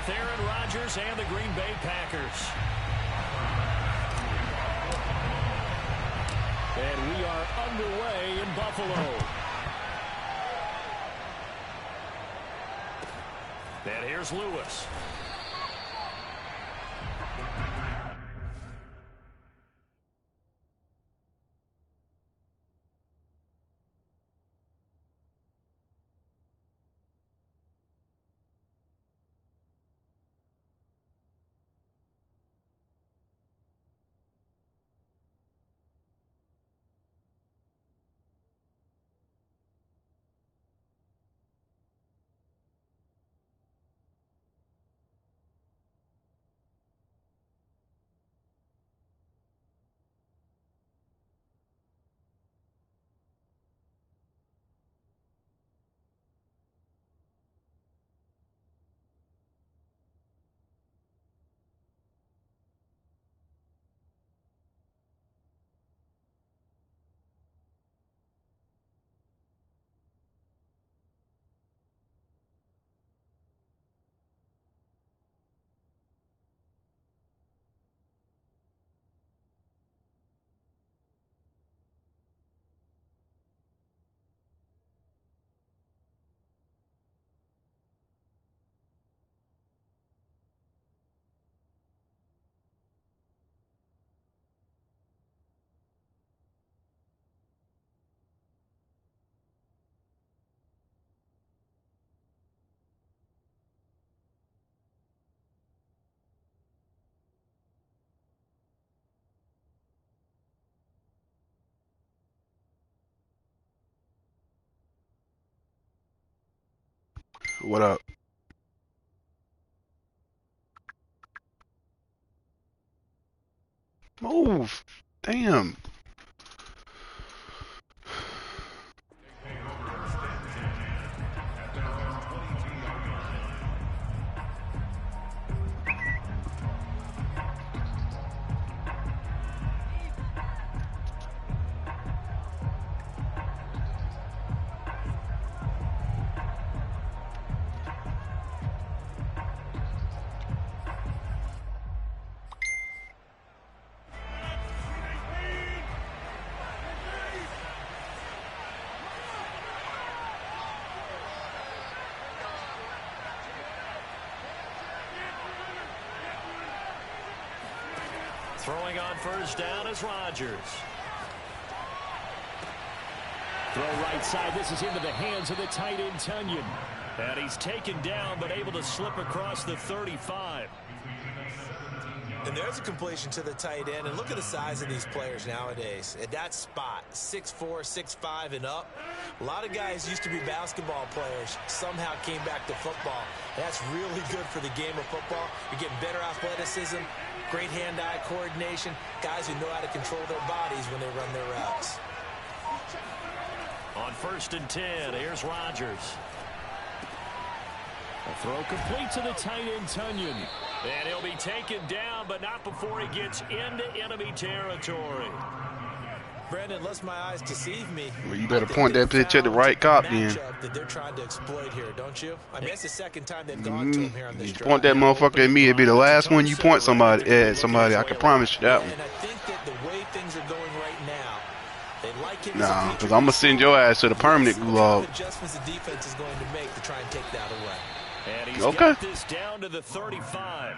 with Aaron Rodgers and the Green Bay Packers. And we are underway in Buffalo. And here's Lewis. What up? Move. Damn. Throwing on first down is Rodgers. Throw right side. This is into the hands of the tight end, Tunyon. And he's taken down, but able to slip across the 35. And there's a completion to the tight end. And look at the size of these players nowadays. At that spot, 6'4", 6'5", and up. A lot of guys used to be basketball players, somehow came back to football. That's really good for the game of football. You're getting better athleticism, great hand-eye coordination, guys who know how to control their bodies when they run their routes. On 1st and 10, here's Rodgers. A throw complete to the tight end, Tunyon. And he'll be taken down, but not before he gets into enemy territory. Brandon, unless my eyes deceive me, Well, you better point that bitch at the right cop then. That they're trying to exploit here, don't you? I mean, that's the second time they've gone to him here on this drive. Point that motherfucker at me. It'd be the last one you point somebody at somebody. I can promise you that one. And I think that the way things are going right now, they like him. Nah, because I'm gonna send your ass to the permanent gulag. Adjustments the defense is going to make to try and take that away. And he's got this down to the 35.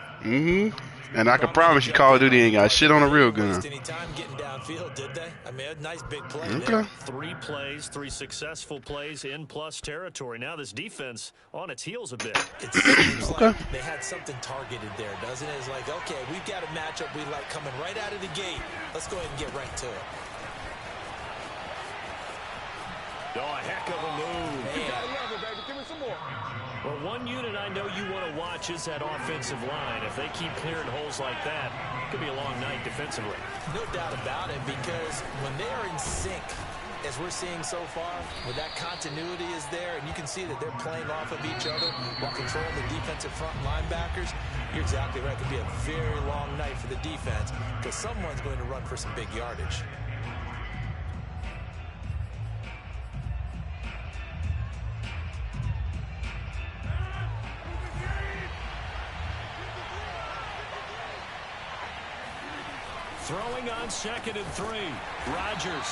And I can promise you Call of Duty ain't got shit on a real gun. Any time getting downfield, did they? I mean, a nice big play there. Okay. 3 plays, 3 successful plays in plus territory. Now this defense on its heels a bit. It seems like they had something targeted there, doesn't it? It's like, okay, we've got a matchup we like coming right out of the gate. Let's go ahead and get right to it. Oh, a heck of a move. You gotta love it, baby. Give me some more. Well, one unit I know you want to watch is that offensive line. If they keep clearing holes like that, it could be a long night defensively. No doubt about it, because when they are in sync, as we're seeing so far, where that continuity is there, and you can see that they're playing off of each other while controlling the defensive front linebackers, you're exactly right. It could be a very long night for the defense, because someone's going to run for some big yardage. Throwing on 2nd and 3. Rodgers.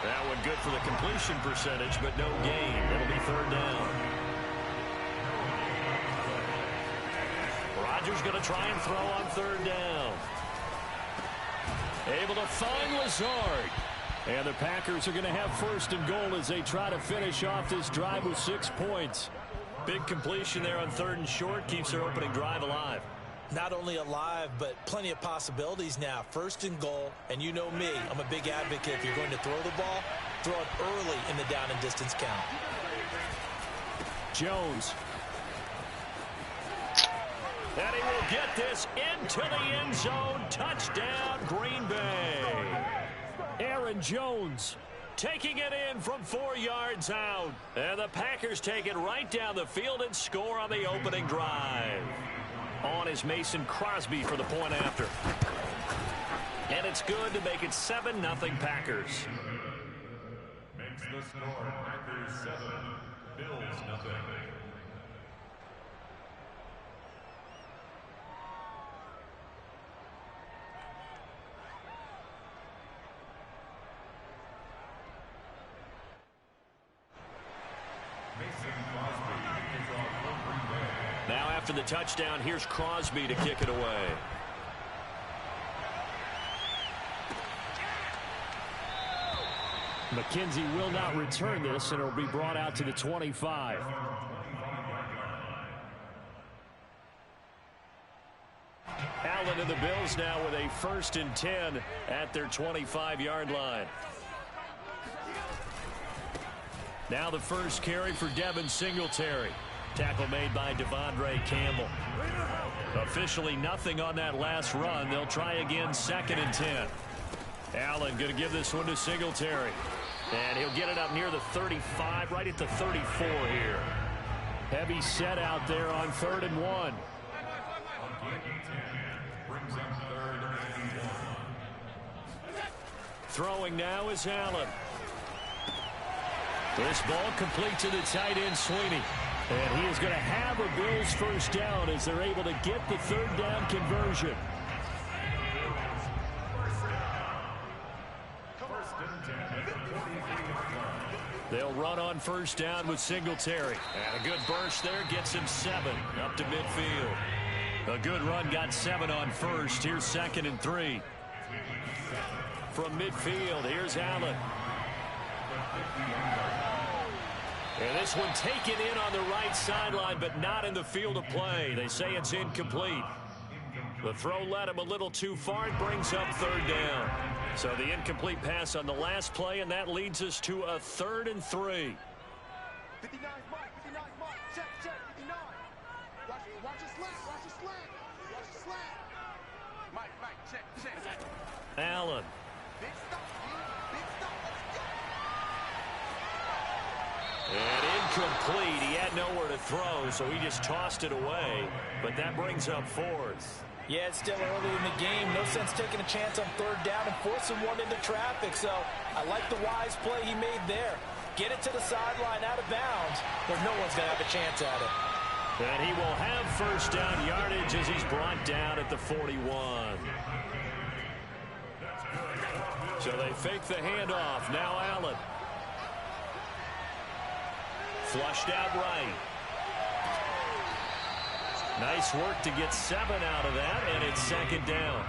That one good for the completion percentage, but no gain. It'll be 3rd down. Rodgers going to try and throw on 3rd down. Able to find Lazard. And the Packers are going to have 1st and goal as they try to finish off this drive with 6 points. Big completion there on 3rd and short. Keeps their opening drive alive. Not only alive, but plenty of possibilities now. 1st and goal, and you know me, I'm a big advocate. If you're going to throw the ball, throw it early in the down and distance count. Jones. And he will get this into the end zone. Touchdown, Green Bay. Aaron Jones taking it in from 4 yards out. And the Packers take it right down the field and score on the opening drive. On is Mason Crosby for the point after. And it's good to make it 7-0 Packers. Makes the score Packers 7, Bills nothing. Now after the touchdown, here's Crosby to kick it away. McKenzie will not return this, and it'll be brought out to the 25. Allen and the Bills now with a 1st and 10 at their 25-yard line. Now the first carry for Devin Singletary. Tackle made by Devondre Campbell. Officially nothing on that last run. They'll try again 2nd and 10. Allen going to give this one to Singletary. And he'll get it up near the 35, right at the 34 here. Heavy set out there on 3rd and 1. Throwing now is Allen. This ball complete to the tight end, Sweeney. And he is going to have a Bills 1st down as they're able to get the 3rd down conversion. They'll run on 1st down with Singletary. And a good burst there gets him 7 up to midfield. A good run got 7 on 1st. Here's 2nd and 3. From midfield, here's Allen. And this one taken in on the right sideline, but not in the field of play. They say it's incomplete. The throw led him a little too far. It brings up 3rd down. So the incomplete pass on the last play, and that leads us to a 3rd and 3. 59, Mike, 59, Mike. Check, 59. Watch the slant, watch the slant. Watch the slant. Mike, check. Allen. Big stop, big stop. Let's go. And incomplete. He had nowhere to throw, so he just tossed it away. But that brings up 4th. Yeah, it's still early in the game. No sense taking a chance on 3rd down and forcing one into traffic. So I like the wise play he made there. Get it to the sideline out of bounds, but no one's going to have a chance at it. And he will have 1st down yardage as he's brought down at the 41. So they fake the handoff. Now Allen. Flushed out right. Nice work to get 7 out of that, and it's 2nd down.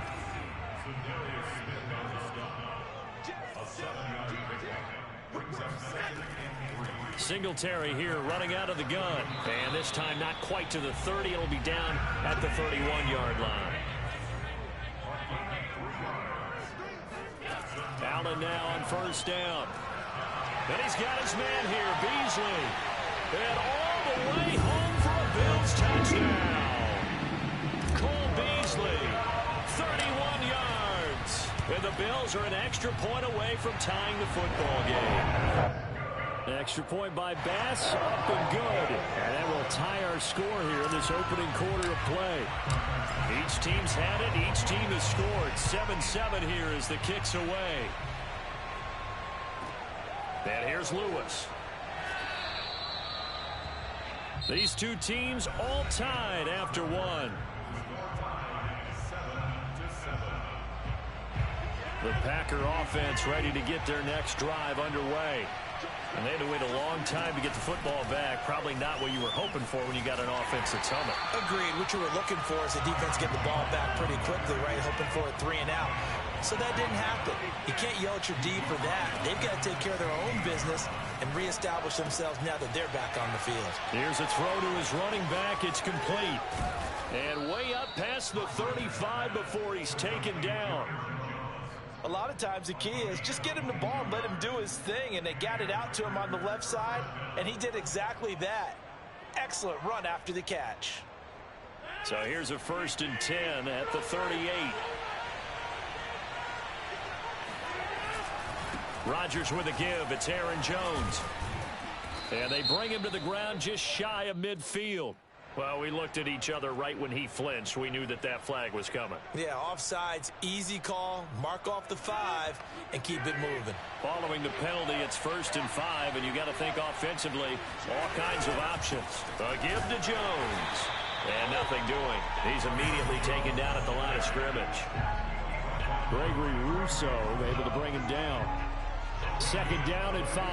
Singletary here running out of the gun. And this time not quite to the 30. It'll be down at the 31-yard line. Allen now on 1st down. And he's got his man here, Beasley. And all the way home for a Bills touchdown. Cole Beasley, 31 yards. And the Bills are an extra point away from tying the football game. Extra point by Bass, up and good. And that will tie our score here in this opening quarter of play. Each team's had it. Each team has scored. 7-7 here as the kick's away. And here's Lewis. These two teams all tied after one. The Packer offense ready to get their next drive underway. And they had to wait a long time to get the football back. Probably not what you were hoping for when you got an offense that's humming. Agreed. What you were looking for is the defense get the ball back pretty quickly, right? Hoping for a 3 and out. So that didn't happen. You can't yell at your D for that. They've got to take care of their own business and reestablish themselves now that they're back on the field. Here's a throw to his running back. It's complete. And way up past the 35 before he's taken down. A lot of times the key is just get him the ball and let him do his thing, and they got it out to him on the left side, and he did exactly that. Excellent run after the catch. So here's a 1st and 10 at the 38. Rodgers with a give. It's Aaron Jones. And they bring him to the ground just shy of midfield. Well, we looked at each other right when he flinched. We knew that that flag was coming. Yeah, offsides, easy call, mark off the 5, and keep it moving. Following the penalty, it's 1st and 5, and you got to think offensively, all kinds of options. A give to Jones. And nothing doing. He's immediately taken down at the line of scrimmage. Gregory Rousseau able to bring him down. 2nd down and 5.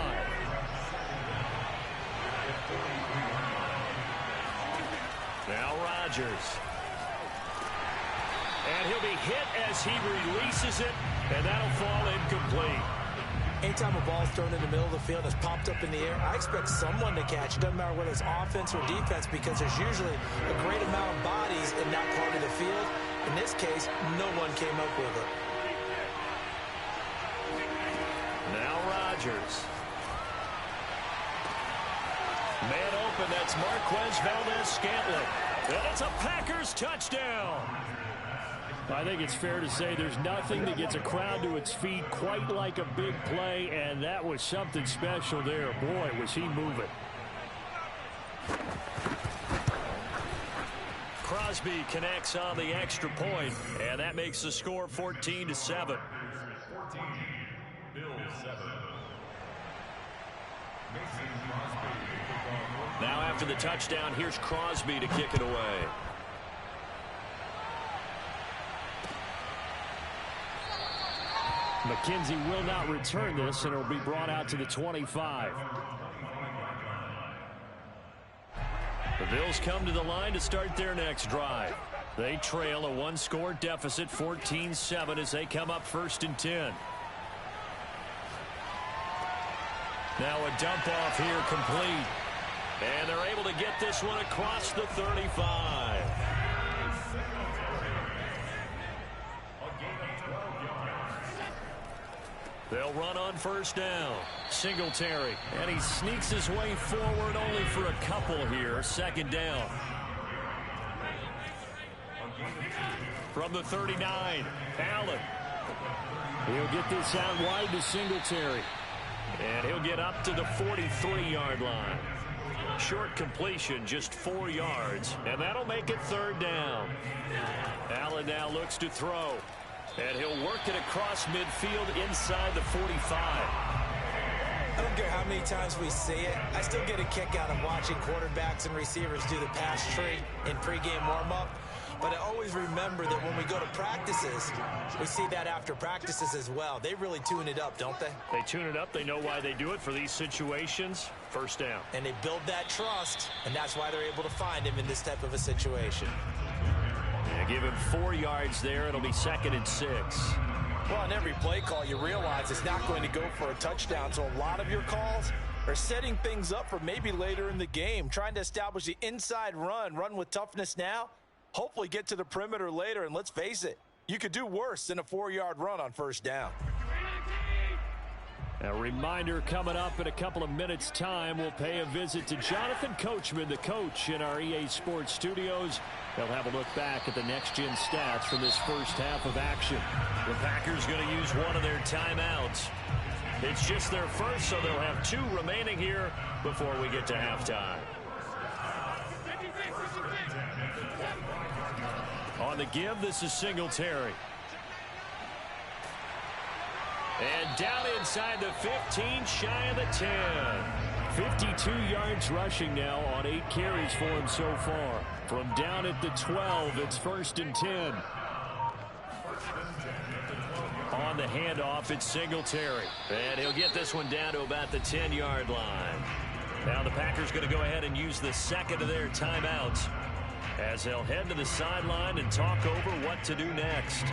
Now Rodgers. And he'll be hit as he releases it, and that'll fall incomplete. Anytime a ball's thrown in the middle of the field, it's popped up in the air, I expect someone to catch. It doesn't matter whether it's offense or defense, because there's usually a great amount of bodies in that part of the field. In this case, no one came up with it. Now Rodgers. Man open, that's Marquez Valdez-Scantling. And it's a Packers touchdown. I think it's fair to say there's nothing that gets a crowd to its feet quite like a big play, and that was something special there. Boy, was he moving. Crosby connects on the extra point, and that makes the score 14-7. 14, Bills 7. Now after the touchdown, here's Crosby to kick it away. McKenzie will not return this, and it'll be brought out to the 25. The Bills come to the line to start their next drive. They trail a 1-score deficit, 14-7, as they come up 1st and 10. Now a dump off here complete. And they're able to get this one across the 35. They'll run on 1st down. Singletary. And he sneaks his way forward only for a couple here. 2nd down. From the 39, Allen. He'll get this out wide to Singletary. And he'll get up to the 43-yard line. Short completion, just 4 yards. And that'll make it 3rd down. Allen now looks to throw. And he'll work it across midfield inside the 45. I don't care how many times we see it. I still get a kick out of watching quarterbacks and receivers do the pass tree in pregame warm-up. But I always remember that when we go to practices, we see that after practices as well. They really tune it up, don't they? They tune it up. They know why they do it for these situations. 1st down. And they build that trust, and that's why they're able to find him in this type of a situation. Yeah, give him 4 yards there. It'll be 2nd and 6. Well, on every play call, you realize it's not going to go for a touchdown. So a lot of your calls are setting things up for maybe later in the game, trying to establish the inside run with toughness now. Hopefully get to the perimeter later, and let's face it, you could do worse than a 4-yard run on 1st down. A reminder coming up in a couple of minutes' time, we'll pay a visit to Jonathan Coachman, the coach in our EA Sports studios. They'll have a look back at the next-gen stats from this first half of action. The Packers going to use one of their timeouts. It's just their first, so they'll have 2 remaining here before we get to halftime. On the give, this is Singletary. And down inside the 15, shy of the 10. 52 yards rushing now on 8 carries for him so far. From down at the 12, it's 1st and 10. On the handoff. It's Singletary. And he'll get this one down to about the 10-yard line. Now the Packers going to go ahead and use the second of their timeouts as they'll head to the sideline and talk over what to do next.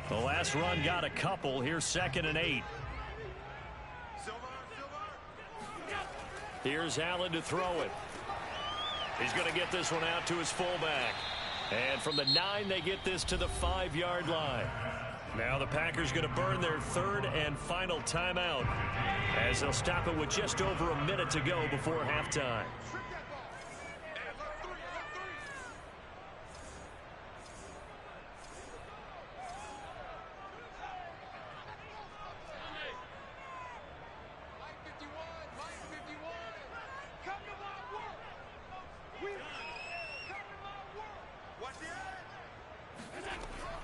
The last run got a couple. Here's 2nd and 8. Here's Allen to throw it. He's going to get this one out to his fullback. And from the 9, they get this to the 5-yard line. Now the Packers going to burn their 3rd and final timeout as they'll stop it with just over a minute to go before halftime.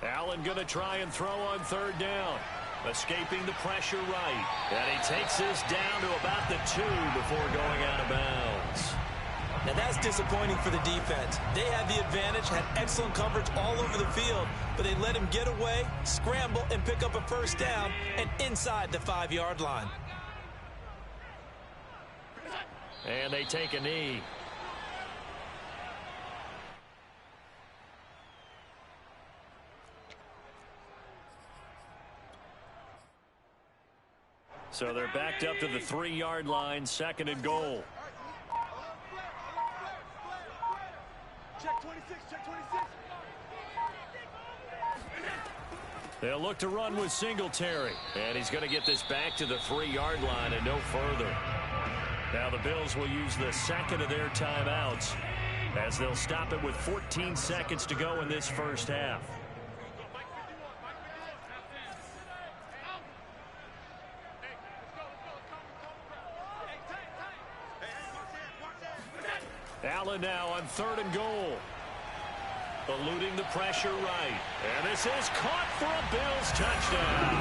Allen going to try and throw on 3rd down. Escaping the pressure right. And he takes this down to about the 2 before going out of bounds. Now that's disappointing for the defense. They had the advantage, had excellent coverage all over the field, but they let him get away, scramble, and pick up a 1st down and inside the 5-yard line. And they take a knee. So they're backed up to the 3-yard line, 2nd and goal. Check 26, check 26. They'll look to run with Singletary. And he's going to get this back to the 3-yard line and no further. Now the Bills will use the 2nd of their timeouts as they'll stop it with 14 seconds to go in this first half. Allen now on 3rd and goal. Eluding the pressure right. And this is caught for a Bills touchdown.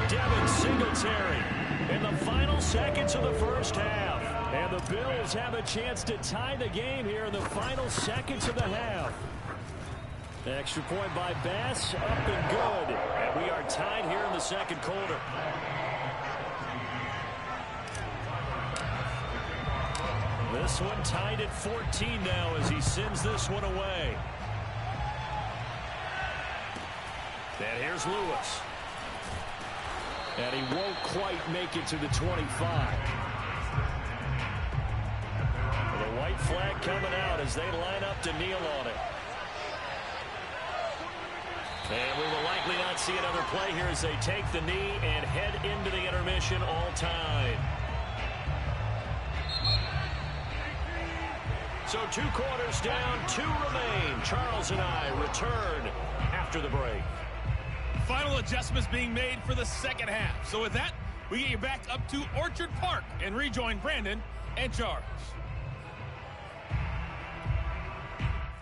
Devin Singletary in the final seconds of the first half. And the Bills have a chance to tie the game here in the final seconds of the half. Extra point by Bass, up and good. And we are tied here in the 2nd quarter. This one tied at 14 now as he sends this one away. And here's Lewis. And he won't quite make it to the 25. The white flag coming out as they line up to kneel on it. And we will likely not see another play here as they take the knee and head into the intermission all time. So 2 quarters down, 2 remain. Charles and I return after the break. Final adjustments being made for the 2nd half. So with that, we get you back up to Orchard Park and rejoin Brandon and Charles.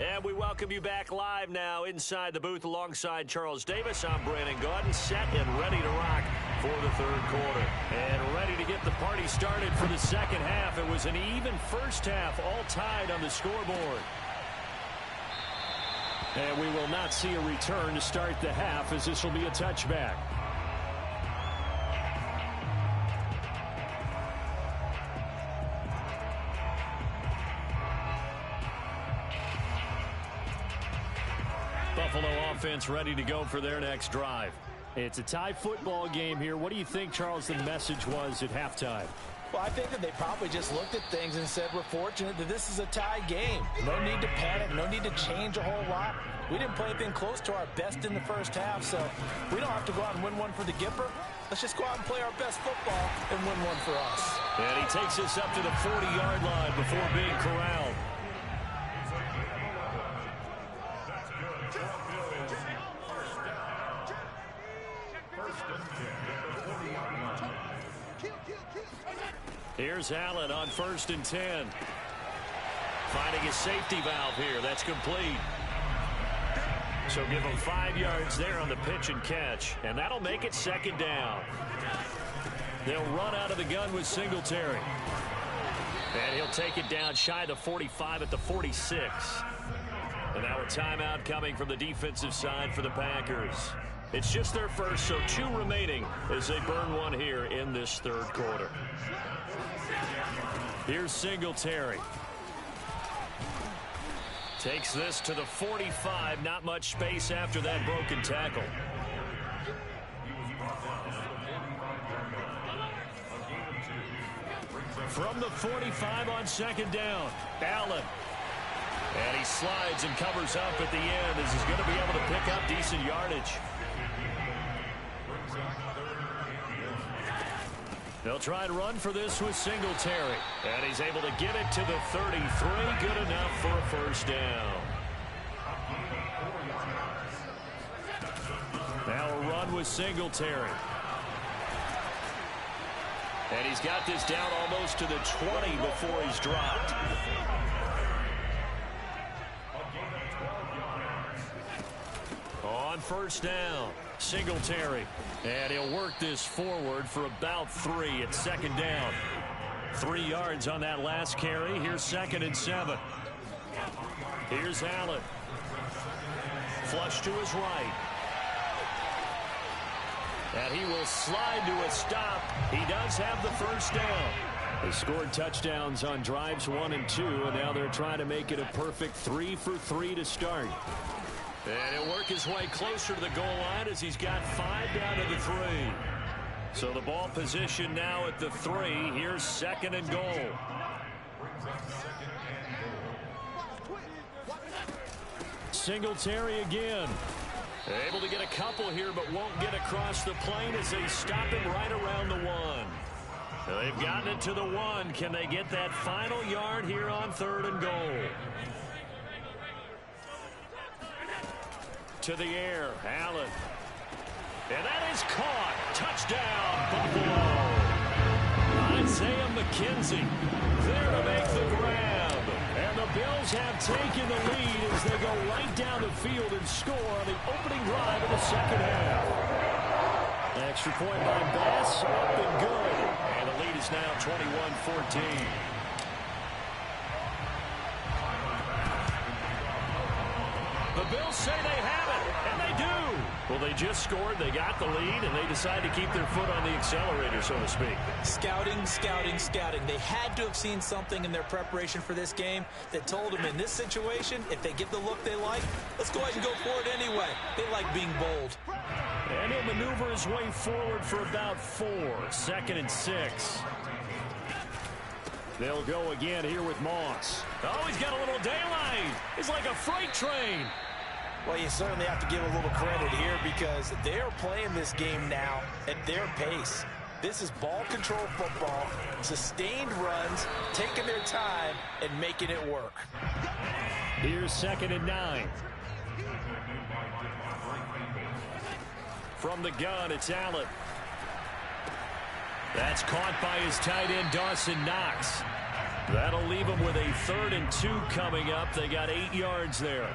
And we welcome you back live now inside the booth alongside Charles Davis. I'm Brandon Gaudin, set and ready to rock for the 3rd quarter. And ready to get the party started for the 2nd half. It was an even first half, all tied on the scoreboard. And we will not see a return to start the half as this will be a touchback. Buffalo offense ready to go for their next drive. It's a tie football game here. What do you think, Charles, the message was at halftime? Well, I think that they probably just looked at things and said, we're fortunate that this is a tie game. No need to panic, no need to change a whole lot. We didn't play anything close to our best in the first half, so we don't have to go out and win one for the Gipper. Let's just go out and play our best football and win one for us. And he takes us up to the 40-yard line before being corralled. Here's Allen on 1st and 10. Finding his safety valve here. That's complete. So give him 5 yards there on the pitch and catch. And that'll make it 2nd down. They'll run out of the gun with Singletary. And he'll take it down shy of the 45 at the 46. And now a timeout coming from the defensive side for the Packers. It's just their first, so 2 remaining as they burn one here in this third quarter. Here's Singletary. Takes this to the 45. Not much space after that broken tackle. From the 45 on second down, Allen. And he slides and covers up at the end as he's going to be able to pick up decent yardage. They'll try to run for this with Singletary. And he's able to get it to the 33. Good enough for a first down. Now a run with Singletary. And he's got this down almost to the 20 before he's dropped. On first down, Singletary. And he'll work this forward for about 3 at second down. 3 yards on that last carry. Here's 2nd and 7. Here's Allen. Flush to his right. And he will slide to a stop. He does have the first down. They scored touchdowns on drives 1 and 2, and now they're trying to make it a perfect 3 for 3 to start. And he'll work his way closer to the goal line as he's got 5 down to the 3. So the ball position now at the 3. Here's 2nd and goal. Singletary again. Able to get a couple here, but won't get across the plane as they stop him right around the 1. They've gotten it to the 1. Can they get that final yard here on 3rd and goal? To the air, Allen. And that is caught. Touchdown, Buffalo. Isaiah McKenzie there to make the grab. And the Bills have taken the lead as they go right down the field and score on the opening drive of the second half. Extra point by Bass, up and good. And the lead is now 21-14. The Bills say they have it, and they do. Well, they just scored, they got the lead, and they decide to keep their foot on the accelerator, so to speak. Scouting, scouting, scouting. They had to have seen something in their preparation for this game that told them in this situation, if they get the look they like, let's go ahead and go for it anyway. They like being bold. And he'll maneuver his way forward for about 4. 2nd and 6. They'll go again here with Moss. Oh, he's got a little daylight. He's like a freight train. Well, you certainly have to give a little credit here because they're playing this game now at their pace. This is ball control football, sustained runs, taking their time, and making it work. Here's 2nd and 9. From the gun, it's Allen. That's caught by his tight end, Dawson Knox. That'll leave him with a 3rd and 2 coming up. They got 8 yards there.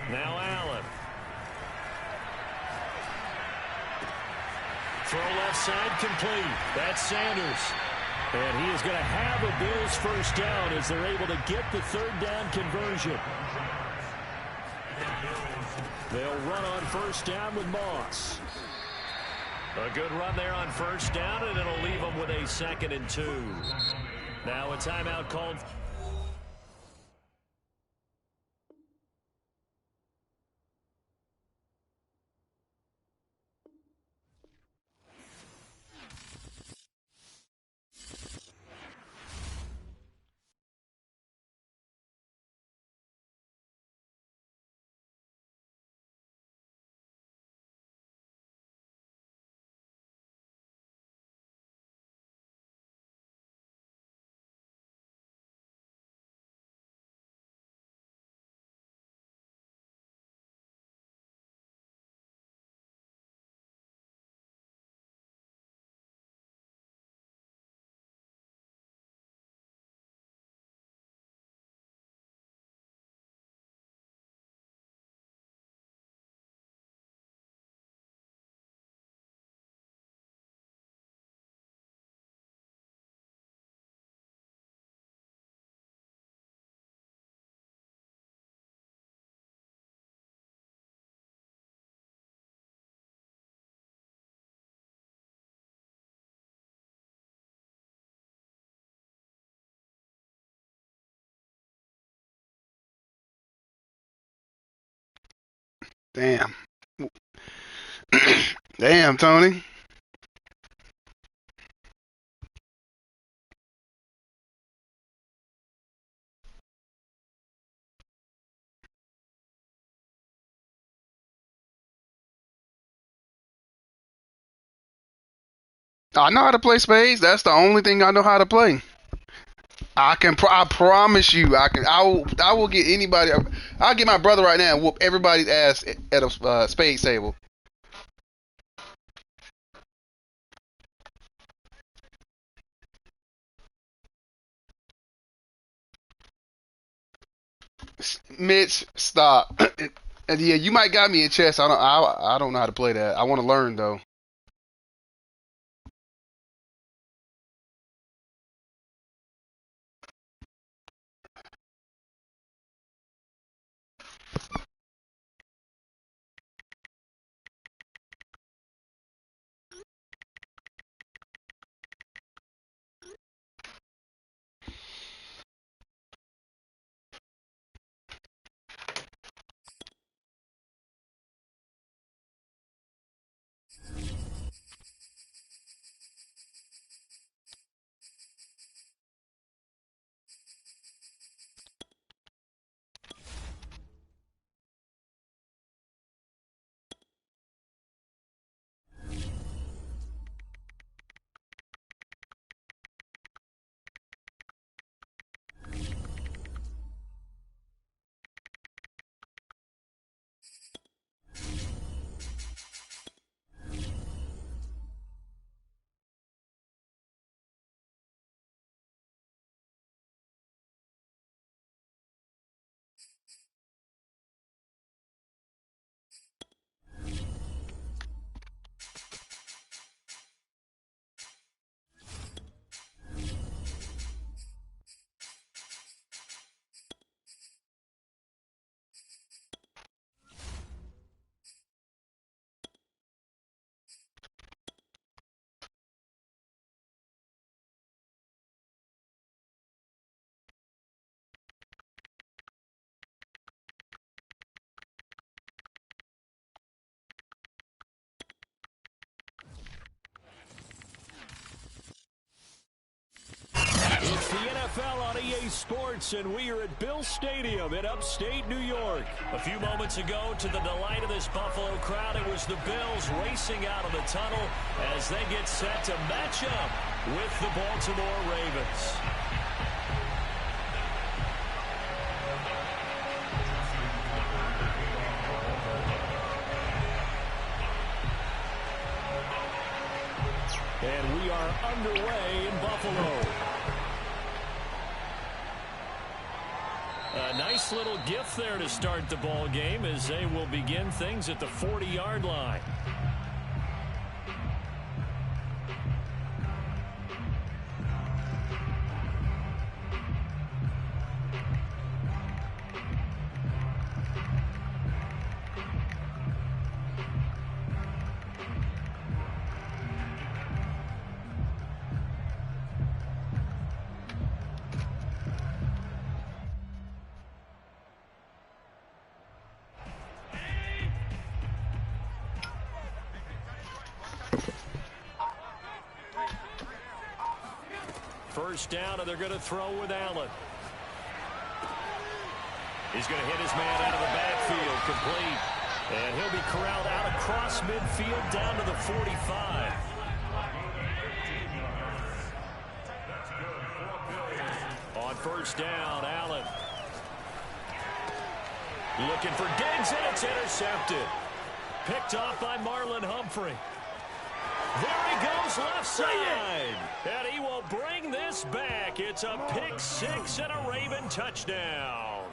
Now Allen. Throw left side complete. That's Sanders. And he is going to have a Bills first down as they're able to get the 3rd down conversion. They'll run on first down with Moss. A good run there on first down, and it'll leave them with a 2nd and 2. Now a timeout called. Damn. Damn, Tony. I know how to play spades. That's the only thing I know how to play. I promise you. I will get anybody. I'll get my brother right now and whoop everybody's ass at a spades table. Mitch, stop. And yeah, you might got me in chess. I don't know how to play that. I want to learn though. It's the NFL on EA Sports, and we are at Bill Stadium in upstate New York. A few moments ago, to the delight of this Buffalo crowd, it was the Bills racing out of the tunnel as they get set to match up with the Baltimore Ravens. And we are underway in Buffalo. A nice little gift there to start the ball game as they will begin things at the 40-yard line. First down, and they're going to throw with Allen. He's going to hit his man out of the backfield, complete. And he'll be corralled out across midfield down to the 45. On first down, Allen. Looking for Diggs, and it's intercepted. Picked off by Marlon Humphrey. There he goes left side. And he will bring this back. It's a pick six and a Raven touchdown.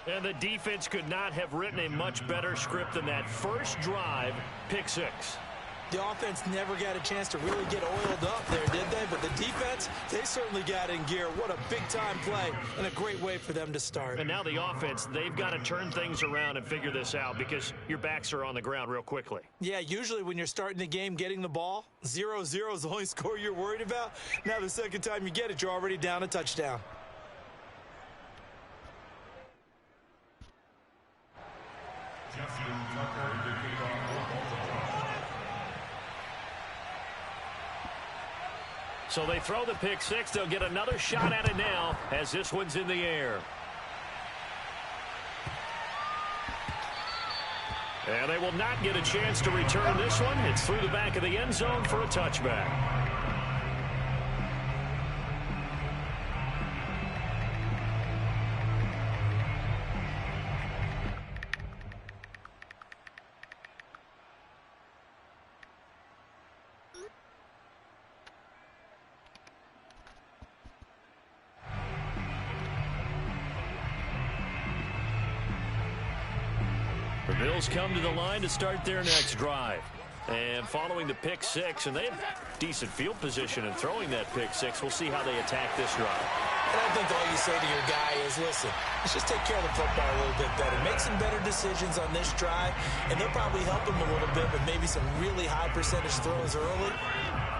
And the defense could not have written a much better script than that first drive, pick six. The offense never got a chance to really get oiled up there, did they? But the defense, they certainly got in gear. What a big-time play and a great way for them to start. And now the offense, they've got to turn things around and figure this out because your backs are on the ground real quickly. Yeah, usually when you're starting the game getting the ball, 0-0 is the only score you're worried about. Now the second time you get it, you're already down a touchdown. So they throw the pick six. They'll get another shot at it now as this one's in the air. And they will not get a chance to return this one. It's through the back of the end zone for a touchback. The Bills come to the line to start their next drive. And following the pick six, and they have decent field position in throwing that pick six. We'll see how they attack this drive. And I think all you say to your guy is, listen, let's just take care of the football a little bit better. Make some better decisions on this drive, and they'll probably help him a little bit with maybe some really high percentage throws early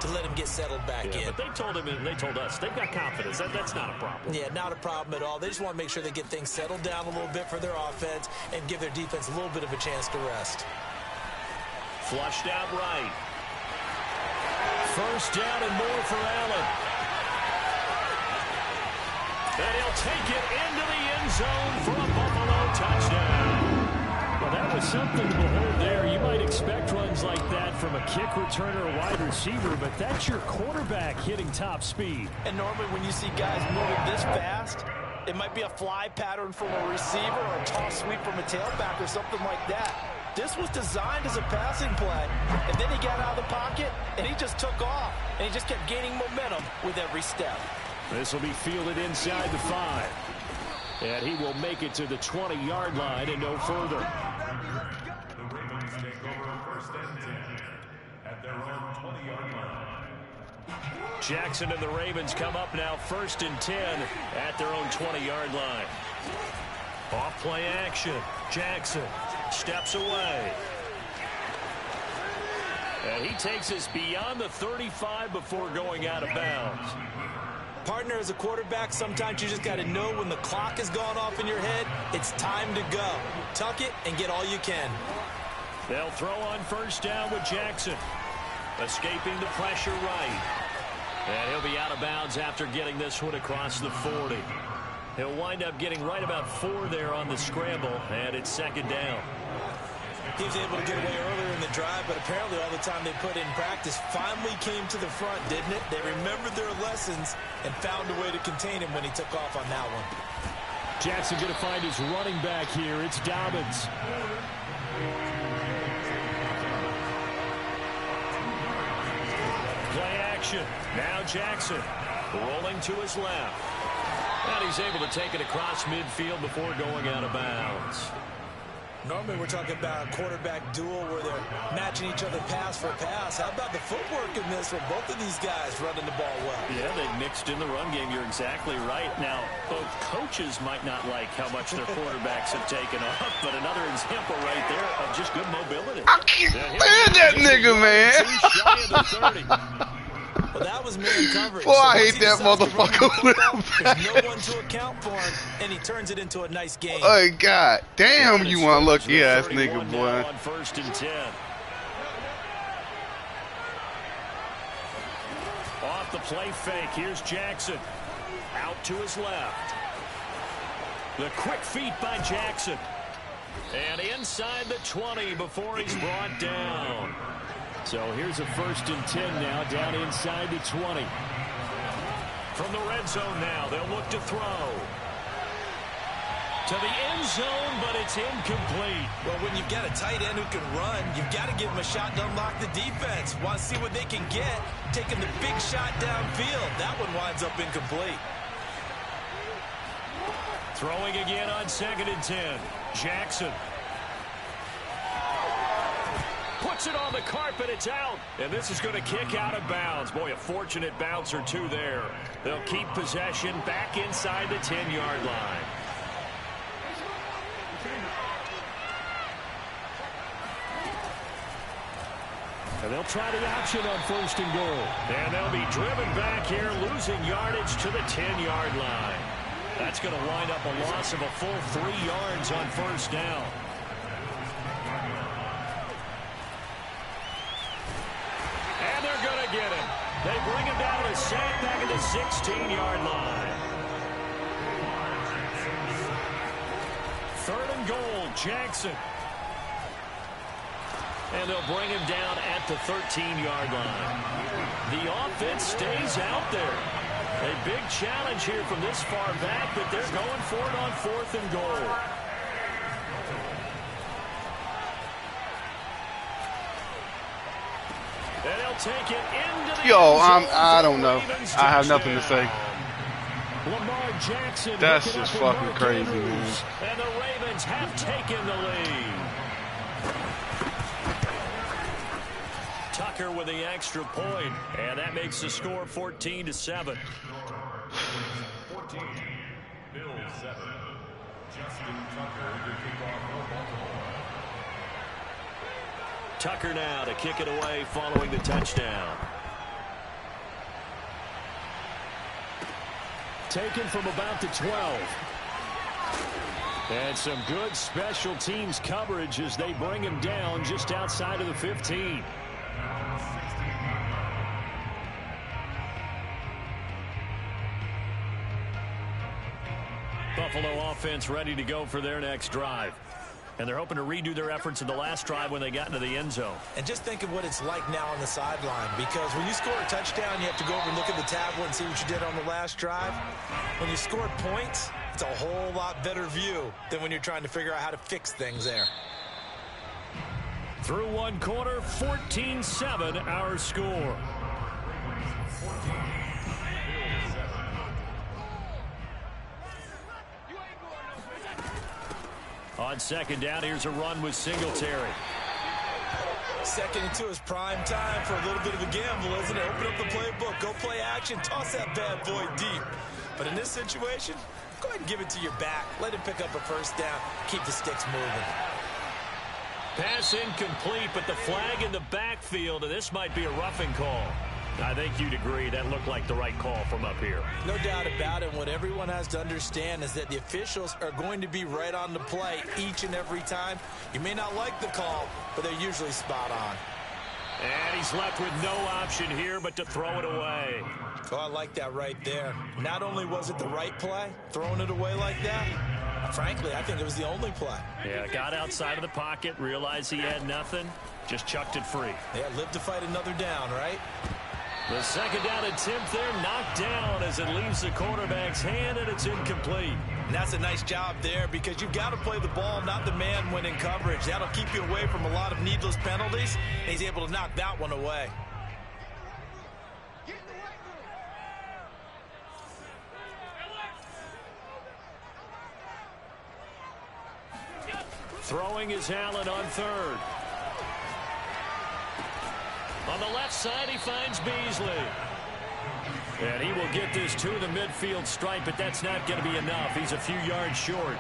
to let him get settled back in. But they told him and they told us they've got confidence. That's not a problem. Yeah, not a problem at all. They just want to make sure they get things settled down a little bit for their offense and give their defense a little bit of a chance to rest. Flushed out right. First down and more for Allen. And he'll take it into the end zone for a Buffalo touchdown. Well, that was something to behold there. You might expect runs like that from a kick returner or wide receiver, but that's your quarterback hitting top speed. And normally when you see guys moving this fast, it might be a fly pattern from a receiver or a toss sweep from a tailback or something like that. This was designed as a passing play, and then he got out of the pocket, and he just took off, and he just kept gaining momentum with every step. This will be fielded inside the 5. And he will make it to the 20-yard line and no further. The Ravens take over first and 10 at their own 20-yard line. Jackson and the Ravens come up now first and 10 at their own 20-yard line. Off play action. Jackson steps away. And he takes us beyond the 35 before going out of bounds. Partner, as a quarterback, sometimes you just got to know when the clock has gone off in your head, it's time to go. Tuck it and get all you can. They'll throw on first down with Jackson. Escaping the pressure right. And he'll be out of bounds after getting this one across the 40. He'll wind up getting right about 4 there on the scramble, and it's second down. He was able to get away earlier in the drive, but apparently all the time they put in practice finally came to the front, didn't it? They remembered their lessons and found a way to contain him when he took off on that one. Jackson going to find his running back here. It's Dobbins. Play action. Now Jackson rolling to his left. And he's able to take it across midfield before going out of bounds. Normally we're talking about a quarterback duel where they're matching each other pass for pass. How about the footwork in this with both of these guys running the ball well? Yeah, they mixed in the run game. You're exactly right. Now, both coaches might not like how much their quarterbacks have taken off, but another example right there of just good mobility. I can't stand that nigga, man. Shy of the 30. Well, that was man coverage. Boy, I hate once he that decides to run motherfucker the football, with him. there's no one to account for him, and he turns it into a nice game. Oh, God damn, you unlucky ass nigga, boy. On first and 10. Off the play fake. Here's Jackson. Out to his left. The quick feet by Jackson. And inside the 20 before he's brought down. So here's a first and 10 now down inside the 20. From the red zone now, they'll look to throw. To the end zone, but it's incomplete. Well, when you've got a tight end who can run, you've got to give him a shot to unlock the defense. Want to see what they can get, taking the big shot downfield. That one winds up incomplete. Throwing again on second and 10. Jackson. Puts it on the carpet, it's out. And this is going to kick out of bounds. Boy, a fortunate bounce or two there. They'll keep possession back inside the 10-yard line. And they'll try the option on first and goal. And they'll be driven back here, losing yardage to the 10-yard line. That's going to wind up a loss of a full 3 yards on first down. And they're going to get him. They've bring him down to the sack back at the 16-yard line. 3rd and goal, Jackson. And they'll bring him down at the 13-yard line. The offense stays out there. A big challenge here from this far back, but they're going for it on 4th and goal. And they'll take it into the I don't know. I have nothing to say. Lamar Jackson. That's just fucking crazy, man. And the Ravens have taken the lead. Tucker with the extra point, and that makes the score 14-7. 14, Bills 7. Justin Tucker to kick off for Baltimore. Tucker now to kick it away following the touchdown. Taken from about the 12. And some good special teams coverage as they bring him down just outside of the 15. Buffalo offense ready to go for their next drive. And they're hoping to redo their efforts in the last drive when they got into the end zone. And just think of what it's like now on the sideline, because when you score a touchdown, you have to go over and look at the tablet and see what you did on the last drive. When you score points, it's a whole lot better view than when you're trying to figure out how to fix things there. Through one quarter, 14-7 our score. On second down, here's a run with Singletary. 2nd and 2 is prime time for a little bit of a gamble, isn't it? Open up the playbook, go play action, toss that bad boy deep. But in this situation, go ahead and give it to your back. Let him pick up a 1st down. Keep the sticks moving. Pass incomplete, but the flag in the backfield, and this might be a roughing call. I think you'd agree that looked like the right call from up here. No doubt about it. What everyone has to understand is that the officials are going to be right on the play each and every time. You may not like the call, but they're usually spot on. And he's left with no option here but to throw it away. Oh, I like that right there. Not only was it the right play, throwing it away like that, frankly, I think it was the only play. Yeah, got outside of the pocket, realized he had nothing, just chucked it free. Yeah, live to fight another down, right? The 2nd down attempt there knocked down as it leaves the quarterback's hand, and it's incomplete. And that's a nice job there, because you've got to play the ball, not the man when in coverage. That'll keep you away from a lot of needless penalties, and he's able to knock that one away. Throwing is Allen on 3rd. On the left side, he finds Beasley. And he will get this to the midfield stripe, but that's not going to be enough. He's a few yards short.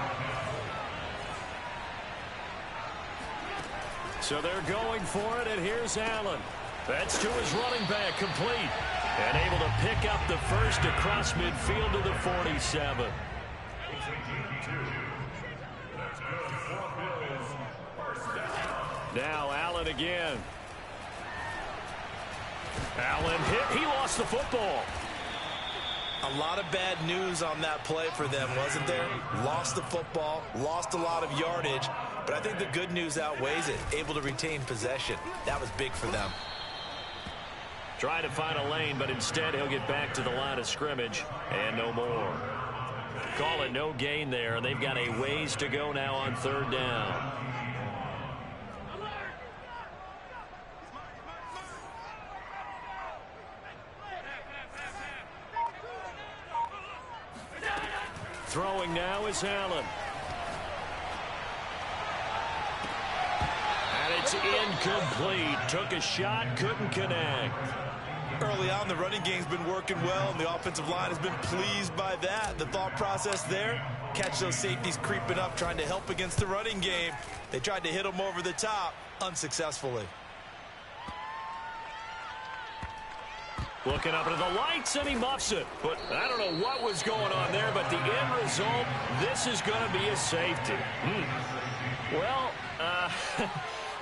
So they're going for it, and here's Allen. That's to his running back, complete. And able to pick up the first across midfield to the 47. Now Allen again. Allen hit. He lost the football. A lot of bad news on that play for them, wasn't there? Lost the football, lost a lot of yardage, but I think the good news outweighs it. Able to retain possession. That was big for them. Trying to find a lane, but instead he'll get back to the line of scrimmage and no more. Call it no gain there, and they've got a ways to go now on 3rd down. Throwing now is Allen. And it's incomplete. Took a shot, couldn't connect. Early on, the running game's been working well, and the offensive line has been pleased by that. The thought process there, catch those safeties creeping up, trying to help against the running game. They tried to hit them over the top, unsuccessfully. Looking up into the lights, and he muffs it. But I don't know what was going on there, but the end result, this is going to be a safety. Well,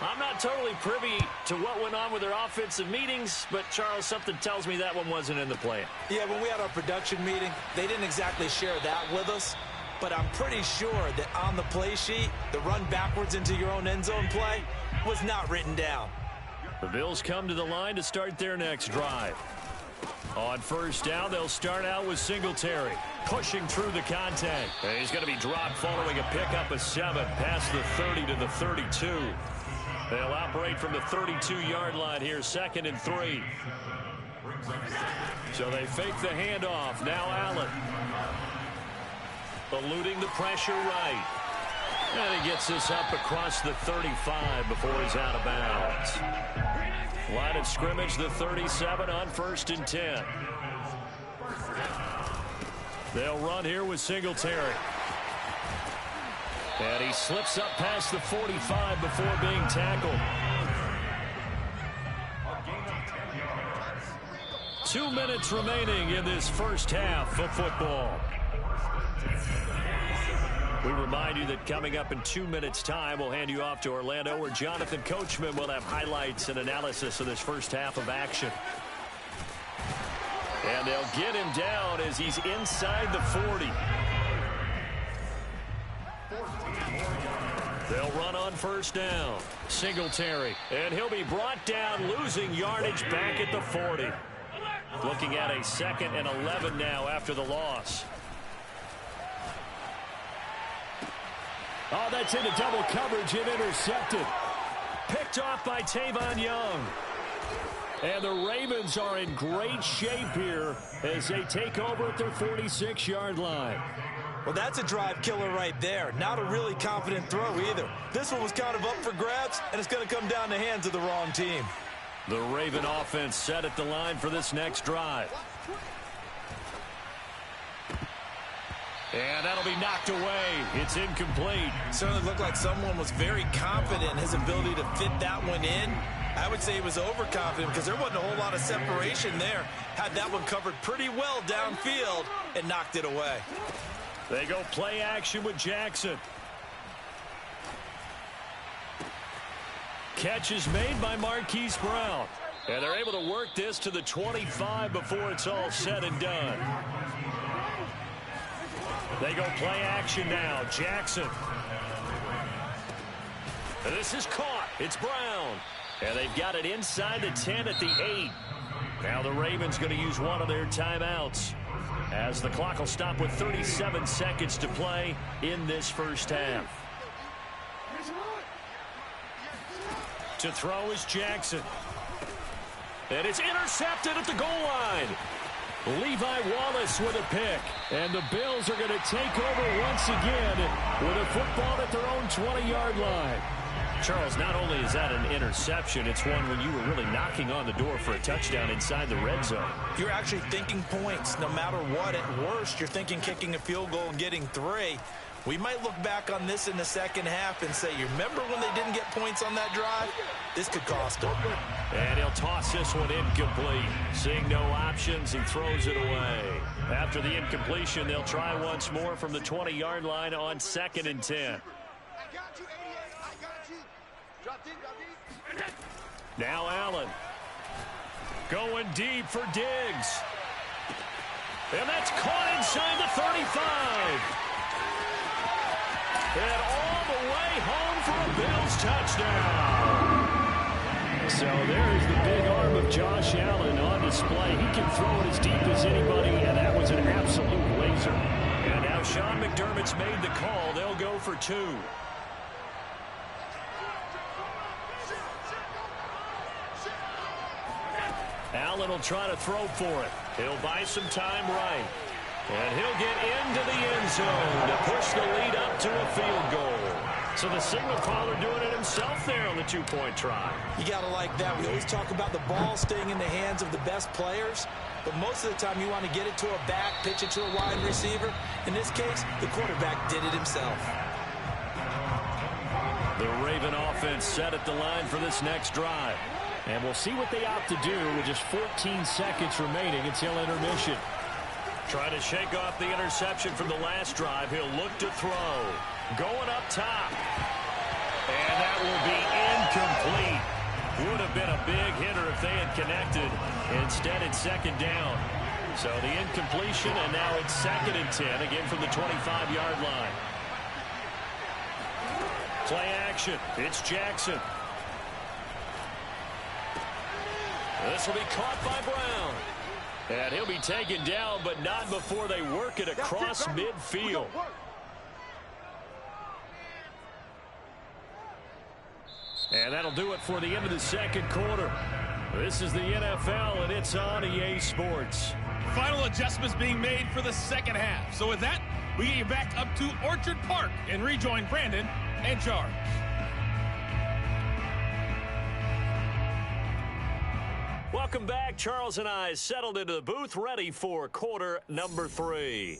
I'm not totally privy to what went on with their offensive meetings, but, Charles, something tells me that one wasn't in the plan. Yeah, when we had our production meeting, they didn't exactly share that with us, but I'm pretty sure that on the play sheet, the run backwards into your own end zone play was not written down. The Bills come to the line to start their next drive. On first down, they'll start out with Singletary, pushing through the contact. And he's going to be dropped following a pickup of 7 past the 30 to the 32. They'll operate from the 32-yard line here, 2nd and 3. So they fake the handoff. Now Allen. Eluding the pressure right. And he gets this up across the 35 before he's out of bounds. Line of scrimmage, the 37 on 1st and 10. They'll run here with Singletary. And he slips up past the 45 before being tackled. 2 minutes remaining in this first half of football. We remind you that coming up in 2 minutes' time, we'll hand you off to Orlando, where Jonathan Coachman will have highlights and analysis of this first half of action. And they'll get him down as he's inside the 40. They'll run on first down. Singletary. And he'll be brought down, losing yardage back at the 40. Looking at a 2nd and 11 now after the loss. Oh, that's into double coverage and intercepted. Picked off by Tavon Young. And the Ravens are in great shape here as they take over at their 46-yard line. Well, that's a drive killer right there. Not a really confident throw either. This one was kind of up for grabs, and it's going to come down the hands of the wrong team. The Raven offense set at the line for this next drive. And that'll be knocked away. It's incomplete. Certainly looked like someone was very confident in his ability to fit that one in. I would say he was overconfident because there wasn't a whole lot of separation there. Had that one covered pretty well downfield and knocked it away. They go play action with Jackson. Catch is made by Marquise Brown. And they're able to work this to the 25 before it's all said and done. They go play action now. Jackson. And this is caught. It's Brown. And they've got it inside the 10 at the 8. Now the Ravens going to use one of their timeouts, as the clock will stop with 37 seconds to play in this first half. To throw is Jackson. And it's intercepted at the goal line. Levi Wallace with a pick. And the Bills are going to take over once again with a football at their own 20-yard line. Charles, not only is that an interception, it's one when you were really knocking on the door for a touchdown inside the red zone. You're actually thinking points no matter what. At worst, you're thinking kicking a field goal and getting 3. We might look back on this in the second half and say, you remember when they didn't get points on that drive? This could cost them. And he'll toss this one incomplete. Seeing no options, he throws it away. After the incompletion, they'll try once more from the 20-yard line on 2nd and 10. I got you, 88. I got you. Drop deep, drop deep. Now Allen. Going deep for Diggs. And that's caught inside the 35. And all the way home for a Bills touchdown. So there's the big arm of Josh Allen on display. He can throw it as deep as anybody, and that was an absolute laser. And now Sean McDermott's made the call. They'll go for 2. Allen will try to throw for it. He'll buy some time right. And he'll get into the end zone to push the lead up to a field goal. So the signal caller doing it himself there on the 2-point try. You got to like that. We always talk about the ball staying in the hands of the best players, but most of the time you want to get it to a back, pitch it to a wide receiver. In this case, the quarterback did it himself. The Raven offense set at the line for this next drive. And we'll see what they opt to do with just 14 seconds remaining until intermission. Trying to shake off the interception from the last drive. He'll look to throw. Going up top. And that will be incomplete. Would have been a big hitter if they had connected. Instead, it's second down. So the incompletion, and now it's 2nd and 10, again from the 25-yard line. Play action. It's Jackson. This will be caught by Brown. And he'll be taken down, but not before they work it across midfield. And that'll do it for the end of the second quarter. This is the NFL, and it's on EA Sports. Final adjustments being made for the second half. So with that, we get you back up to Orchard Park and rejoin Brandon and Charles. Welcome back. Charles and I settled into the booth, ready for quarter number 3.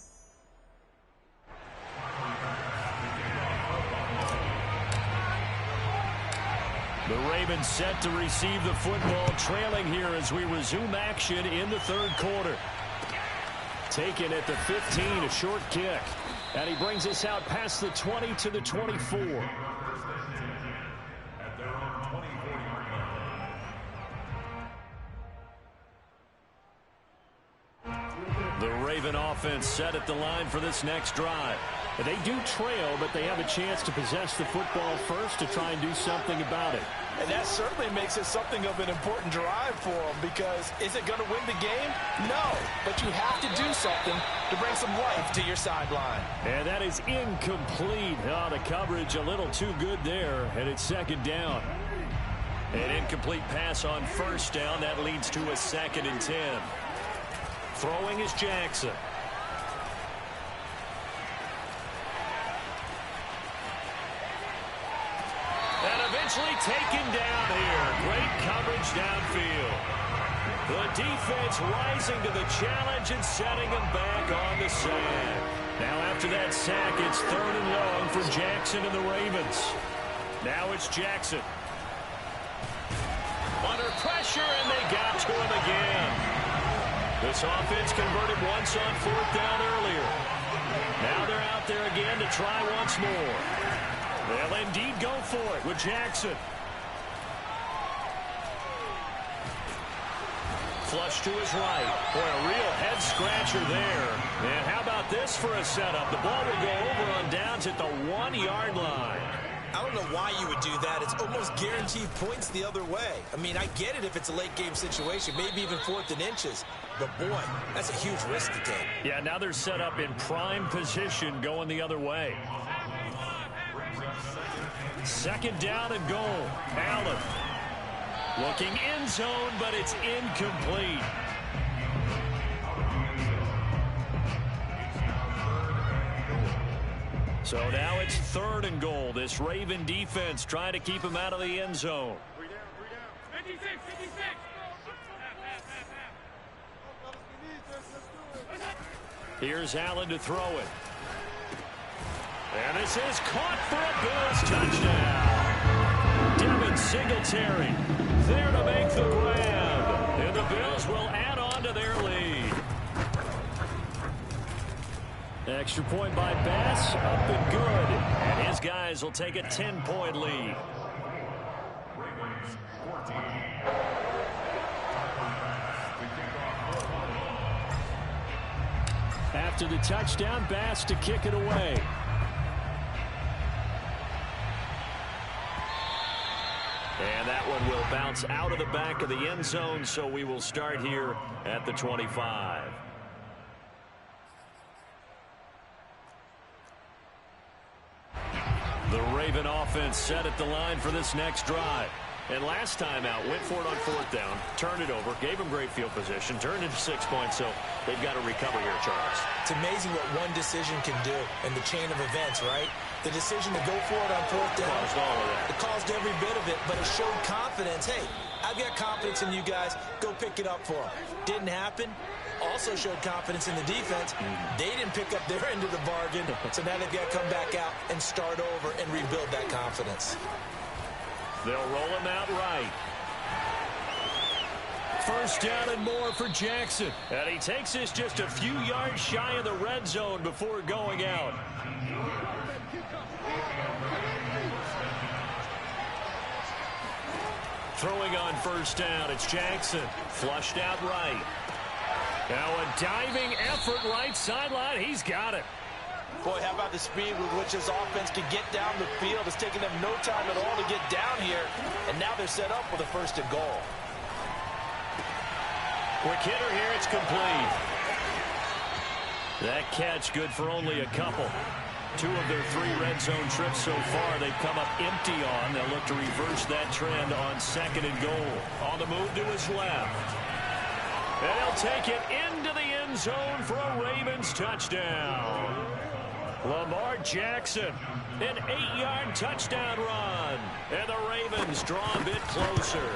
The Ravens set to receive the football, trailing here as we resume action in the third quarter. Taken at the 15, a short kick. And he brings us out past the 20 to the 24. The Raven offense set at the line for this next drive. They do trail, but they have a chance to possess the football first to try and do something about it. And that certainly makes it something of an important drive for them, because is it going to win the game? No, but you have to do something to bring some life to your sideline. And that is incomplete. Oh, the coverage a little too good there, and it's second down. An incomplete pass on first down. That leads to a 2nd and 10. Throwing is Jackson. And eventually taken down here. Great coverage downfield. The defense rising to the challenge and setting him back on the sand. Now after that sack, it's 3rd and long for Jackson and the Ravens. Now it's Jackson. Under pressure, and they got to him again. This offense converted once on 4th down earlier. Now they're out there again to try once more. They'll indeed go for it with Jackson. Flush to his right. Boy, a real head-scratcher there. And how about this for a setup? The ball will go over on downs at the 1-yard line. I don't know why you would do that. It's almost guaranteed points the other way. I mean, I get it if it's a late-game situation, maybe even 4th and inches. But, boy, that's a huge risk to take. Yeah, now they're set up in prime position going the other way. 2nd down and goal. Allen looking end zone, but it's incomplete. So now it's 3rd and goal. This Raven defense trying to keep him out of the end zone. 56, 56. Here's Allen to throw it. And this is caught for a Bills touchdown. Devin Singletary there to make the grab. And the Bills will add on to their lead. Extra point by Bass, up and good. And his guys will take a 10-point lead. After the touchdown, Bass to kick it away. And that one will bounce out of the back of the end zone, so we will start here at the 25. The Raven offense set at the line for this next drive. And last time out, went for it on 4th down, turned it over, gave them great field position, turned into 6 points, so they've got to recover here, Charles. It's amazing what one decision can do in the chain of events, right? The decision to go for it on 4th down. Caused all of that. It caused every bit of it, but it showed confidence. Hey, I've got confidence in you guys. Go pick it up for them. Didn't happen. Also showed confidence in the defense. They didn't pick up their end of the bargain, so now they've got to come back out and start over and rebuild that confidence. They'll roll him out right. 1st down and more for Jackson. And he takes this just a few yards shy of the red zone before going out. Throwing on first down, it's Jackson. Flushed out right. Now a diving effort right sideline. He's got it. Boy, how about the speed with which this offense can get down the field? It's taking them no time at all to get down here. And now they're set up with a 1st and goal. Quick hitter here. It's complete. That catch good for only a couple. 2 of their 3 red zone trips so far they've come up empty on. They'll look to reverse that trend on 2nd and goal. On the move to his left. And he'll take it into the end zone for a Ravens touchdown. Lamar Jackson, an 8-yard touchdown run. And the Ravens draw a bit closer.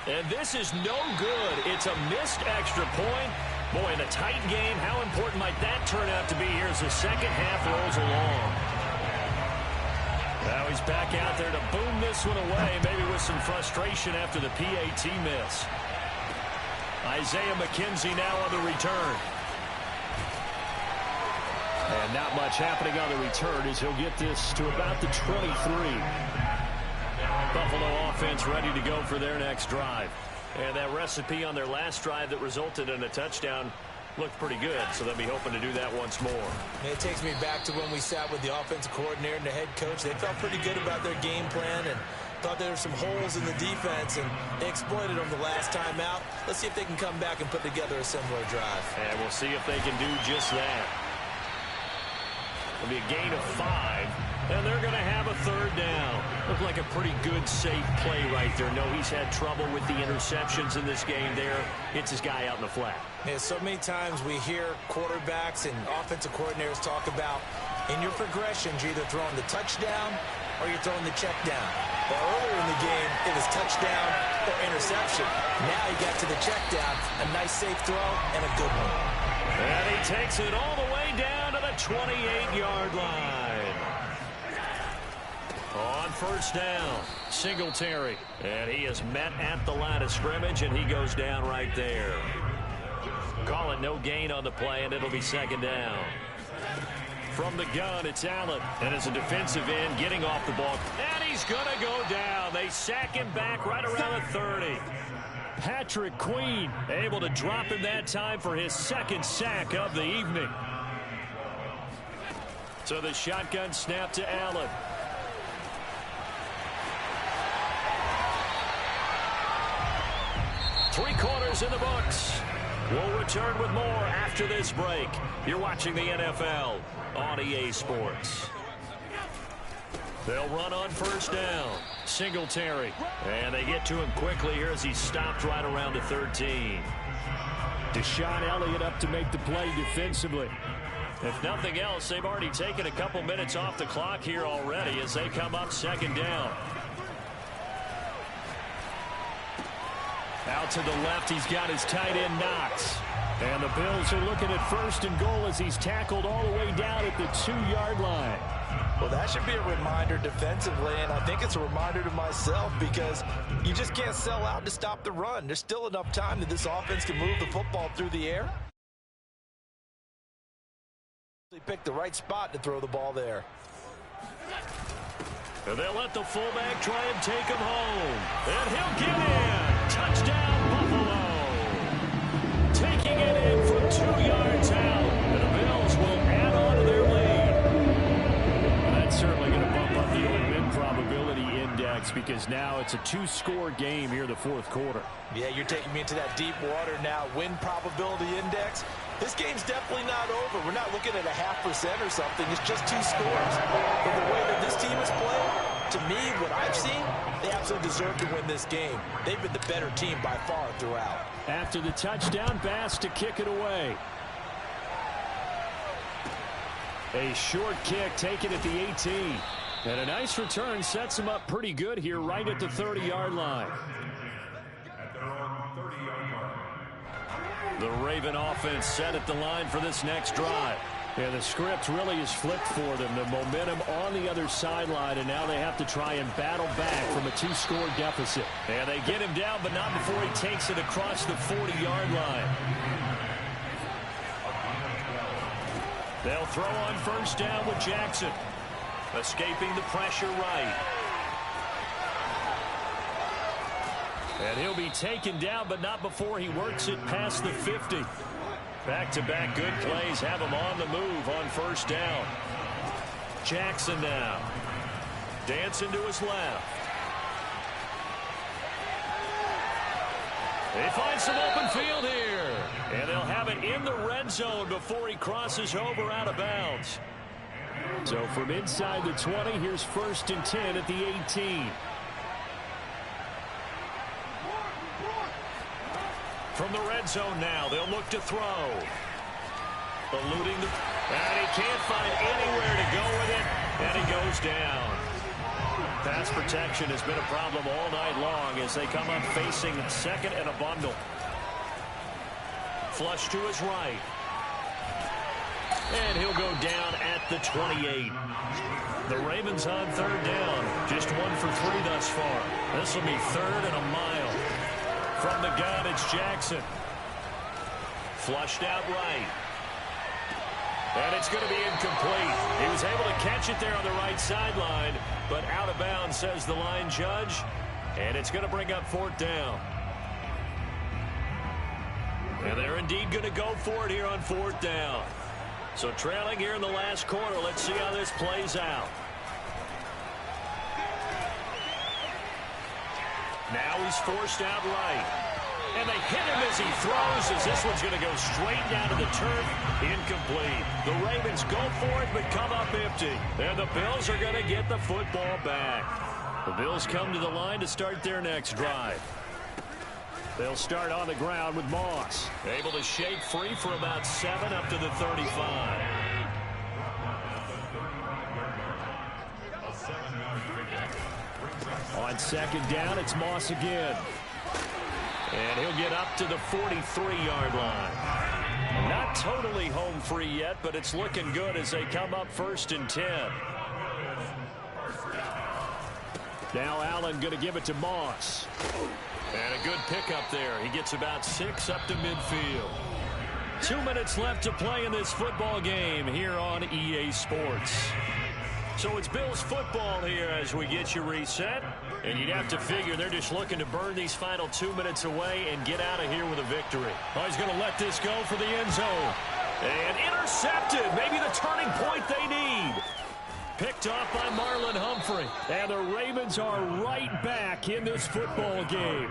And this is no good. It's a missed extra point. Boy, in a tight game, how important might that turn out to be here as the second half rolls along? Now he's back out there to boom this one away, maybe with some frustration after the PAT miss. Isaiah McKenzie now on the return. And not much happening on the return as he'll get this to about the 23. Buffalo offense ready to go for their next drive. And that recipe on their last drive that resulted in a touchdown looked pretty good, so they'll be hoping to do that once more. It takes me back to when we sat with the offensive coordinator and the head coach. They felt pretty good about their game plan and thought there were some holes in the defense, and they exploited them the last time out. Let's see if they can come back and put together a similar drive. And we'll see if they can do just that. It'll be a gain of 5, and they're going to have a 3rd down. Looked like a pretty good, safe play right there. No, he's had trouble with the interceptions in this game there. It's his guy out in the flat. Yeah, so many times we hear quarterbacks and offensive coordinators talk about in your progressions, you're either throwing the touchdown or you're throwing the check down. Well, earlier in the game, it was touchdown or interception. Now he got to the check down, a nice safe throw, and a good one. And he takes it all the way down to the 28-yard line. On first down, Singletary. And he is met at the line of scrimmage, and he goes down right there. Call it no gain on the play, and it'll be 2nd down. From the gun, it's Allen. And as a defensive end, getting off the ball. And he's going to go down. They sack him back right around the 30. Patrick Queen able to drop him that time for his 2nd sack of the evening. So the shotgun snap to Allen. Three-quarters in the books. We'll return with more after this break. You're watching the NFL on EA Sports. They'll run on first down. Singletary. And they get to him quickly here as he stopped right around the 13. Deshaun Elliott up to make the play defensively. If nothing else, they've already taken a couple minutes off the clock here already as they come up 2nd down. Out to the left, he's got his tight end Knox. And the Bills are looking at 1st and goal as he's tackled all the way down at the 2-yard line. Well, that should be a reminder defensively, and I think it's a reminder to myself because you just can't sell out to stop the run. There's still enough time that this offense can move the football through the air. They picked the right spot to throw the ball there. And they'll let the fullback try and take him home. And he'll get in. Touchdown, Buffalo. Taking it in from 2 yards out. And the Bills will add on to their lead. And that's certainly going to bump up the win probability index because now it's a 2-score game here in the 4th quarter. Yeah, you're taking me into that deep water now. Win probability index. This game's definitely not over. We're not looking at a 0.5% or something. It's just 2 scores. But the way that this team has played, to me, what I've seen, they absolutely deserve to win this game. They've been the better team by far throughout. After the touchdown, Bass to kick it away. A short kick taken at the 18. And a nice return sets him up pretty good here right at the 30-yard line. The Raven offense set at the line for this next drive. And the script really is flipped for them. The momentum on the other sideline, and now they have to try and battle back from a 2-score deficit. And they get him down, but not before he takes it across the 40-yard line. They'll throw on first down with Jackson. Escaping the pressure right. And he'll be taken down, but not before he works it past the 50. Back-to-back good plays have him on the move on first down. Jackson now. Dancing to his left. They find some open field here. And they'll have it in the red zone before he crosses over out of bounds. So from inside the 20, here's 1st and 10 at the 18. From the red zone now, they'll look to throw. Eluding the... And he can't find anywhere to go with it. And he goes down. Pass protection has been a problem all night long as they come up facing second and a bundle. Flush to his right. And he'll go down at the 28. The Ravens on 3rd down. Just 1 for 3 thus far. This will be 3rd and a mile. From the gun, it's Jackson. Flushed out right. And it's going to be incomplete. He was able to catch it there on the right sideline, but out of bounds, says the line judge. And it's going to bring up 4th down. And they're indeed going to go for it here on 4th down. So trailing here in the last quarter. Let's see how this plays out. Now he's forced out right. And they hit him as he throws, as this one's going to go straight down to the turf. Incomplete. The Ravens go for it, but come up empty. And the Bills are going to get the football back. The Bills come to the line to start their next drive. They'll start on the ground with Moss. Able to shake free for about 7 up to the 35. On 2nd down, it's Moss again. And he'll get up to the 43-yard line. Not totally home free yet, but it's looking good as they come up 1st and 10. Now Allen going to give it to Moss. And a good pickup there. He gets about 6 up to midfield. 2 minutes left to play in this football game here on EA Sports. So it's Bills football here as we get you reset. And you'd have to figure they're just looking to burn these final 2 minutes away and get out of here with a victory. Oh, he's going to let this go for the end zone. And intercepted. Maybe the turning point they need. Picked off by Marlon Humphrey. And the Ravens are right back in this football game.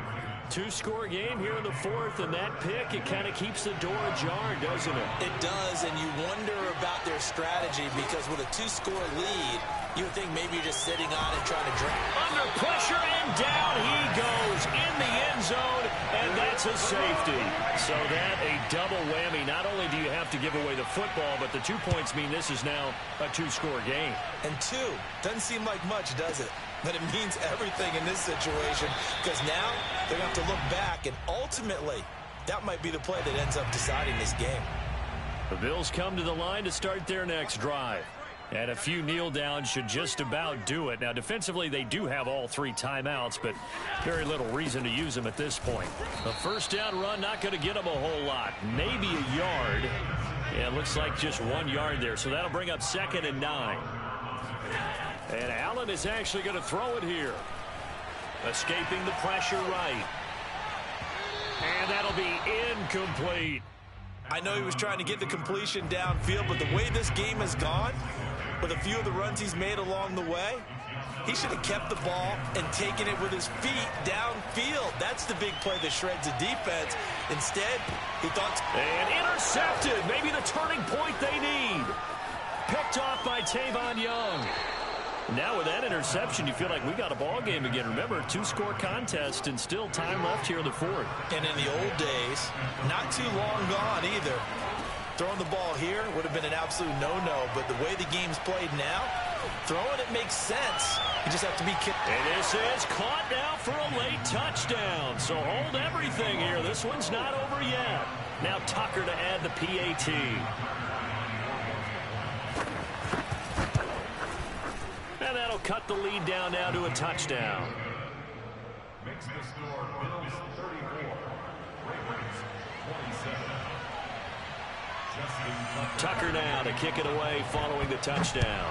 2-score game here in the 4th, and that pick, it kind of keeps the door ajar, doesn't it? It does, and you wonder about their strategy because with a 2-score lead, you would think maybe you're just sitting on and trying to drink. Under pressure, and down he goes in the end zone, and that's a safety. So that a double whammy. Not only do you have to give away the football, but the 2 points mean this is now a 2-score game. And 2 doesn't seem like much, does it? But it means everything in this situation because now they're going to have to look back, and ultimately that might be the play that ends up deciding this game. The Bills come to the line to start their next drive. And a few kneel downs should just about do it. Now, defensively, they do have all 3 timeouts, but very little reason to use them at this point. The 1st down run not going to get them a whole lot. Maybe a yard. Yeah, it looks like just 1 yard there. So that'll bring up 2nd and 9. And Allen is actually going to throw it here. Escaping the pressure right. And that'll be incomplete. I know he was trying to get the completion downfield, but the way this game has gone, with a few of the runs he's made along the way, he should have kept the ball and taken it with his feet downfield. That's the big play that shreds the defense. Instead, he thought... And intercepted. Maybe the turning point they need. Picked off by Tavon Young. Now with that interception, you feel like we got a ball game again. Remember, 2-score contest and still time left here in the 4th. And in the old days, not too long gone either. Throwing the ball here would have been an absolute no-no, but the way the game's played now, throwing it makes sense. You just have to be kicked. And this is caught now for a late touchdown. So hold everything here. This one's not over yet. Now Tucker to add the PAT. And that'll cut the lead down now to a touchdown. Makes the score Bills 34, Ravens 27. Tucker now to kick it away following the touchdown.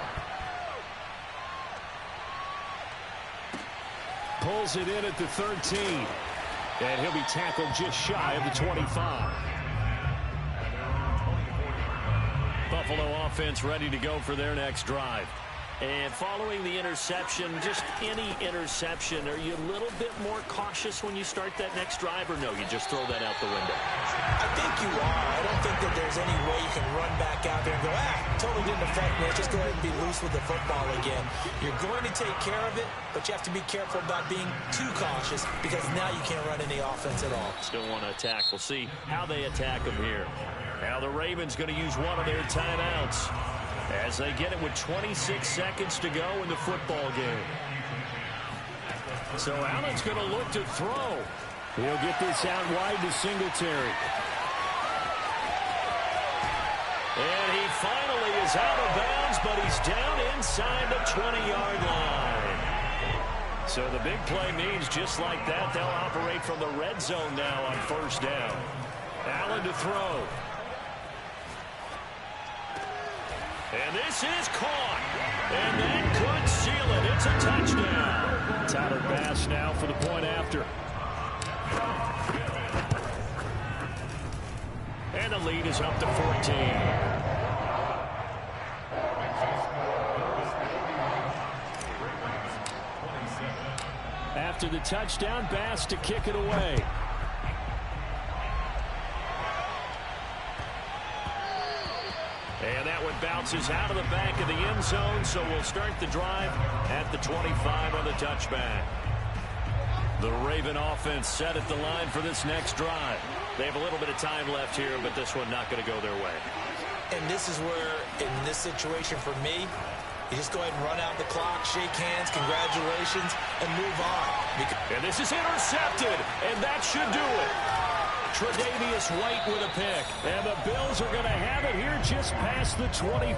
Pulls it in at the 13. And he'll be tackled just shy of the 25. Buffalo offense ready to go for their next drive. And following the interception, just any interception, are you a little bit more cautious when you start that next drive, or no, you just throw that out the window? I think you are. I don't think that there's any way you can run back out there and go, totally didn't affect me. Let's just go ahead and be loose with the football again. You're going to take care of it, but you have to be careful about being too cautious because now you can't run any offense at all. Still want to attack. We'll see how they attack them here. Now the Ravens going to use one of their timeouts as they get it with 26 seconds to go in the football game. So Allen's going to look to throw. He'll get this out wide to Singletary. And he finally is out of bounds, but he's down inside the 20-yard line. So the big play means just like that, they'll operate from the red zone now on first down. Allen to throw. And this is caught. And that could seal it. It's a touchdown. Tyler Bass now for the point after. And the lead is up to 14. After the touchdown, Bass to kick it away. And that one bounces out of the back of the end zone, so we'll start the drive at the 25 on the touchback. The Raven offense set at the line for this next drive. They have a little bit of time left here, but this one not going to go their way. And this is where, in this situation for me, you just go ahead and run out the clock, shake hands, congratulations, and move on. And this is intercepted, and that should do it. Tre'Davious White with a pick. And the Bills are going to have it here just past the 25.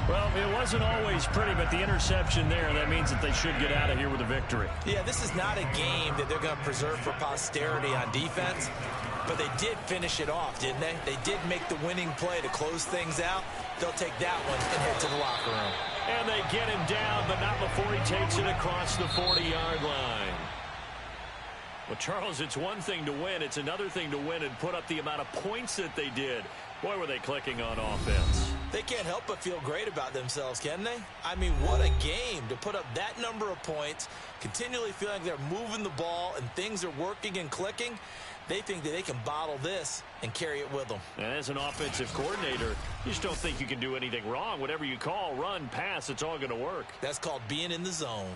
Well, it wasn't always pretty, but the interception there, that means that they should get out of here with a victory. Yeah, this is not a game that they're going to preserve for posterity on defense, but they did finish it off, didn't they? They did make the winning play to close things out. They'll take that one and head to the locker room. And they get him down, but not before he takes it across the 40-yard line. Well, Charles, it's one thing to win. It's another thing to win and put up the amount of points that they did. Boy, were they clicking on offense. They can't help but feel great about themselves, can they? I mean, what a game to put up that number of points, continually feeling like they're moving the ball and things are working and clicking. They think that they can bottle this and carry it with them. And as an offensive coordinator, you just don't think you can do anything wrong. Whatever you call, run, pass, it's all going to work. That's called being in the zone.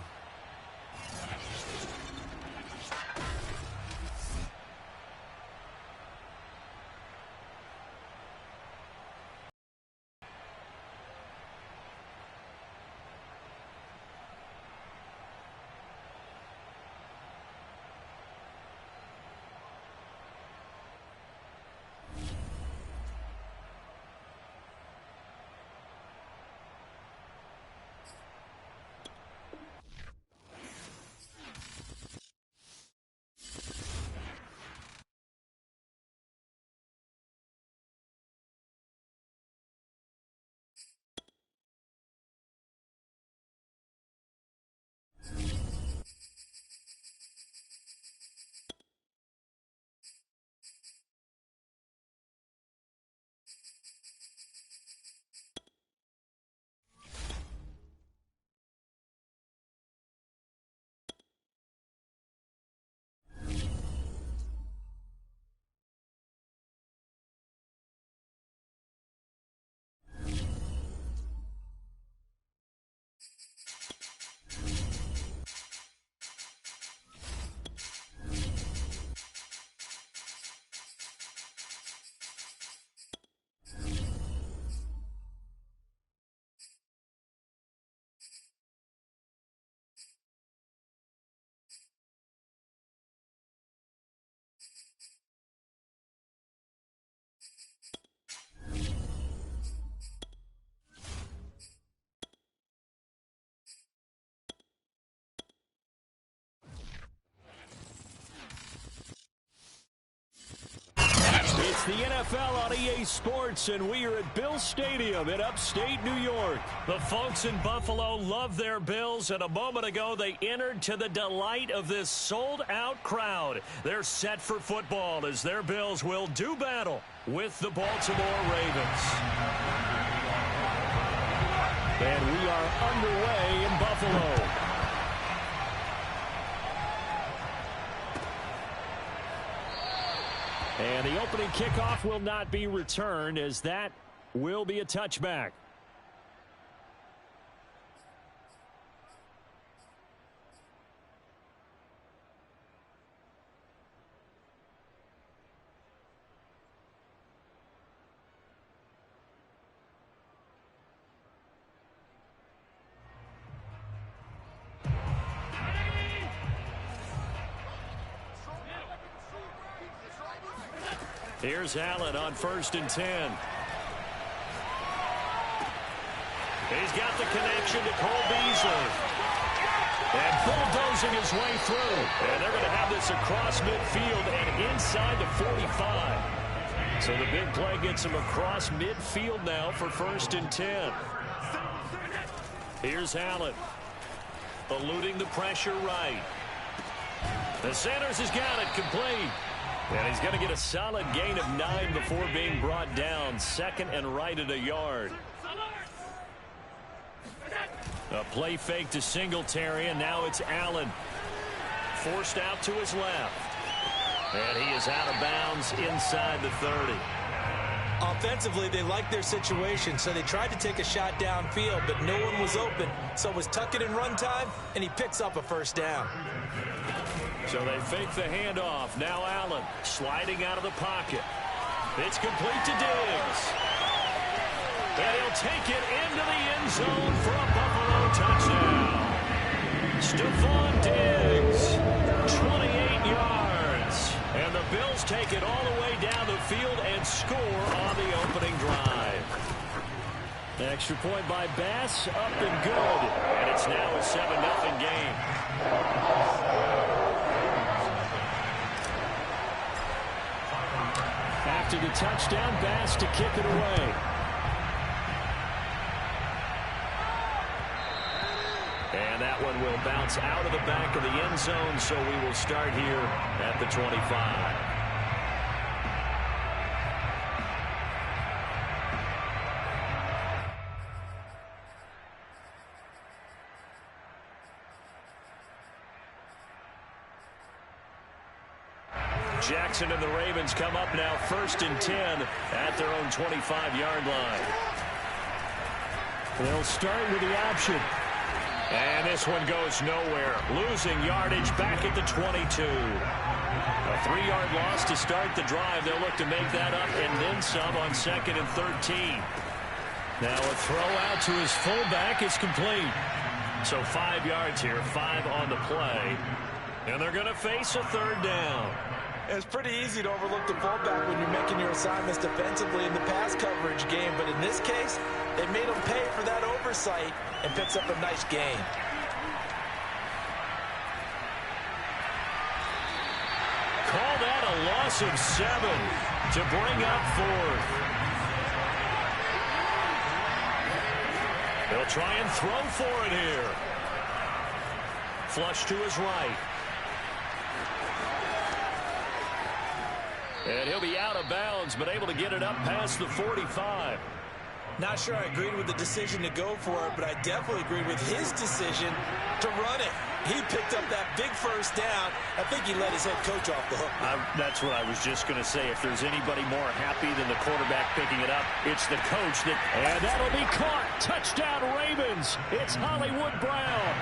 NFL on EA Sports, and we are at Bill Stadium in upstate New York. The folks in Buffalo love their Bills, and a moment ago they entered to the delight of this sold-out crowd. They're set for football as their Bills will do battle with the Baltimore Ravens. And we are underway in Buffalo. And the opening kickoff will not be returned, as that will be a touchback. Here's Allen on 1st and 10. He's got the connection to Cole Beasley. And bulldozing his way through. And they're going to have this across midfield and inside the 45. So the big play gets him across midfield now for 1st and 10. Here's Allen. Eluding the pressure right. The Sanders has got it complete. And he's going to get a solid gain of 9 before being brought down. 2nd and right at a yard. A play fake to Singletary, and now it's Allen. Forced out to his left. And he is out of bounds inside the 30. Offensively, they liked their situation, so they tried to take a shot downfield, but no one was open. So it was tuck it in run time, and he picks up a 1st down. So they fake the handoff. Now Allen sliding out of the pocket. It's complete to Diggs. And he'll take it into the end zone for a Buffalo touchdown. Stephon Diggs, 28 yards. And the Bills take it all the way down the field and score on the opening drive. The extra point by Bass, up and good. And it's now a 7-0 game. After the touchdown, Bass to kick it away. And that one will bounce out of the back of the end zone, so we will start here at the 25. Jackson and the Ravens come up now 1st and 10 at their own 25-yard line. They'll start with the option. And this one goes nowhere. Losing yardage back at the 22. A 3-yard loss to start the drive. They'll look to make that up and then some on 2nd and 13. Now a throw out to his fullback is complete. So 5 yards here, 5 on the play. And they're going to face a 3rd down. It's pretty easy to overlook the fullback when you're making your assignments defensively in the pass coverage game, but in this case, they made him pay for that oversight and picks up a nice gain. Call that a loss of 7 to bring up 4th. They'll try and throw for it here. Flush to his right. And he'll be out of bounds, but able to get it up past the 45. Not sure I agreed with the decision to go for it, but I definitely agreed with his decision to run it. He picked up that big 1st down. I think he let his head coach off the hook. That's what I was just going to say. If there's anybody more happy than the quarterback picking it up, it's the coach. And that'll be caught. Touchdown, Ravens. It's Hollywood Brown.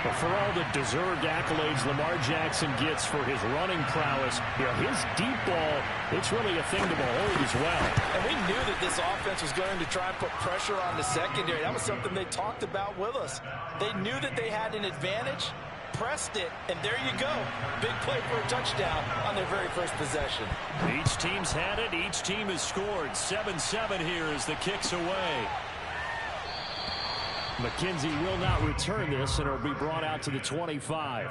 But for all the deserved accolades Lamar Jackson gets for his running prowess, his deep ball, it's really a thing to behold as well. And we knew that this offense was going to try and put pressure on the secondary. That was something they talked about with us. They knew that they had an advantage, pressed it, and there you go. Big play for a touchdown on their very first possession. Each team's had it. Each team has scored. 7-7 here as the kick's away. McKenzie will not return this, and it'll be brought out to the 25.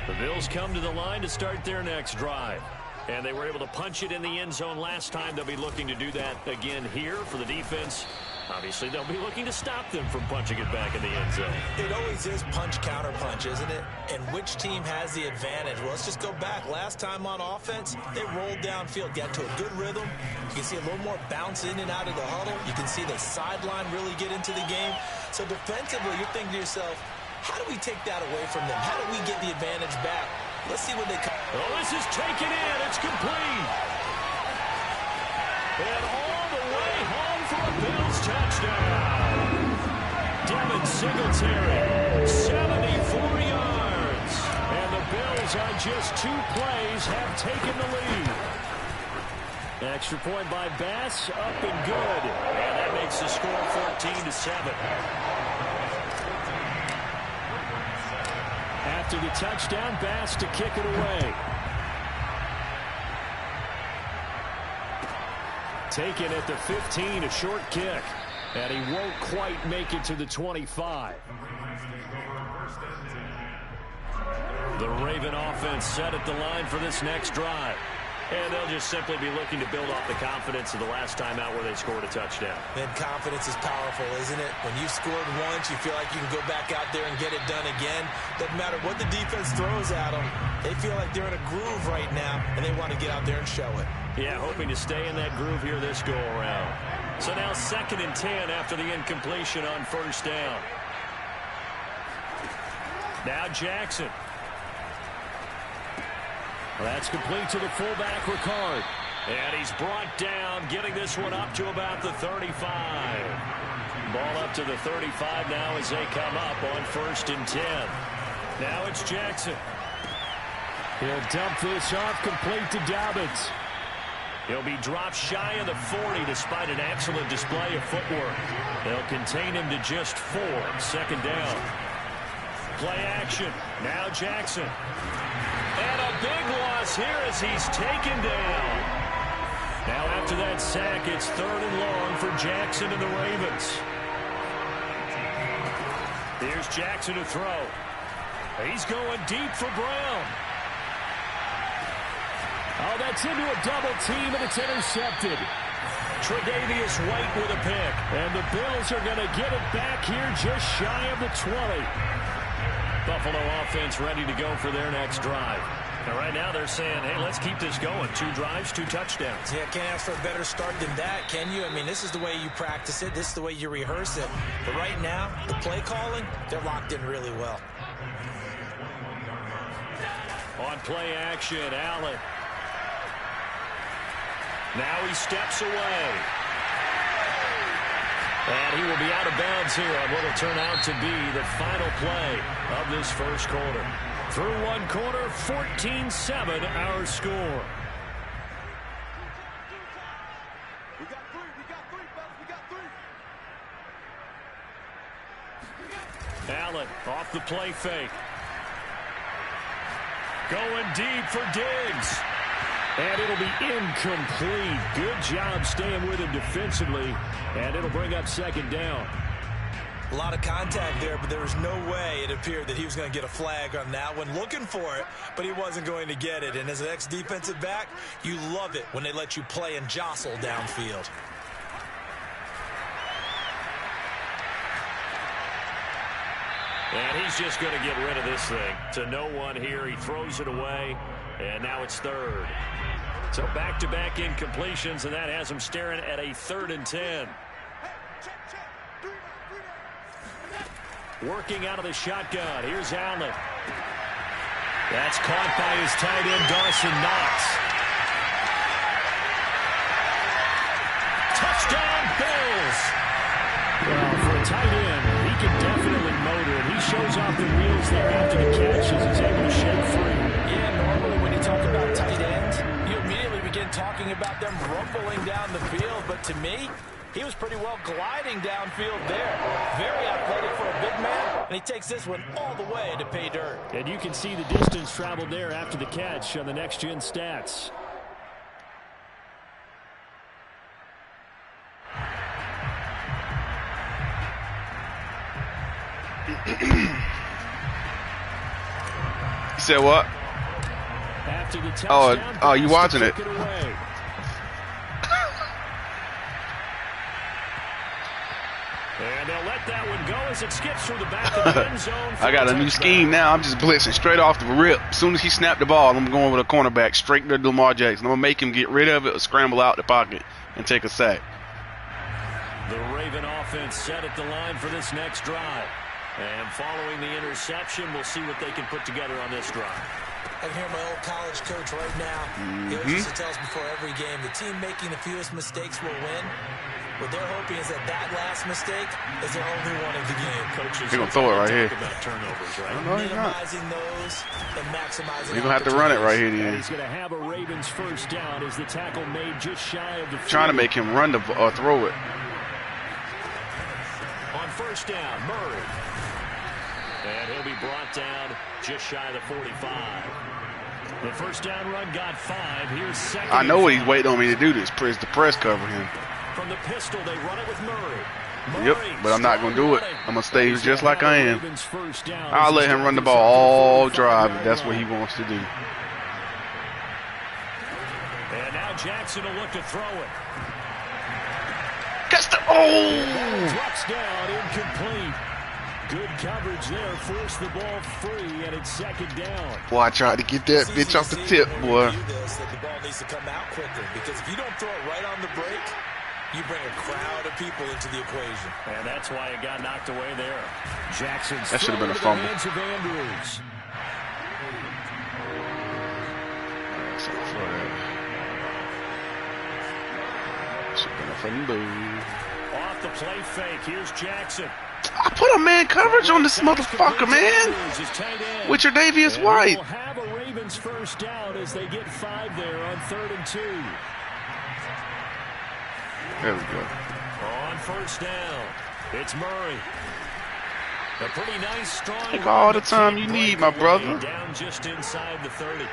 The Bills come to the line to start their next drive. And they were able to punch it in the end zone last time. They'll be looking to do that again here for the defense. Obviously, they'll be looking to stop them from punching it back in the end zone. It always is punch-counter-punch, isn't it? And which team has the advantage? Well, let's just go back. Last time on offense, they rolled downfield, got to a good rhythm. You can see a little more bounce in and out of the huddle. You can see the sideline really get into the game. So defensively, you're thinking to yourself, how do we take that away from them? How do we get the advantage back? Let's see what they come. Oh, this is taken in. It's complete. And all the way home for a Bills touchdown. Devin Singletary, 74 yards. And the Bills on just 2 plays have taken the lead. Extra point by Bass, up and good. And that makes the score 14-7. After the touchdown, Bass to kick it away. Taken at the 15, a short kick. And he won't quite make it to the 25. The Raven offense set at the line for this next drive. And they'll just simply be looking to build off the confidence of the last time out where they scored a touchdown. And confidence is powerful, isn't it? When you scored once, you feel like you can go back out there and get it done again. Doesn't matter what the defense throws at them. They feel like they're in a groove right now, and they want to get out there and show it. Yeah, hoping to stay in that groove here this go-around. So now 2nd and 10 after the incompletion on first down. Now Jackson. Well, that's complete to the fullback, Ricard. And he's brought down, getting this one up to about the 35. Ball up to the 35 now as they come up on 1st and 10. Now it's Jackson. He'll dump this off, complete to Dobbins. He'll be dropped shy of the 40 despite an excellent display of footwork. They'll contain him to just 4. 2nd down. Play action. Now Jackson. And a big loss here as he's taken down. Now after that sack, it's 3rd and long for Jackson and the Ravens. Here's Jackson to throw. He's going deep for Brown. Oh, that's into a double team, and it's intercepted. Tre'Davious White with a pick. And the Bills are going to get it back here just shy of the 20. Buffalo offense ready to go for their next drive. And right now they're saying, hey, let's keep this going. 2 drives, 2 touchdowns. Yeah, can't ask for a better start than that, can you? I mean, this is the way you practice it. This is the way you rehearse it. But right now, the play calling, they're locked in really well. On play action, Allen. Now he steps away. And he will be out of bounds here on what will turn out to be the final play of this first quarter. Through 1 quarter, 14-7 our score. We got 3, fellas, we got 3. Allen off the play fake. Going deep for Diggs. And it'll be incomplete. Good job staying with him defensively. And it'll bring up 2nd down. A lot of contact there, but there was no way it appeared that he was going to get a flag on that one. Looking for it, but he wasn't going to get it. And as an ex-defensive back, you love it when they let you play and jostle downfield. And he's just going to get rid of this thing. To no one here. He throws it away, and now it's 3rd. So back-to-back incompletions, and that has him staring at a 3rd and 10. Working out of the shotgun. Here's Allen. That's caught by his tight end, Dawson Knox. Touchdown, Bills! Well, for a tight end, he can definitely motor it. He shows off the wheels there after the catch as he's able to shake free. Yeah, normally when you talk about tight ends, you immediately begin talking about them rumbling down the field. But to me, he was pretty well gliding downfield there. Very athletic for a big man, and he takes this one all the way to pay dirt. And you can see the distance traveled there after the catch on the next-gen stats. said what? After the touchdown, Oh, you watching it? And they'll let that one go as it skips through the back of the end zone. I got a new scheme now. I'm just blitzing straight off the rip. As soon as he snapped the ball, I'm going with a cornerback straight to Lamar Jackson. I'm going to make him get rid of it or scramble out the pocket and take a sack. The Raven offense set at the line for this next drive. And following the interception, we'll see what they can put together on this drive. I can hear my old college coach right now. He always used to tell us before every game, the team making the fewest mistakes will win. What they're hoping is that last mistake is their only one of the game. Coaches They're going to throw it right here. about turnovers, right? No, he's not. Minimizing those and maximizing. You're going to have to run it right here, then. He's going to have a Ravens first down as the tackle made just shy of the 40. Trying to make him run the or throw it. On first down, Murray. And he'll be brought down just shy of the 45. The first down run got 5. Here's second. I know what he's waiting on me to do this. Press the press cover him. From the pistol, they run it with Murray. Yep, but I'm not going to do it. I'm going to stay just like I am. I'll let him run the ball all drive if that's what he wants to do. And now Jackson will look to throw it. Catch the Drops down, incomplete. Good coverage there, forced the ball free, and it's second down. Boy, I tried to get that bitch off the tip, boy. The ball needs to come out quicker because if you don't throw it right on the break, you bring a crowd of people into the equation. And that's why it got knocked away there. Jackson's That should have been a fumble. hands of Andrews. Should have been a fumble. Off the play fake, here's Jackson. I put a man coverage on this motherfucker, man. With your Davius White. We'll have a Ravens first down as they get 5 there on 3rd and 2. There we go. On first down, it's Murray. A pretty nice, strong. Take all the time you need, my brother. Down just inside the 30. I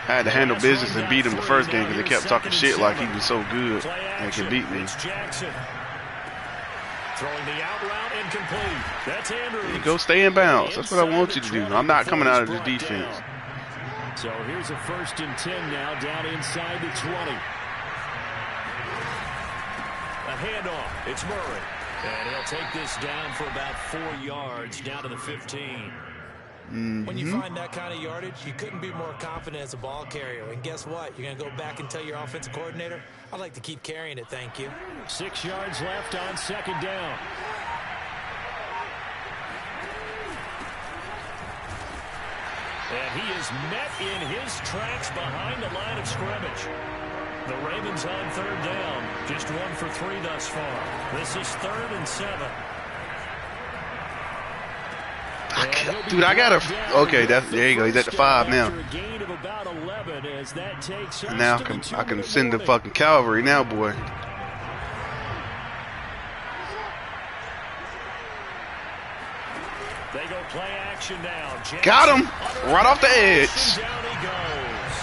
had to handle business and beat him the first game because they kept talking shit like he was so good and could beat me. It's Jackson. Throwing the out route incomplete. That's Andrews. There you go, stay in bounds. That's what I want you to do. I'm not coming out of this defense. So here's a 1st and 10 now, down inside the 20. A handoff. It's Murray. And he'll take this down for about 4 yards, down to the 15. When you find that kind of yardage, you couldn't be more confident as a ball carrier. And guess what? You're going to go back and tell your offensive coordinator, I'd like to keep carrying it, thank you. 6 yards left on 2nd down. And he is met in his tracks behind the line of scrimmage. The Ravens on 3rd down. Just 1 for 3 thus far. This is 3rd and 7. Dude, I gotta. Okay, there you go. He's at the 5 now. And now I can send the fucking cavalry now, boy. They go play action now. Got him right off the edge. Down he goes.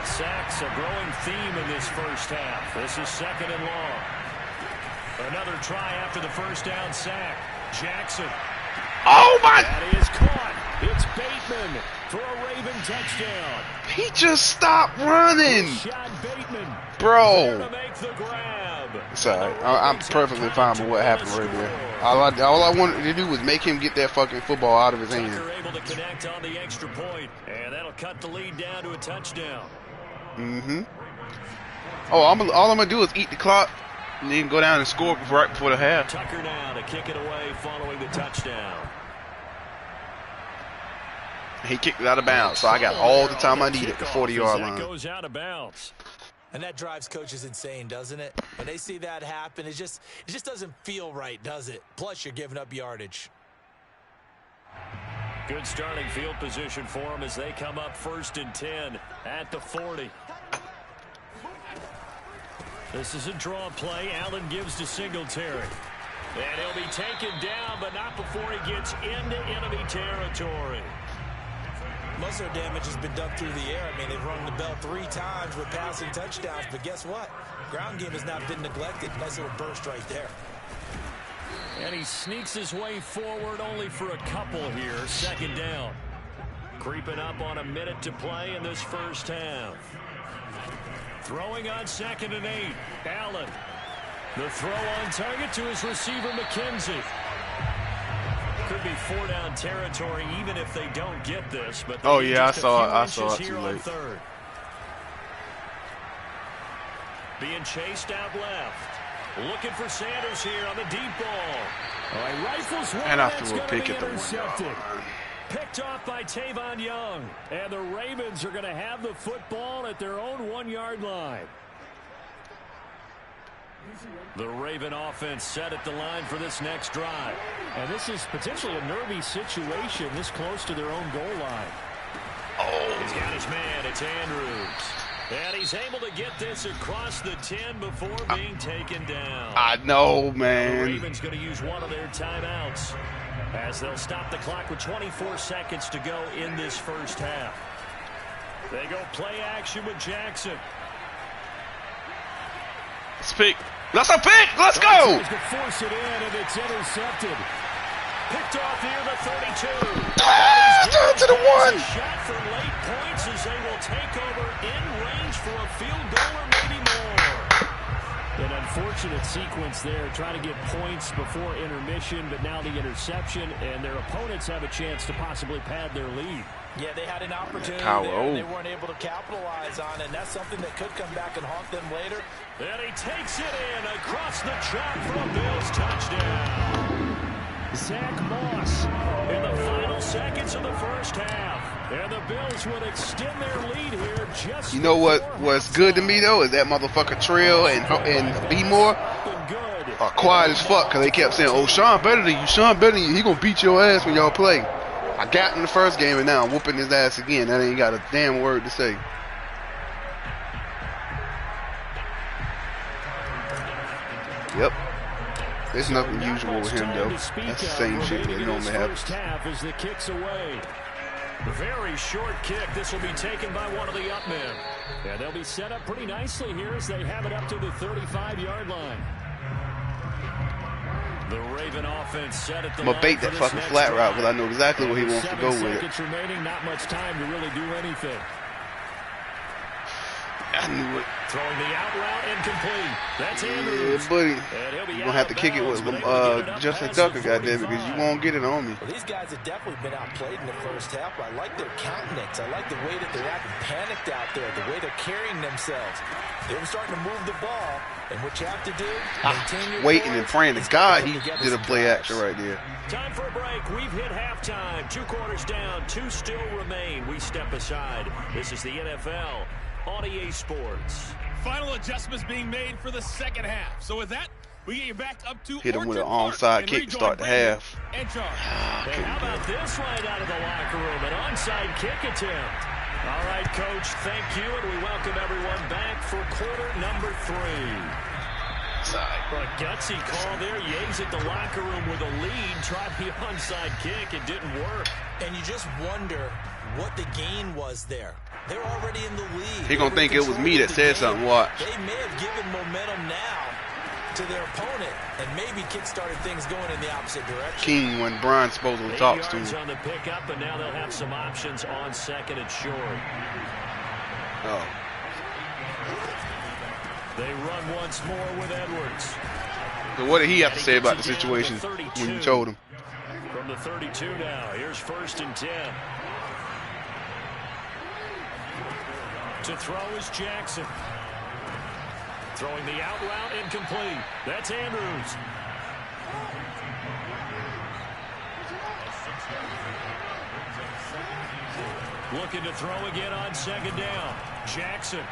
Sacks a growing theme in this first half. This is 2nd and long. Another try after the first down sack. Jackson. Oh my! That is caught. It's Bateman for a Raven touchdown. He just stopped running. Shot Bateman. Bro. To make the grab. It's alright. I'm perfectly fine with what happened right there. All I wanted to do was make him get that fucking football out of his hand. Tucker able to connect on the extra point, and that'll cut the lead down to a touchdown. Oh, all I'm gonna do is eat the clock and then go down and score right before the half. Tucker now to kick it away following the touchdown. He kicked it out of bounds, so I got all the time I needed at the 40-yard line. Goes out of bounds. And that drives coaches insane, doesn't it? When they see that happen, it just doesn't feel right, does it? Plus, you're giving up yardage. Good starting field position for them as they come up 1st and 10 at the 40. This is a draw play. Allen gives to Singletary. And he'll be taken down, but not before he gets into enemy territory. Most of their damage has been done through the air. I mean, they've rung the bell 3 times with passing touchdowns, but guess what? Ground game has not been neglected. Nice little burst right there. And he sneaks his way forward only for a couple here. 2nd down. Creeping up on a minute to play in this first half. Throwing on 2nd and 8. Allen. The throw on target to his receiver, McKenzie. Could be 4-down territory even if they don't get this. But oh yeah, I saw it too late. Being chased out left. Looking for Sanders here on the deep ball. All right, rifles one. And I That's threw a going pick to at be the 1 yard intercepted. line. Picked off by Tavon Young. And the Ravens are going to have the football at their own 1-yard line. The Raven offense set at the line for this next drive. And this is potentially a nervy situation this close to their own goal line. Oh, he's got his man. It's Andrews. And he's able to get this across the 10 before being taken down. I know, man. The Ravens going to use one of their timeouts as they'll stop the clock with 24 seconds to go in this first half. They go play action with Jackson. Let's pick. That's a pick. Let's go. He's going to force it in, and it's intercepted. Picked off near the 32. Down to the 1. Shot for late points as they will take over in range for a field goal or maybe more. An unfortunate sequence there, trying to get points before intermission, but now the interception, and their opponents have a chance to possibly pad their lead. Yeah, they had an opportunity there they weren't able to capitalize on, and that's something that could come back and haunt them later. And he takes it in across the chalk for a Bills touchdown. Zach Moss in the final seconds of the first half. And the Bills would extend their lead here just. You know what's good to me though is that motherfucker Trill and B-More are quiet as fuck because they kept saying, "Oh, Sean better than you. Sean better than you. He gonna beat your ass when y'all play." I got in the first game and now I'm whooping his ass again. That ain't got a damn word to say. Yep. There's nothing usual with him though. That's the same shit that normally happens. Half as the kick's away. Very short kick. This will be taken by one of the up men. Yeah, they'll be set up pretty nicely here as they have it up to the 35-yard line. The Raven offense set at the I'm gonna bait that fucking flat route because I know exactly where he wants to go with it. 7 seconds remaining, not much time to really do anything. I knew it. Throwing the out route incomplete. That's Andrews. Yeah, buddy. You're going to have to kick it with Justin Tucker, goddamn, because you won't get it on me. Well, these guys have definitely been outplayed in the first half. I like their countenance. I like the way that they're acting panicked out there, the way they're carrying themselves. They're starting to move the ball, and what you have to do, maintain your waiting and praying to God he did a play action right there. Time for a break. We've hit halftime. 2 quarters down. 2 still remain. We step aside. This is the NFL on EA Sports. Final adjustments being made for the second half. So with that, we get you back up to hit him with an Orchard onside Park kick to start the half. And how about this right out of the locker room? An onside kick attempt. All right, Coach, thank you, and we welcome everyone back for quarter number 3. A gutsy call there. Yates at the locker room with a lead. Tried the onside kick. It didn't work. And you just wonder what the gain was there. They're already in the lead. He gonna think it was me that said something. Watch. They may have given momentum now to their opponent and maybe kick-started things going in the opposite direction. King when Brian supposedly talks to him. On the pickup, and now they'll have some options on second and short. Oh. They run once more with Edwards. So what did he have to say about the situation when you told him? From the 32 now, here's 1st and 10. To throw is Jackson. Throwing the out route incomplete. That's Andrews. Looking to throw again on 2nd down. Jackson.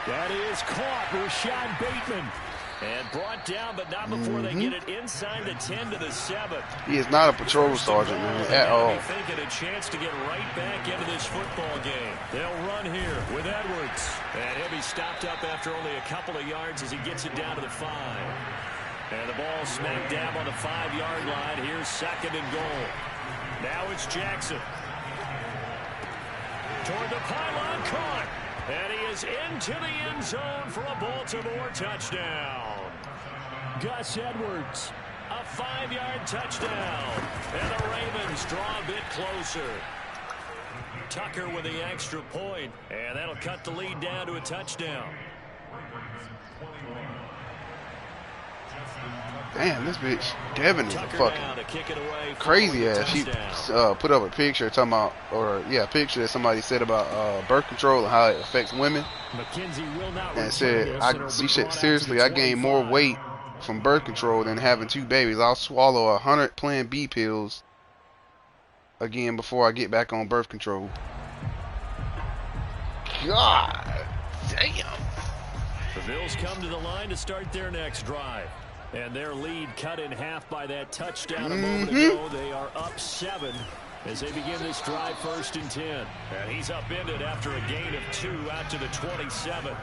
That is caught. Rashad Bateman. And brought down, but not before they get it inside the 10 to the 7. He is not a patrol sergeant, man, at all. Thinking a chance to get right back into this football game. They'll run here with Edwards. And he'll be stopped up after only a couple of yards as he gets it down to the 5. And the ball smack dab on the 5-yard line. Here's 2nd and goal. Now it's Jackson. Toward the pylon, caught. And he is into the end zone for a Baltimore touchdown. Gus Edwards, a 5-yard touchdown. And the Ravens draw a bit closer. Tucker with the extra point, and that'll cut the lead down to a touchdown. Damn, this bitch Devin is a Tucker fucking now to kick it away, crazy ass. She touchdown. put up a picture talking about, a picture that somebody said about birth control and how it affects women. McKenzie will not And return said, this, and it'll be brought out to seriously, the I gained more 25. weight from birth control than having 2 babies. I'll swallow 100 Plan B pills again before I get back on birth control. God damn. The Bills come to the line to start their next drive. And their lead cut in half by that touchdown a moment ago. They are up 7 as they begin this drive, 1st and 10. And he's upended after a gain of 2 out to the 27.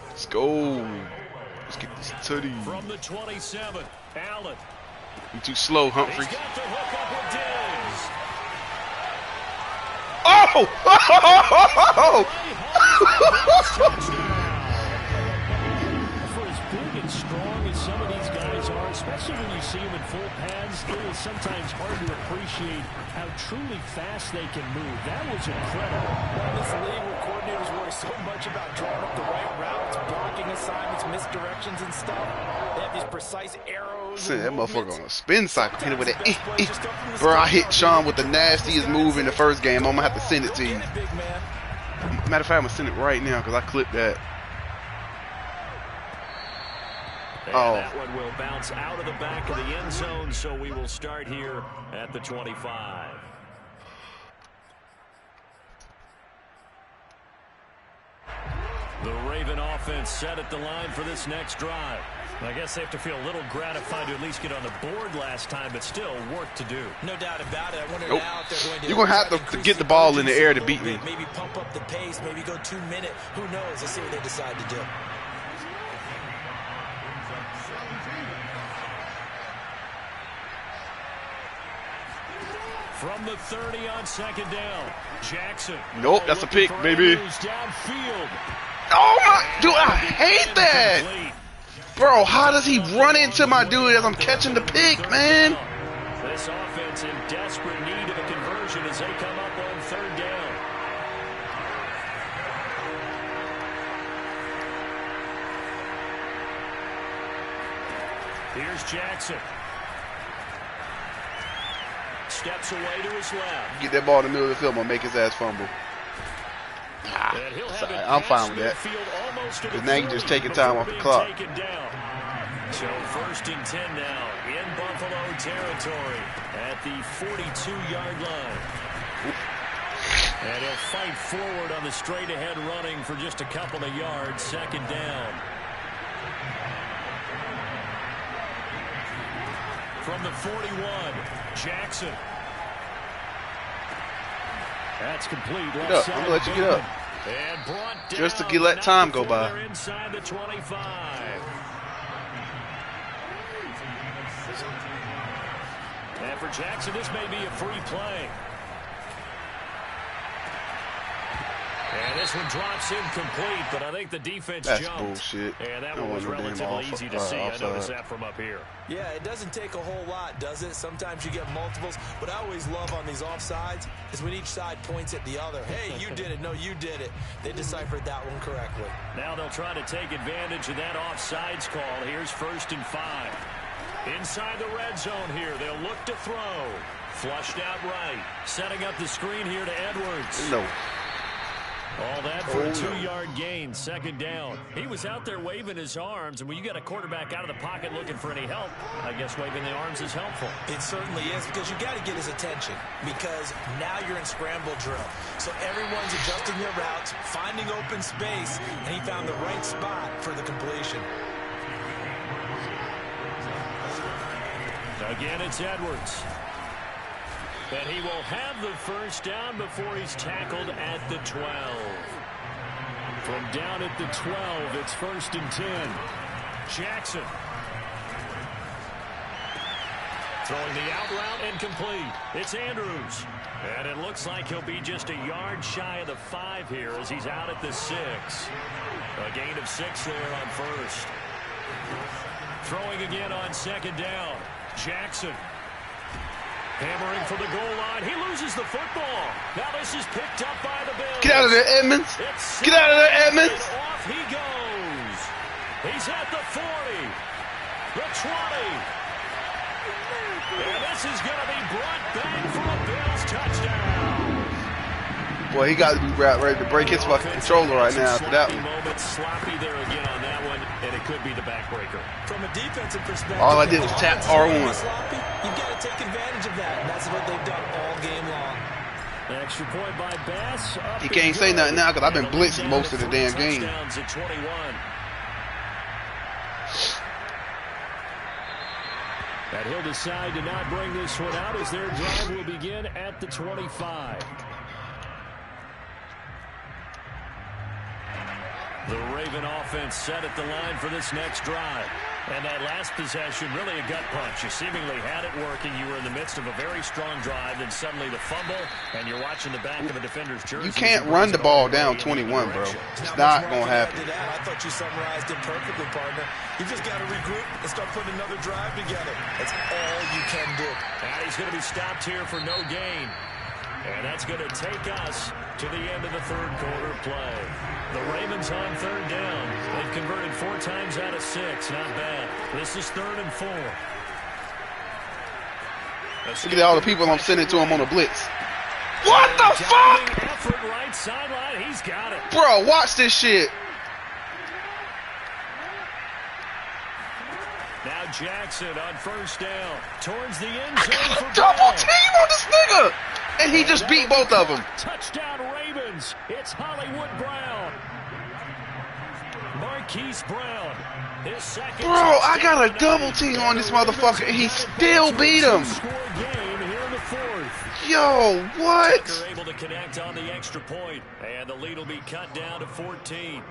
Let's go. Let's get this tootie. From the 27, Allen. You too slow, Humphrey. He's got the hook up with Diggs. For as big and strong as some of these guys are, especially when you see them in full pads, it is sometimes hard to appreciate how truly fast they can move. That was incredible. In this league where coordinators worry so much about drawing up the right routes, blocking assignments, misdirections and stuff, they have these precise arrows. Send that motherfucker on a spin cycle. Hit it with that. Bro, I hit Sean with the nastiest move in the first game. I'm gonna have to send it to you. Matter of fact, I'm gonna send it right now because I clipped that. And that one will bounce out of the back of the end zone, so we will start here at the 25. The Raven offense set at the line for this next drive. I guess they have to feel a little gratified to at least get on the board last time, but still work to do. No doubt about it. I wonder now if they're going to... You're going to have to get the ball in the air to beat me. Maybe pump up the pace, maybe go 2 minute. Who knows? Let's see what they decide to do. From the 30 on 2nd down, Jackson. Nope, that's a pick, baby. Downfield. Oh my, dude, I hate that. Bro, how does he run into my dude as I'm catching the pick, man? This offense in desperate need of a conversion as they come up on 3rd down. Here's Jackson. Steps away to his left. Get that ball in the middle of the field, I'm going to make his ass fumble. Sorry, I'm fine with that. Because now you're just taking time off the clock. So 1st and 10 now in Buffalo territory at the 42-yard line. And he'll fight forward on the straight-ahead running for just a couple of yards. 2nd down. From the 41, Jackson. That's complete. Get up. I'm going to let you get up. And brought down just to let time go by. Inside the 25. And for Jackson, this may be a free play. And this one drops incomplete, but I think the defense That's jumped. Bullshit. And that one was relatively easy to see. I noticed that from up here. Yeah, it doesn't take a whole lot, does it? Sometimes you get multiples. What I always love on these offsides is when each side points at the other. Hey, you did it. No, you did it. They deciphered that one correctly. Now they'll try to take advantage of that offsides call. Here's 1st and 5. Inside the red zone here. They'll look to throw. Flushed out right. Setting up the screen here to Edwards. No. All that for a 2-yard gain, 2nd down. He was out there waving his arms, and when you got a quarterback out of the pocket looking for any help, I guess waving the arms is helpful. It certainly is, because you got to get his attention, because now you're in scramble drill. So everyone's adjusting their routes, finding open space, and he found the right spot for the completion. Again, it's Edwards. And he will have the 1st down before he's tackled at the 12. From down at the 12, it's 1st and 10. Jackson. Throwing the out route incomplete. It's Andrews. And it looks like he'll be just a yard shy of the 5 here as he's out at the 6. A gain of 6 there on 1st. Throwing again on 2nd down. Jackson. Hammering for the goal line. He loses the football. Now this is picked up by the Bills. Get out of there, Edmonds. Get out of there, Edmonds. Off he goes. He's at the 40, the 20. And this is going to be brought back for a Bills touchdown. Boy, he got to be ready to break his fucking controller right now after that one. Sloppy there again on that one, and it could be the backbreaker. From a defensive perspective, all I did was tap R1. Sloppy, you've got to take advantage of that, and that's what they've done all game long. Extra point by Bass. He can't say nothing now because I've been blitzing most of the damn game. At 21. And he'll decide to not bring this one out as their drive will begin at the 25. The Raven offense set at the line for this next drive. And that last possession, really a gut punch. You seemingly had it working. You were in the midst of a very strong drive, then suddenly the fumble, and you're watching the back of a defender's jersey. You can't run the ball down 21, bro. It's not going to happen. I thought you summarized it perfectly, partner. You just got to regroup and start putting another drive together. That's all you can do. And he's going to be stopped here for no gain. And that's going to take us to the end of the third quarter play. The Ravens on third down. They've converted 4 times out of 6. Not bad. This is 3rd and 4. Look at all the people I'm sending to him on a blitz. What the fuck? Effort right sideline. He's got it. Bro, watch this shit. Now Jackson on first down. Towards the end zone for double team on this nigga. And he just beat both of them. Touchdown Ravens. It's Hollywood Brown. Marquise Brown. His second. Bro, I got a double team on this motherfucker and he still beat him. Yo, what? Tucker able to connect on the extra point, and the lead will be cut down to 14.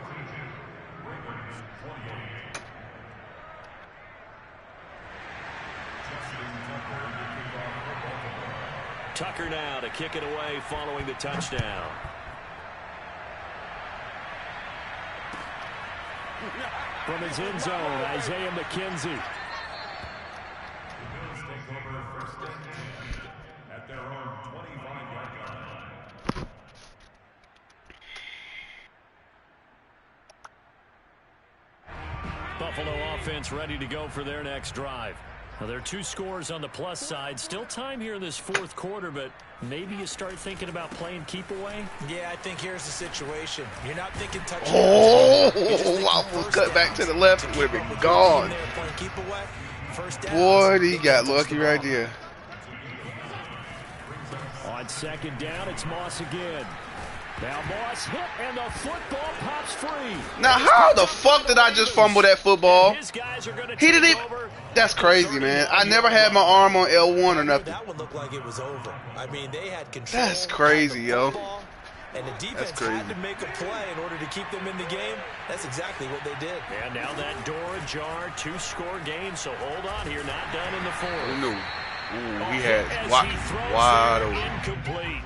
Tucker now to kick it away following the touchdown. From his end zone, Isaiah McKenzie. At their own 25-yard line. Buffalo offense ready to go for their next drive. Now, there are 2 scores on the plus side. Still time here in this fourth quarter, but maybe you start thinking about playing keep away. Yeah, I think here's the situation. You're not thinking touchdown. Oh, I was cut back to the left. It would have been gone. Boy, he got lucky right there. On second down, it's Moss again. Now Moss hit, and the football pops free. Now, how the fuck did I just fumble that football? He didn't even. That's crazy, man. I never had my arm on L1 or nothing. That one looked like it was over. I mean, they had control. That's crazy, yo. And the defense had to make a play in order to keep them in the game. That's exactly what they did. And now that door ajar, 2-score game. So hold on here, not done in the fourth. No. Ooh, he had wide open. Incomplete.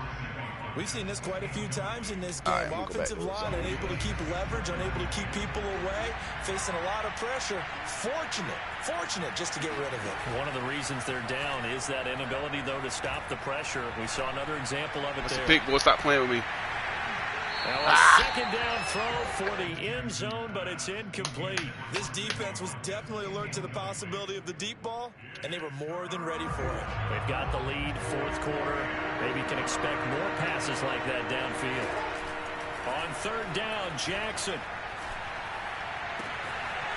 We've seen this quite a few times in this game. Offensive line unable to keep leverage, unable to keep people away, facing a lot of pressure. Fortunate just to get rid of it. One of the reasons they're down is that inability, though, to stop the pressure. We saw another example of it That's there. a big boy. Stop playing with me. Now a second down throw for the end zone, but it's incomplete. This defense was definitely alert to the possibility of the deep ball, and they were more than ready for it. They've got the lead, fourth quarter. Maybe can expect more passes like that downfield. On third down, Jackson.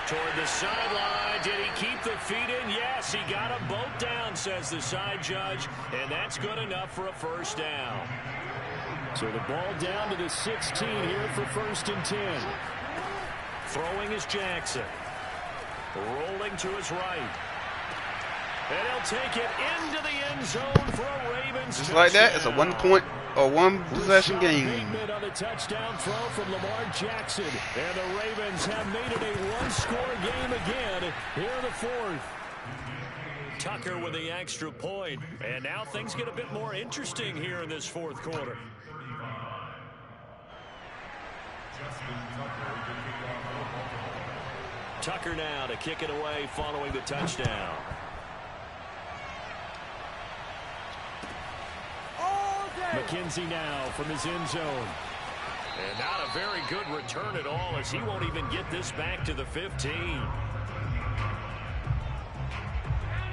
Toward the sideline. Did he keep the feet in? Yes, he got them both down, says the side judge, and that's good enough for a first down. So the ball down to the 16 here for 1st and 10. Throwing is Jackson. Rolling to his right. And he'll take it into the end zone for a Ravens Just touchdown. like that, it's a 1 point or 1 possession game. On the touchdown throw from Lamar Jackson. And the Ravens have made it a 1-score game again here in the fourth. Tucker with the extra point. And now things get a bit more interesting here in this fourth quarter. Tucker now to kick it away following the touchdown. McKenzie now from his end zone. And not a very good return at all, as he won't even get this back to the 15.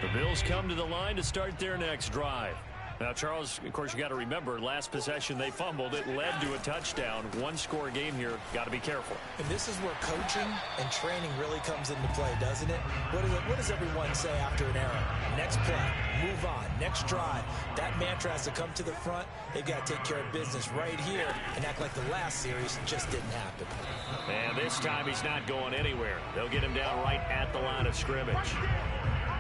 The Bills come to the line to start their next drive. Now, Charles, of course, you got to remember, last possession they fumbled. It led to a touchdown. One-score game here. Got to be careful. And this is where coaching and training really comes into play, doesn't it? What does everyone say after an error? Next play, move on, next drive. That mantra has to come to the front. They've got to take care of business right here and act like the last series just didn't happen. And this time he's not going anywhere. They'll get him down right at the line of scrimmage.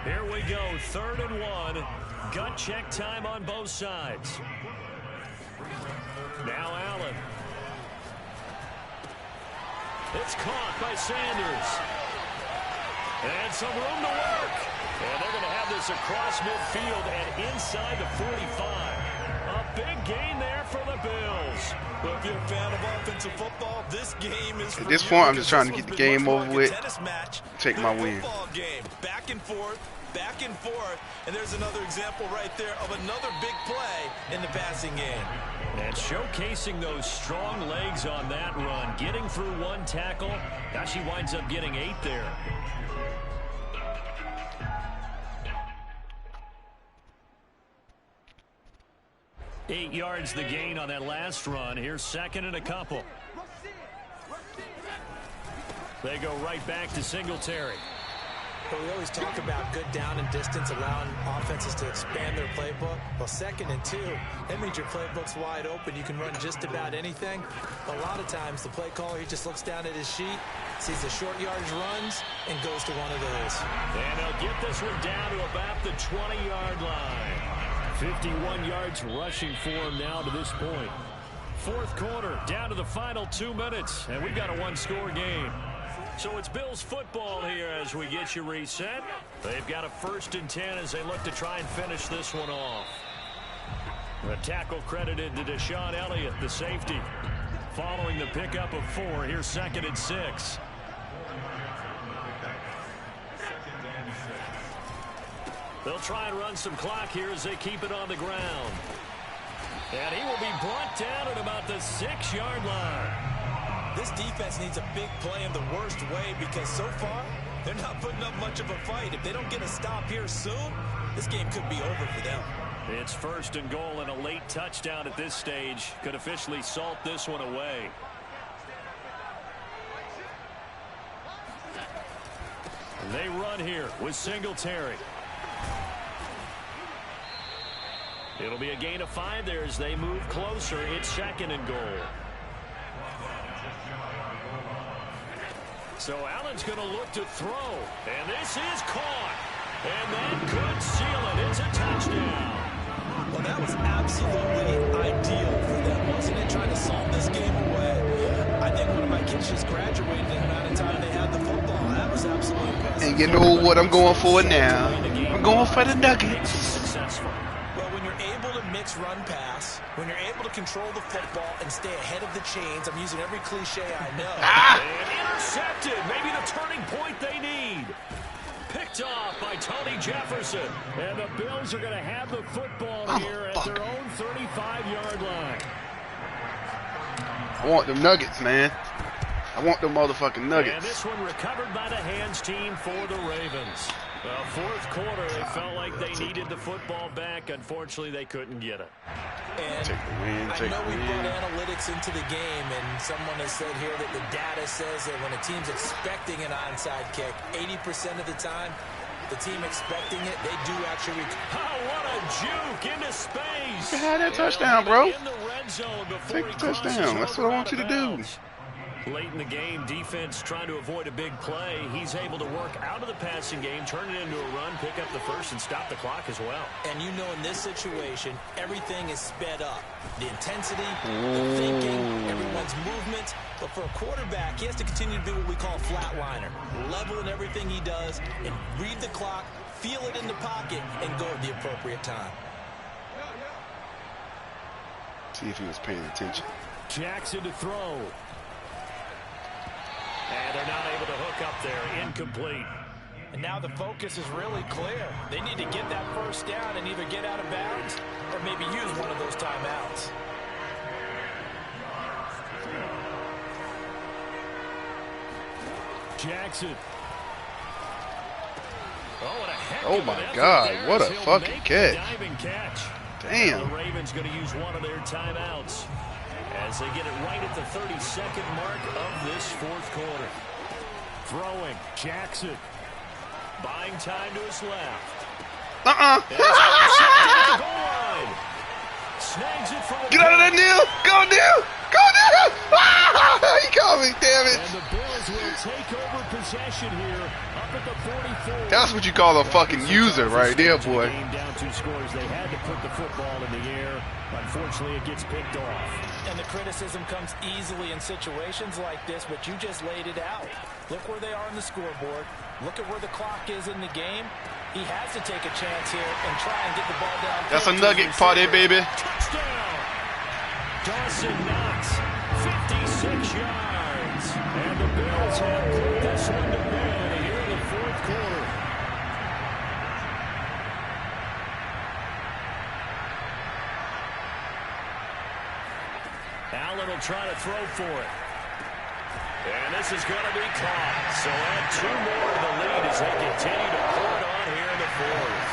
Here we go, 3rd and 1. Gut check time on both sides. Now Allen. It's caught by Sanders. And some room to work. And they're going to have this across midfield and inside the 45. A big gain there for the Bills. Well, if you're a fan of offensive football, this game is for At this you, point, I'm just trying to this get the one's been game much more over like a with. tennis match Take than my a win. football game. Back and forth. Back and forth, and there's another example right there of another big play in the passing game. And showcasing those strong legs on that run, getting through one tackle. Gosh, he winds up getting 8 there. Eight yards the gain on that last run. Here's 2nd and a couple. They go right back to Singletary. But we always talk about good down and distance, allowing offenses to expand their playbook. Well, 2nd and 2, that means your playbook's wide open. You can run just about anything. But a lot of times, the play caller, he just looks down at his sheet, sees the short yardage runs, and goes to one of those. And they'll get this one down to about the 20-yard line. 51 yards rushing for him now to this point. 4th quarter, down to the final 2 minutes, and we've got a one-score game. So it's Bills football here as we get you reset. They've got a 1st and 10 as they look to try and finish this one off. The tackle credited to Deshaun Elliott, the safety. Following the pickup of 4, here's 2nd and 6. They'll try and run some clock here as they keep it on the ground. And he will be brought down at about the 6-yard line. This defense needs a big play in the worst way because so far, they're not putting up much of a fight. If they don't get a stop here soon, this game could be over for them. It's 1st and goal, and a late touchdown at this stage could officially salt this one away. And they run here with Singletary. It'll be a gain of 5 there as they move closer. It's 2nd and goal. So Allen's going to look to throw. And this is caught. And that could seal it. It's a touchdown. Well, that was absolutely ideal for them, wasn't it? Trying to solve this game away. I think one of my kids just graduated in the amount of time they had the football. That was absolutely impressive. And you know what I'm going for now? I'm going for the Nuggets. Successful. Well, when you're able to mix run pass, when you're able to control the football and stay ahead of the chains, I'm using every cliche I know. And intercepted. Maybe the turning point they need. Picked off by Tony Jefferson. And the Bills are going to have the football here at their own 35-yard line. I want them Nuggets, man. I want them motherfucking Nuggets. And this one recovered by the hands team for the Ravens. Well, 4th quarter, they felt like they needed the football back. Unfortunately, they couldn't get it. And Take the win, I take know the we win. brought analytics into the game, and someone has said here that the data says that when a team's expecting an onside kick, 80% of the time, the team expecting it, they do actually. Oh, what a juke into space. You had that touchdown, bro. In the red zone before Take he the touchdown. crosses That's over what I want out you of to do. bounds. Late in the game, defense trying to avoid a big play. He's able to work out of the passing game, turn it into a run, pick up the first, and stop the clock as well. And you know in this situation, everything is sped up. The intensity, the thinking, everyone's movement. But for a quarterback, he has to continue to be what we call flatliner. Level in everything he does and read the clock, feel it in the pocket, and go at the appropriate time. See if he was paying attention. Jackson to throw. And they're not able to hook up there. Incomplete. And now the focus is really clear. They need to get that first down and either get out of bounds or maybe use one of those timeouts. Jackson. Oh, what a heck Oh of my an effort God, there what as a he'll fucking make catch. the diving catch. Damn. The Ravens going to use one of their timeouts as they get it right at the 32nd mark of this fourth quarter. Throwing, Jackson. Buying time to his left. Snags it from the Get out of there, Neil! Go, Neil! Go, Neil! He called me, damn it! And the Bills will take over possession here up at the 44. That's what you call a fucking user right there, boy. Game down 2 scores. They had to put the football in the air. Unfortunately, it gets picked off. And the criticism comes easily in situations like this, but you just laid it out. Look where they are on the scoreboard. Look at where the clock is in the game. He has to take a chance here and try and get the ball down. That's a nugget party, baby. Touchdown! Dawson Knox, 56 yards. And the Bills have put this one to bed here in the fourth quarter. Allen will try to throw for it. And this is going to be caught. So add 2 more to the lead as they continue to pour it on here in the fourth.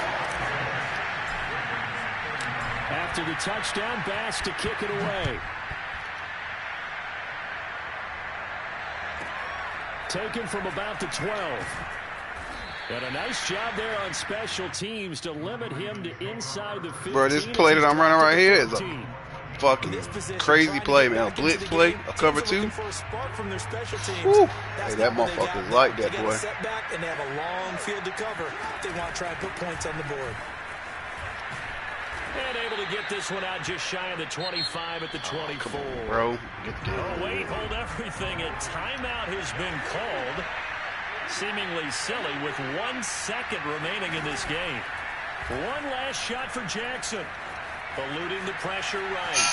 After the touchdown, Bass to kick it away. Taken from about the 12. And a nice job there on special teams to limit him to inside the 15. Bro, this play that I'm running right here is a fucking crazy play, man. A blitz play, a cover 2. Woo. Hey, that motherfucker's like that, boy. And they have a long field to cover. They want to try and put points on the board. And able to get this one out just shy of the 25 at the 24. Come on, bro. Get the game. Oh, wait, hold everything. A timeout has been called. Seemingly silly with 1 second remaining in this game. One last shot for Jackson. Eluding the pressure right.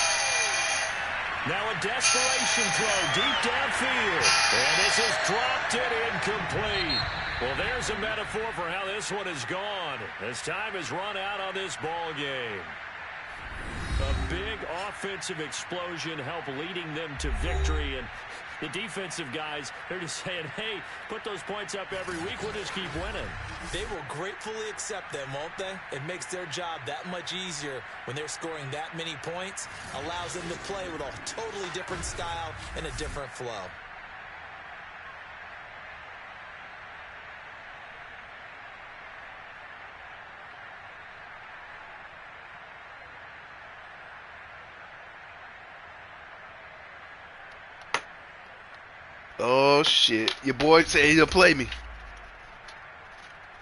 Now a desperation throw deep downfield. And this has dropped it incomplete. Well, there's a metaphor for how this one has gone as time has run out on this ball game. A big offensive explosion helped leading them to victory. And the defensive guys, they're just saying, hey, put those points up every week. We'll just keep winning. They will gratefully accept them, won't they? It makes their job that much easier when they're scoring that many points. Allows them to play with a totally different style and a different flow. Oh, shit. Your boy said he'll play me.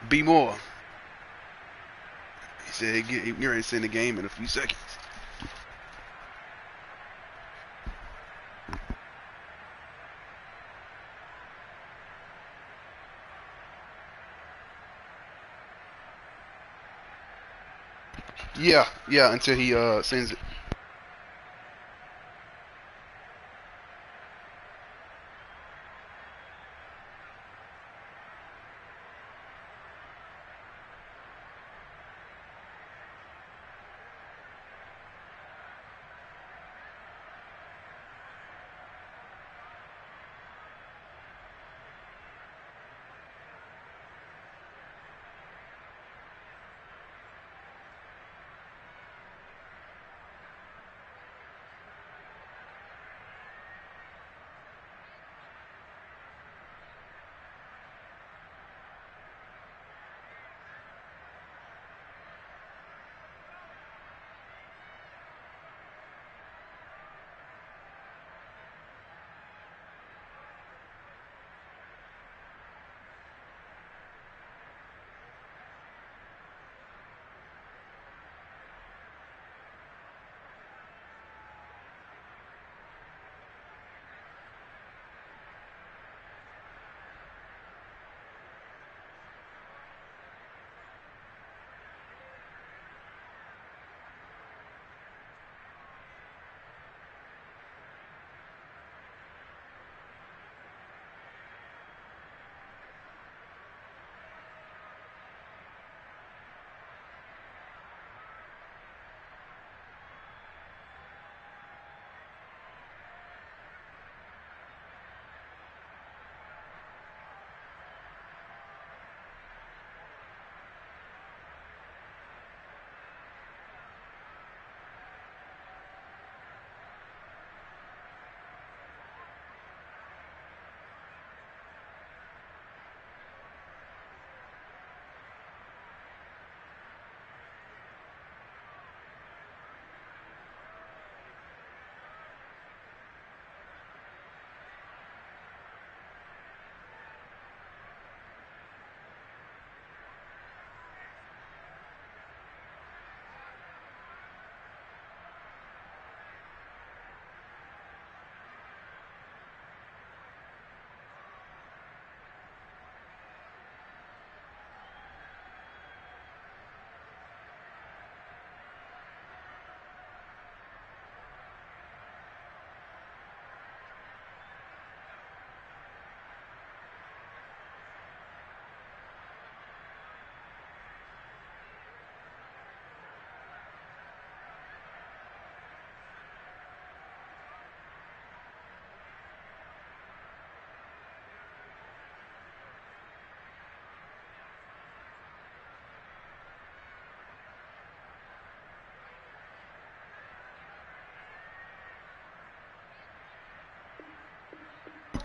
Be more. He said he'll get ready to send the game in a few seconds. Yeah, until he sends it.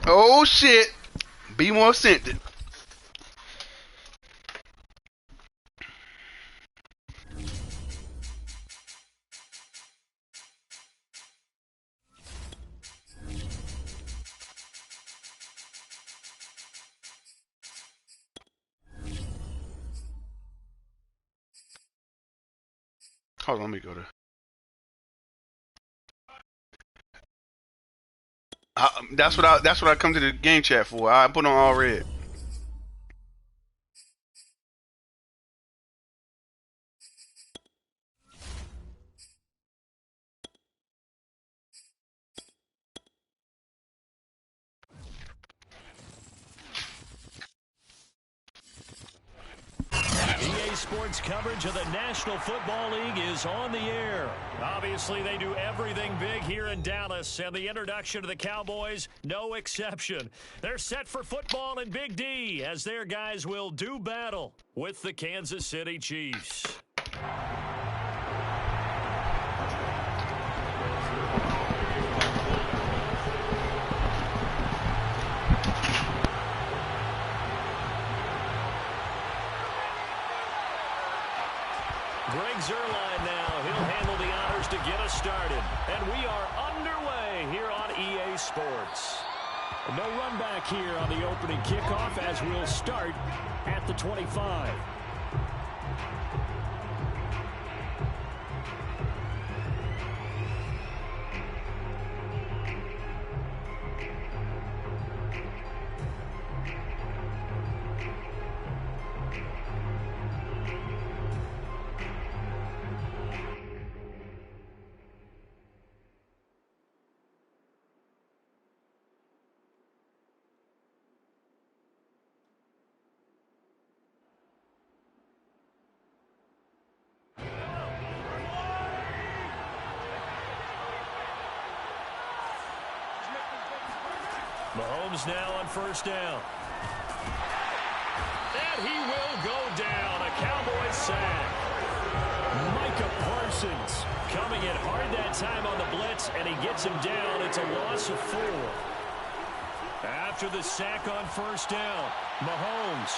Oh shit. Be more scented. Hold on, let me go to. That's what I come to the game chat for. I put on all red. EA Sports coverage of the National Football League is on the air. Obviously, they do everything big here in Dallas, and the introduction to the Cowboys, no exception. They're set for football in Big D as their guys will do battle with the Kansas City Chiefs. Greg Zuerlein now. He'll handle the honors to get us started. And we are underway here on EA Sports. No run back here on the opening kickoff as we'll start at the 25. Mahomes now on first down. And he will go down. A Cowboys sack. Micah Parsons coming in hard that time on the blitz, and he gets him down. It's a loss of 4. After the sack on first down, Mahomes.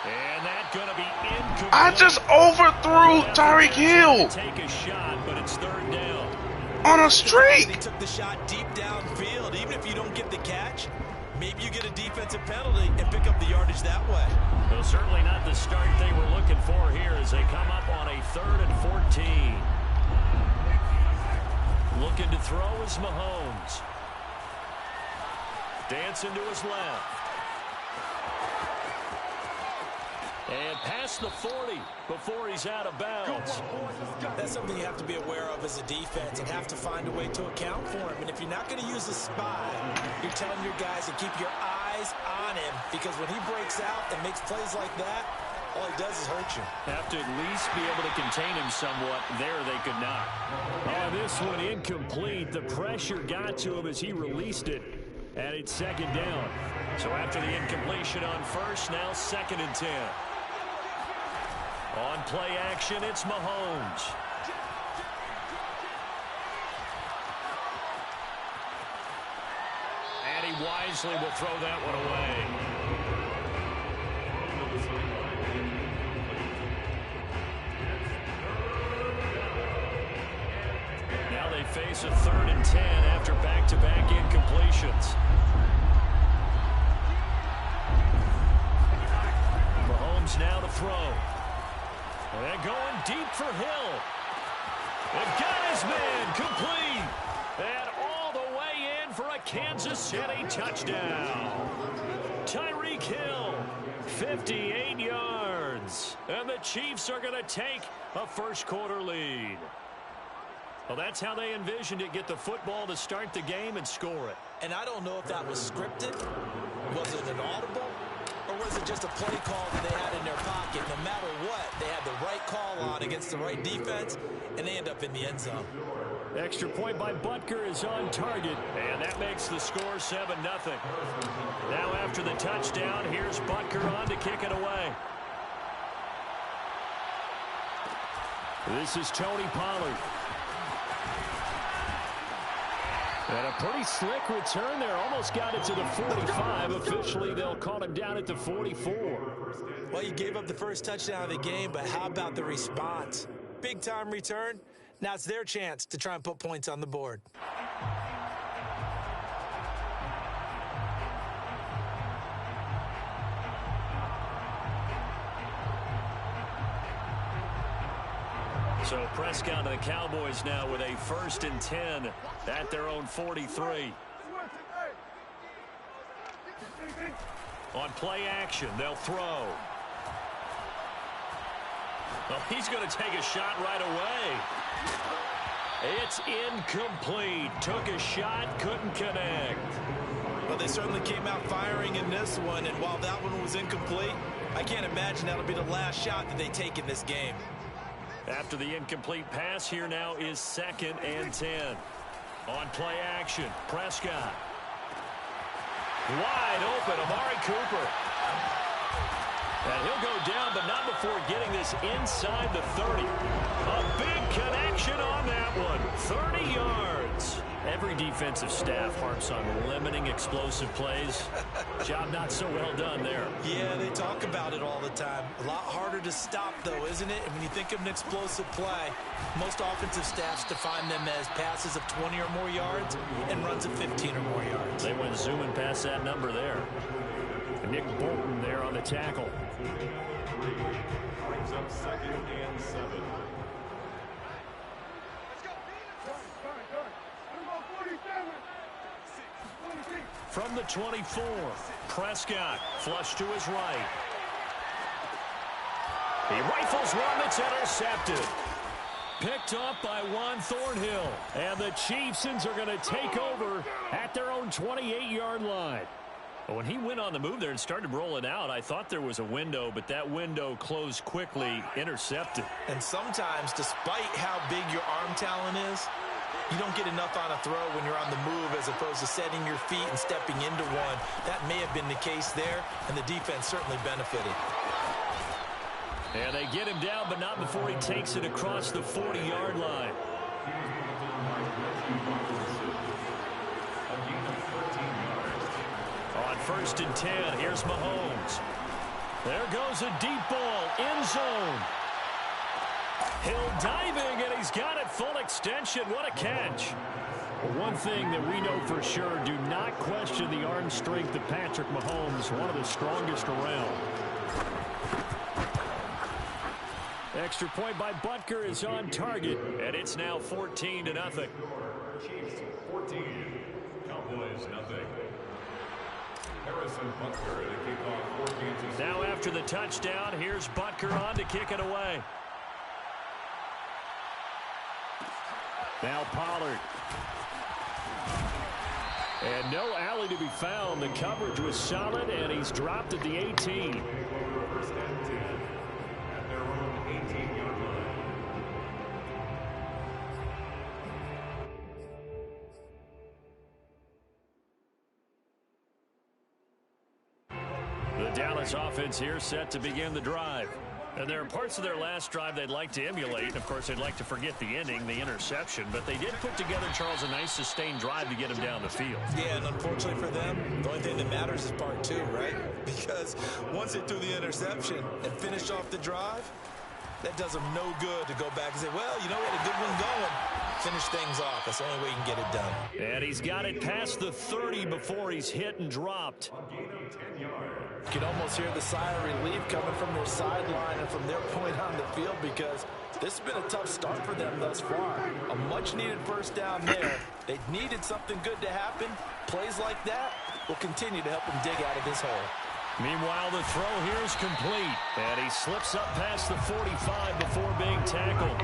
And that's going to be incomplete. I just overthrew Tyreek Hill. Take a shot, but it's third down. On a streak. He took the shot deep downfield. Even if you don't get the catch, maybe you get a defensive penalty and pick up the yardage that way. Well, certainly not the start they were looking for here as they come up on a 3rd and 14. Looking to throw is Mahomes. Dancing to his left. And past the 40 before he's out of bounds. That's something you have to be aware of as a defense and have to find a way to account for him. And if you're not going to use a spy, you're telling your guys to keep your eyes on him, because when he breaks out and makes plays like that, all he does is hurt you. Have to at least be able to contain him somewhat. There they could not. Oh, this one incomplete. The pressure got to him as he released it. And it's second down. So after the incompletion on first, now 2nd and 10. On play action, it's Mahomes. And he wisely will throw that one away. Now they face a 3rd and 10 after back-to-back incompletions. Mahomes now to throw. And going deep for Hill. And got his man complete. And all the way in for a Kansas City touchdown. Tyreek Hill, 58 yards. And the Chiefs are going to take a first-quarter lead. Well, that's how they envisioned it. Get the football to start the game and score it. And I don't know if that was scripted. Was it an audible? Or was it just a play call that they had in their pocket? No matter what, they had the right call on against the right defense, and they end up in the end zone. Extra point by Butker is on target, and that makes the score 7-0. Now after the touchdown, here's Butker on to kick it away. This is Tony Pollard. And a pretty slick return there. Almost got it to the 45. Officially, they'll call him down at the 44. Well, you gave up the first touchdown of the game, but how about the response? Big-time return. Now it's their chance to try and put points on the board. So Prescott and the Cowboys now with a 1st and 10 at their own 43. On play action, they'll throw. Well, he's going to take a shot right away. It's incomplete. Took a shot, couldn't connect. Well, they certainly came out firing in this one, and while that one was incomplete, I can't imagine that'll be the last shot that they take in this game. After the incomplete pass, here now is 2nd and 10. On play action, Prescott. Wide open, Amari Cooper. And he'll go down, but not before getting this inside the 30. A big connection on that one. 30 yards. Every defensive staff harps on limiting explosive plays. Job not so well done there. Yeah, they talk about it all the time. A lot harder to stop, though, isn't it? And when you think of an explosive play, most offensive staffs define them as passes of 20 or more yards and runs of 15 or more yards. They went zooming past that number there. Nick Bolton there on the tackle. Brings up 2nd and 7. From the 24, Prescott flush to his right. He rifles one that's intercepted. Picked up by Juan Thornhill. And the Chiefsons are going to take over at their own 28-yard line. But when he went on the move there and started rolling out, I thought there was a window, but that window closed quickly, intercepted. And sometimes, despite how big your arm talent is, you don't get enough on a throw when you're on the move as opposed to setting your feet and stepping into one. That may have been the case there, and the defense certainly benefited. And they get him down, but not before he takes it across the 40-yard line. On 1st and 10, here's Mahomes. There goes a deep ball, end zone. Hill diving, and he's got it full extension. What a catch. Well, one thing that we know for sure, do not question the arm strength of Patrick Mahomes, one of the strongest around. Extra point by Butker is on target, and it's now 14-0. Chiefs 14, Cowboys nothing. Harrison Butker to kick off 14-6. Now after the touchdown, here's Butker on to kick it away. Now Pollard. And no alley to be found. The coverage was solid, and he's dropped at the 18. 1st and 10 at their own 18-yard line. The Dallas offense here set to begin the drive. And there are parts of their last drive they'd like to emulate. Of course, they'd like to forget the ending, the interception. But they did put together, Charles, a nice sustained drive to get him down the field. Yeah, and unfortunately for them, the only thing that matters is part 2, right? Because once they threw the interception and finished off the drive, that does them no good to go back and say, well, you know, we had a good one going. Finish things off. That's the only way you can get it done. And he's got it past the 30 before he's hit and dropped. You can almost hear the sigh of relief coming from their sideline and from their point on the field, because this has been a tough start for them thus far. A much-needed first down there. They needed something good to happen. Plays like that will continue to help them dig out of this hole. Meanwhile, the throw here is complete. And he slips up past the 45 before being tackled.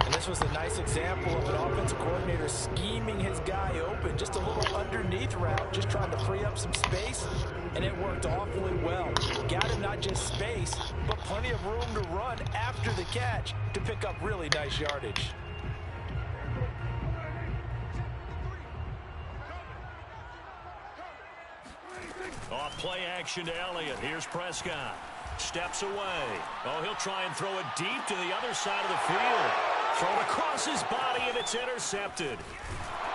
And this was a nice example of an offensive coordinator scheming his guy open. Just a little underneath route, just trying to free up some space. And it worked awfully well. Got him not just space, but plenty of room to run after the catch to pick up really nice yardage. Off play action to Elliott. Here's Prescott. Steps away. Oh, he'll try and throw it deep to the other side of the field. Thrown across his body, and it's intercepted.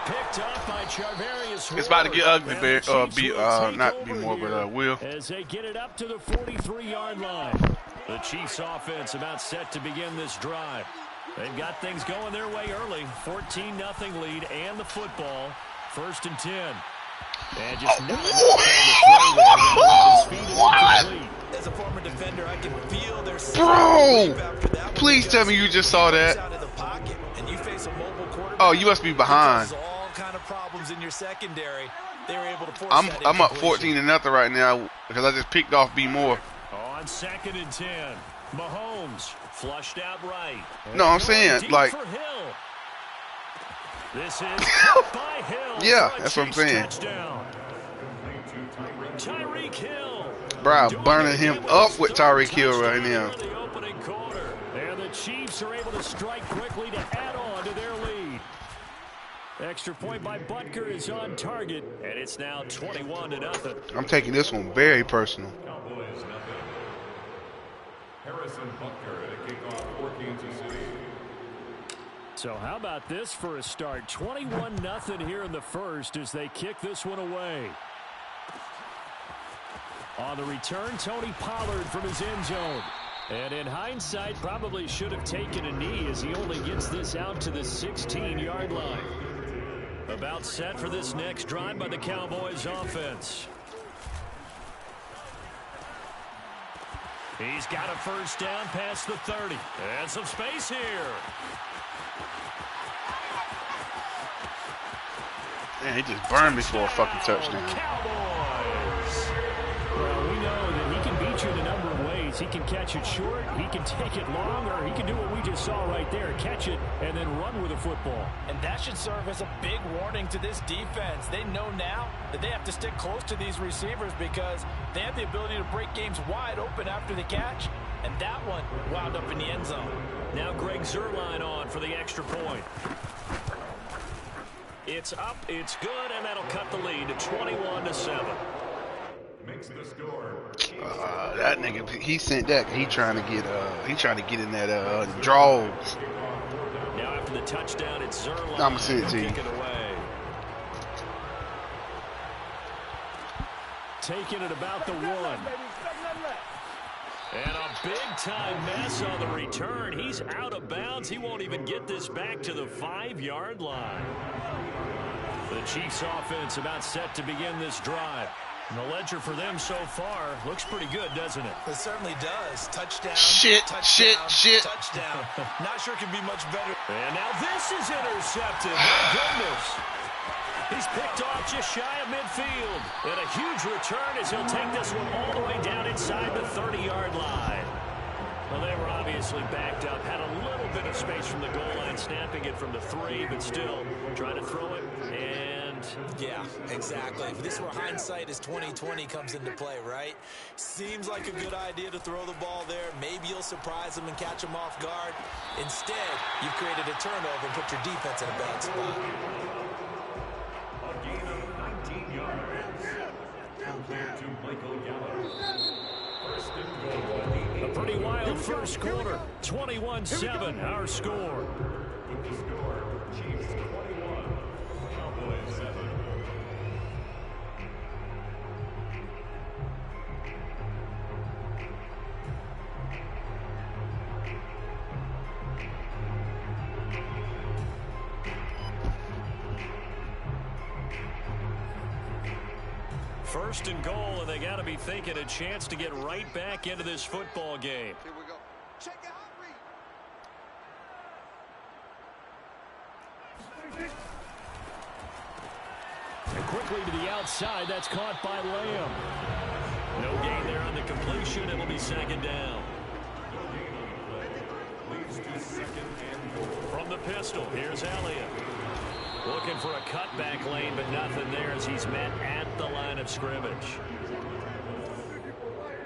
Picked up by Charvarius. It's about to get ugly, And the Chiefs will take not over be more, here but will. as they get it up to the 43-yard line. The Chiefs offense about set to begin this drive. They've got things going their way early. 14-0 lead and the football. 1st and 10. And just What? As a former defender, I can feel their Bro, please tell me you just saw that. Oh, you must be behind. All kind of problems in your secondary. They were able to force I'm up 14-0 right now because I just picked off B Moore. On 2nd and 10, Mahomes flushed out right. No, I'm saying like. This is caught by Hill. Yeah, that's what I'm saying. Touchdown. Tyreek Hill. Bro, burning him up with Tyreek Hill right now. The opening quarter. And the Chiefs are able to strike quickly to add on to their lead. Extra point by Butker is on target, and it's now 21-0. I'm taking this one very personal. Cowboys nothing. Harrison Butker at a kickoff for Kansas City. So how about this for a start? 21-0 here in the first as they kick this one away. On the return, Tony Pollard from his end zone. And in hindsight, probably should have taken a knee as he only gets this out to the 16-yard line. About set for this next drive by the Cowboys offense. He's got a first down past the 30. And some space here. Man, he just burned me for a fucking touchdown. Cowboys. Well, we know that he can beat you in a number of ways. He can catch it short, he can take it long, or he can do what we just saw right there, catch it and then run with the football. And that should serve as a big warning to this defense. They know now that they have to stick close to these receivers because they have the ability to break games wide open after the catch, and that one wound up in the end zone. Now Greg Zuerlein on for the extra point. It's up, it's good, and that'll cut the lead to 21-7. Makes the score. That nigga, he sent that. He trying to get in that draws. Now after the touchdown, it's Zuerlein. I'ma send it to you. Kick it away. Taking it about the 1. And a big-time mess on the return. He's out of bounds. He won't even get this back to the 5-yard line. The Chiefs offense about set to begin this drive. And the ledger for them so far looks pretty good, doesn't it? It certainly does. Touchdown. Shit. Touchdown. Not sure it can be much better. And now this is intercepted. My goodness. He's picked off just shy of midfield. And a huge return as he'll take this one all the way down inside the 30-yard line. Well, they were obviously backed up. Had a little bit of space from the goal line, snapping it from the 3, but still trying to throw it. And yeah, exactly. This is where hindsight is 20/20 comes into play, right? Seems like a good idea to throw the ball there. Maybe you'll surprise them and catch them off guard. Instead, you've created a turnover and put your defense in a bad spot. A gain of 19 yards. Compared to Michael Gallup. First and goal. a pretty wild first quarter. 21-7, our score. With the score, Chiefs 21, Cowboys 7. First and goal, and they got to be thinking a chance to get right back into this football game. Here we go. Check it out, read. And quickly to the outside, that's caught by Lamb. No gain there on the completion. It'll be second down. Leads to second and goal. From the pistol, here's Elliott. Looking for a cutback lane, but nothing there as he's met at the line of scrimmage.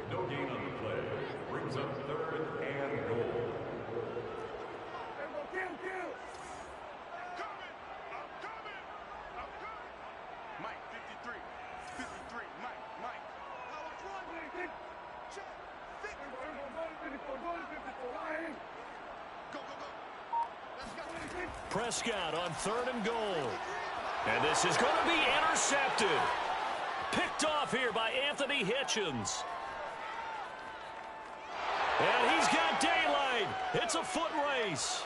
No gain on the play. Brings up third and goal. Mike, 53. 53. Mike. Now watch one. Check. Go. Let's go. Prescott on third and goal. And this is going to be intercepted. Picked off here by Anthony Hitchens. And he's got daylight. It's a foot race.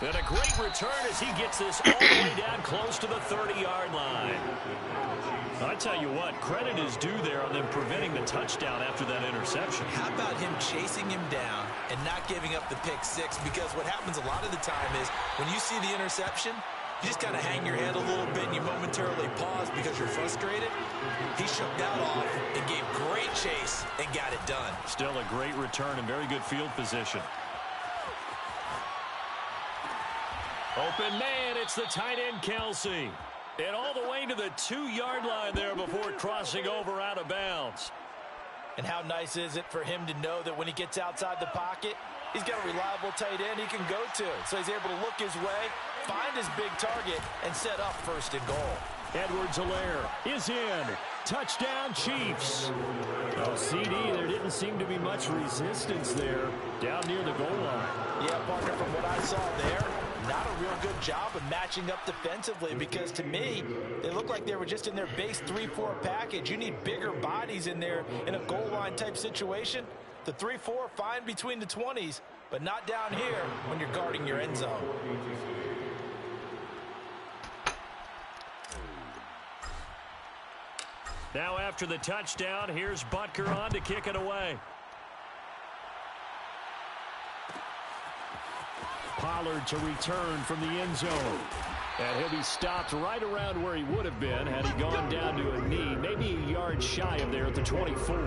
And a great return as he gets this all the way down close to the 30-yard line. I tell you what, credit is due there on them preventing the touchdown after that interception. How about him chasing him down and not giving up the pick six? Because what happens a lot of the time is when you see the interception, you just kind of hang your head a little bit and you momentarily pause because you're frustrated. He shook that off and gave great chase and got it done. Still a great return and very good field position. Open man, it's the tight end, Kelsey. And all the way to the 2-yard line there before crossing over out of bounds. And how nice is it for him to know that when he gets outside the pocket, he's got a reliable tight end he can go to. So he's able to look his way, find his big target, and set up first and goal. Edwards-Helaire is in. Touchdown, Chiefs. Oh, CD, there didn't seem to be much resistance there down near the goal line. Yeah, partner, from what I saw there, not a real good job of matching up defensively because to me, they looked like they were just in their base 3-4 package. You need bigger bodies in there in a goal line type situation. The 3-4 fine between the 20s, but not down here when you're guarding your end zone. Now after the touchdown, here's Butker on to kick it away. Pollard to return from the end zone. And he'll be stopped right around where he would have been had he gone down to a knee, maybe a yard shy of there at the 24.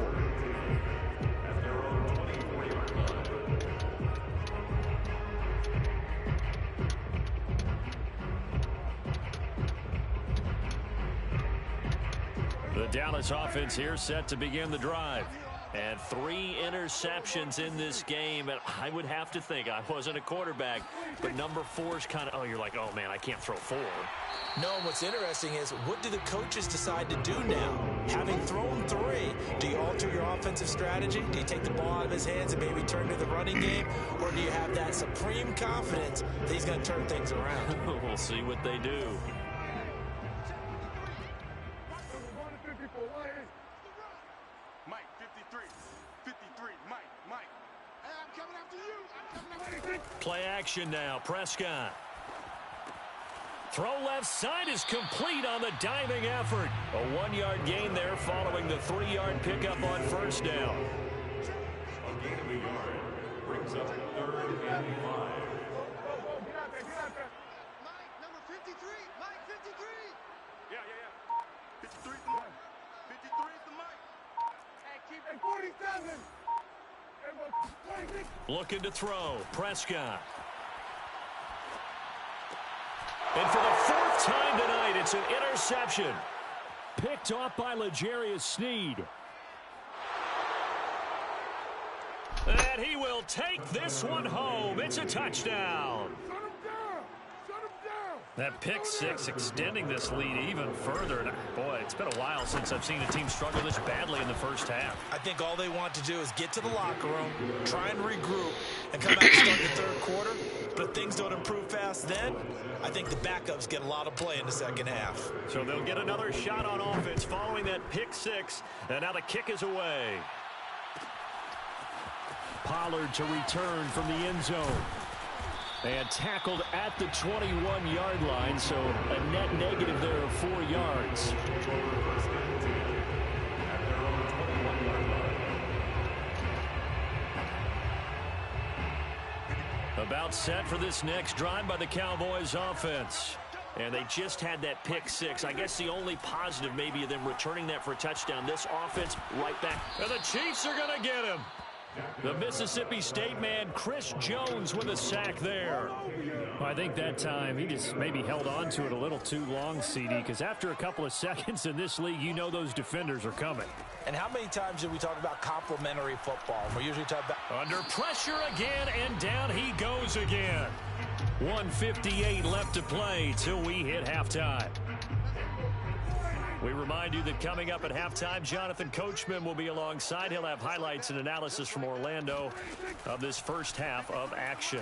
The Dallas offense here set to begin the drive. And 3 interceptions in this game. And I would have to think, I wasn't a quarterback, but number 4's kind of, oh, you're like, oh, man, I can't throw 4. No, and what's interesting is what do the coaches decide to do now? Having thrown 3, do you alter your offensive strategy? Do you take the ball out of his hands and maybe turn to the running game? Or do you have that supreme confidence that he's going to turn things around? We'll see what they do. Mike, 53. 53, Mike. Hey, I'm coming after you. I'm coming after you. Play action now. Prescott. Throw left side is complete on the diving effort. A 1-yard gain there following the 3-yard pickup on first down. A gain of a yard brings up 3rd and 5. Get out there. Mike, number 53. Mike, 53. Yeah. 53's the Mike. 53's the Mike. Hey, keep it 47. Looking to throw. Prescott. And for the 4th time tonight, it's an interception. Picked off by L'Jarius Sneed. And he will take this one home. It's a touchdown. That pick 6 extending this lead even further. And boy, it's been a while since I've seen a team struggle this badly in the first half. I think all they want to do is get to the locker room, try and regroup, and come out and start the 3rd quarter. But if things don't improve fast then, I think the backups get a lot of play in the second half. So they'll get another shot on offense following that pick 6. And now the kick is away. Pollard to return from the end zone. And tackled at the 21-yard line, so a net negative there of 4 yards. About set for this next drive by the Cowboys offense. And they just had that pick 6. I guess the only positive maybe of them returning that for a touchdown. This offense right back. And the Chiefs are going to get him. The Mississippi State man, Chris Jones, with a sack there. Well, I think that time he just maybe held on to it a little too long, CD, because after a couple of seconds in this league, you know those defenders are coming. And how many times did we talk about complementary football? We usually talk about... Under pressure again, and down he goes again. 1:58 left to play till we hit halftime. We remind you that coming up at halftime, Jonathan Coachman will be alongside. He'll have highlights and analysis from Orlando of this first half of action.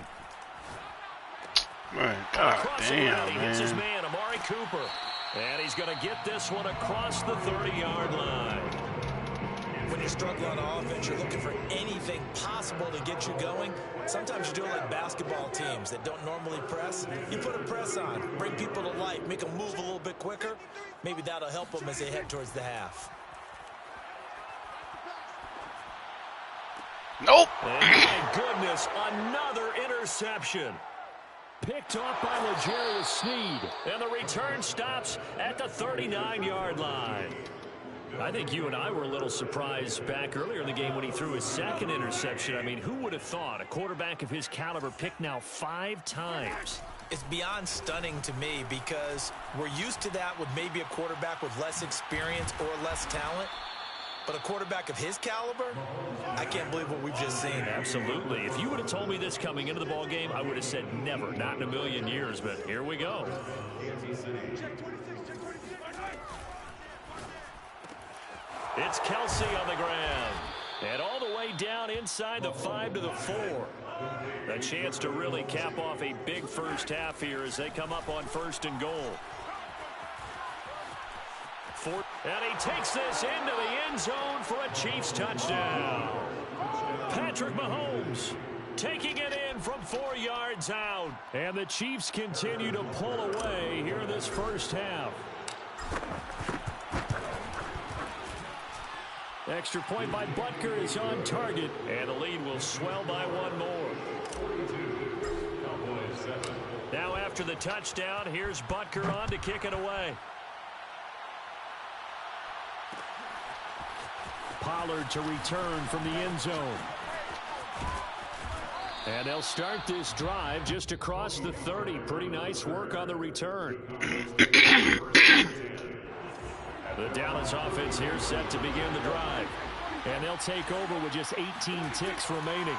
Man, God Crossing damn, around, he hits his man. man, Amari Cooper. And he's going to get this one across the 30-yard line. When you struggle on offense, you're looking for anything possible to get you going. Sometimes you do it like basketball teams that don't normally press. You put a press on, bring people to life, make them move a little bit quicker. Maybe that'll help them as they head towards the half. Nope. And my goodness, another interception. Picked off by L'Jarius Sneed. And the return stops at the 39-yard line. I think you and I were a little surprised back earlier in the game when he threw his second interception. I mean, who would have thought a quarterback of his caliber picked now 5 times? It's beyond stunning to me because we're used to that with maybe a quarterback with less experience or less talent. But a quarterback of his caliber, I can't believe what we've just seen. Absolutely. If you would have told me this coming into the ball game, I would have said never, not in a million years. But here we go. It's Kelsey on the ground. And all the way down inside the 5 to the 4. A chance to really cap off a big first half here as they come up on 1st and goal. And he takes this into the end zone for a Chiefs touchdown. Patrick Mahomes taking it in from 4 yards out. And the Chiefs continue to pull away here in this first half. Extra point by Butker is on target, and the lead will swell by 1 more. Now after the touchdown, here's Butker on to kick it away. Pollard to return from the end zone. And they'll start this drive just across the 30. Pretty nice work on the return. The Dallas offense here set to begin the drive. And they'll take over with just 18 ticks remaining.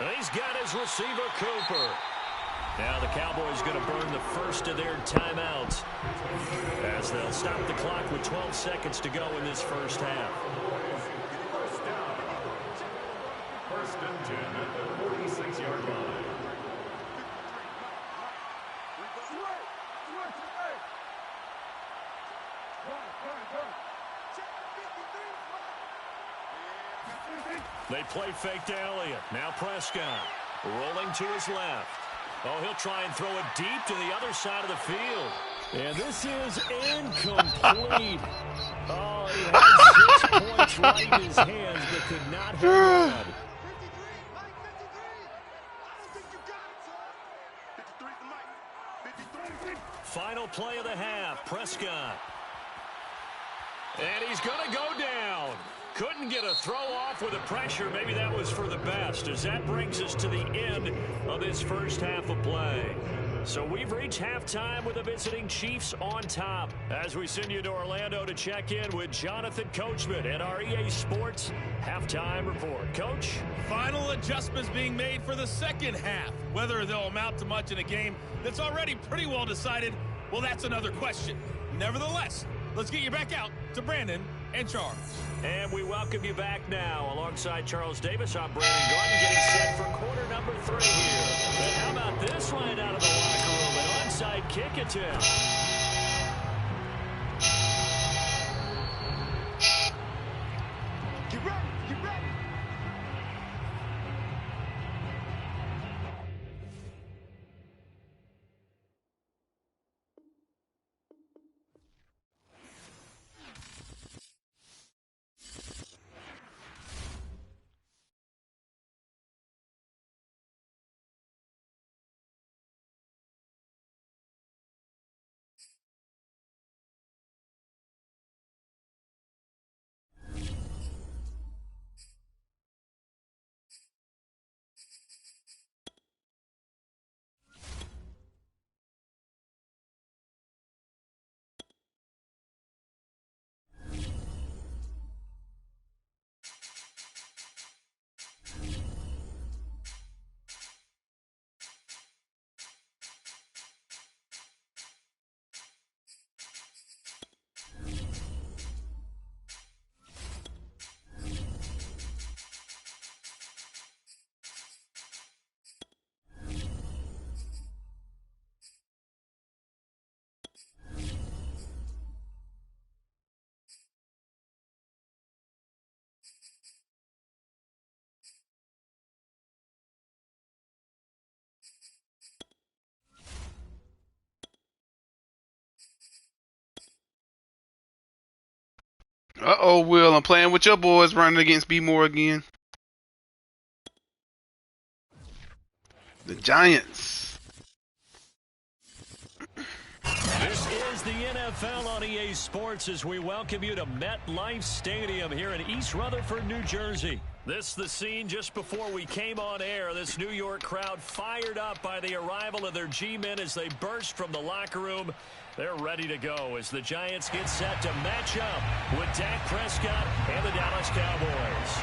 And he's got his receiver, Cooper. Now the Cowboys going to burn the first of their timeouts as they'll stop the clock with 12 seconds to go in this first half. First and 10 at the 46-yard line. They play fake to Elliott. Now Prescott rolling to his left. Oh, he'll try and throw it deep to the other side of the field. And this is incomplete. Oh, he had 6 points right in his hands, but could not hang on. Final play of the half, Prescott. And he's going to go down. Couldn't get a throw off with the pressure. Maybe that was for the best, as that brings us to the end of this first half of play. So we've reached halftime with the visiting Chiefs on top as we send you to Orlando to check in with Jonathan Coachman at our EA Sports Halftime Report. Coach? Final adjustments being made for the second half. Whether they'll amount to much in a game that's already pretty well decided, well, that's another question. Nevertheless, let's get you back out to Brandon and Charles. And we welcome you back now. Alongside Charles Davis, I'm Brandon Gordon, getting set for quarter number 3 here. And how about this right out of the locker room? An onside kick attempt. Uh-oh, Will. I'm playing with your boys running against B Moore again. The Giants. This is the NFL on EA Sports as we welcome you to MetLife Stadium here in East Rutherford, New Jersey. This is the scene just before we came on air. This New York crowd fired up by the arrival of their G-men as they burst from the locker room. They're ready to go as the Giants get set to match up with Dak Prescott and the Dallas Cowboys.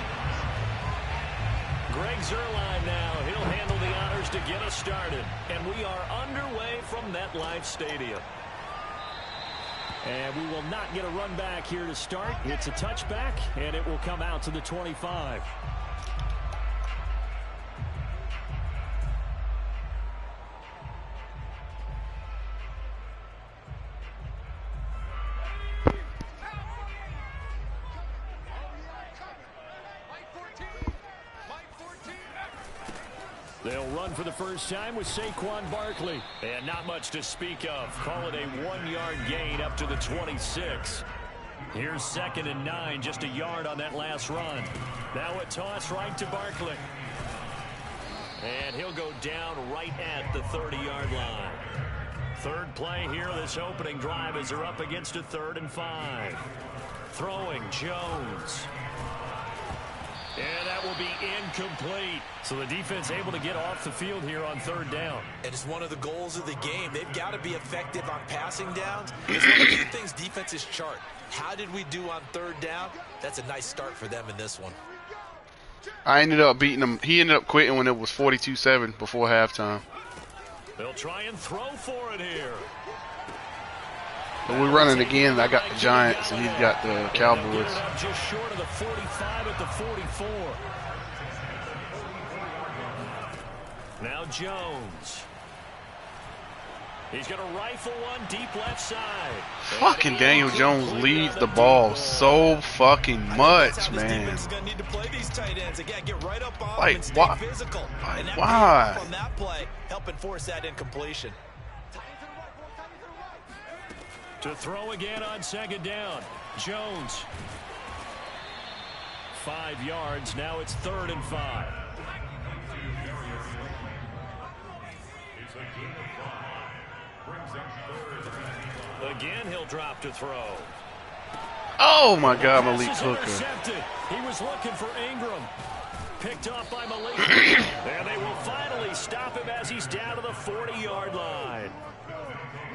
Greg Zuerlein now. He'll handle the honors to get us started. And we are underway from MetLife Stadium. And we will not get a run back here to start. It's a touchback, and it will come out to the 25. They'll run for the first time with Saquon Barkley. And not much to speak of. Call it a 1-yard gain up to the 26. Here's 2nd and 9, just a yard on that last run. Now a toss right to Barkley. And he'll go down right at the 30-yard line. Third play here, this opening drive as they're up against a 3rd and 5. Throwing Jones. And that will be incomplete. So the defense able to get off the field here on 3rd down. And it's one of the goals of the game. They've got to be effective on passing downs. It's one of the things defenses chart. How did we do on 3rd down? That's a nice start for them in this one. I ended up beating him. He ended up quitting when it was 42-7 before halftime. They'll try and throw for it here. But we're running again. I got the Giants, and he's got the Cowboys. Just short of the 45 at the 44. Now Jones. He's going to rifle one deep left side. Fucking Daniel Jones leads the ball so fucking much, man. Like, why? Like, why? From that play, helping force that incompletion. To throw again on 2nd down. Jones. 5 yards. Now it's 3rd and 5. Again, he'll drop to throw. Oh my God, Malik Hooker. He was looking for Ingram. Picked off by Malik. And they will finally stop him as he's down to the 40-yard line.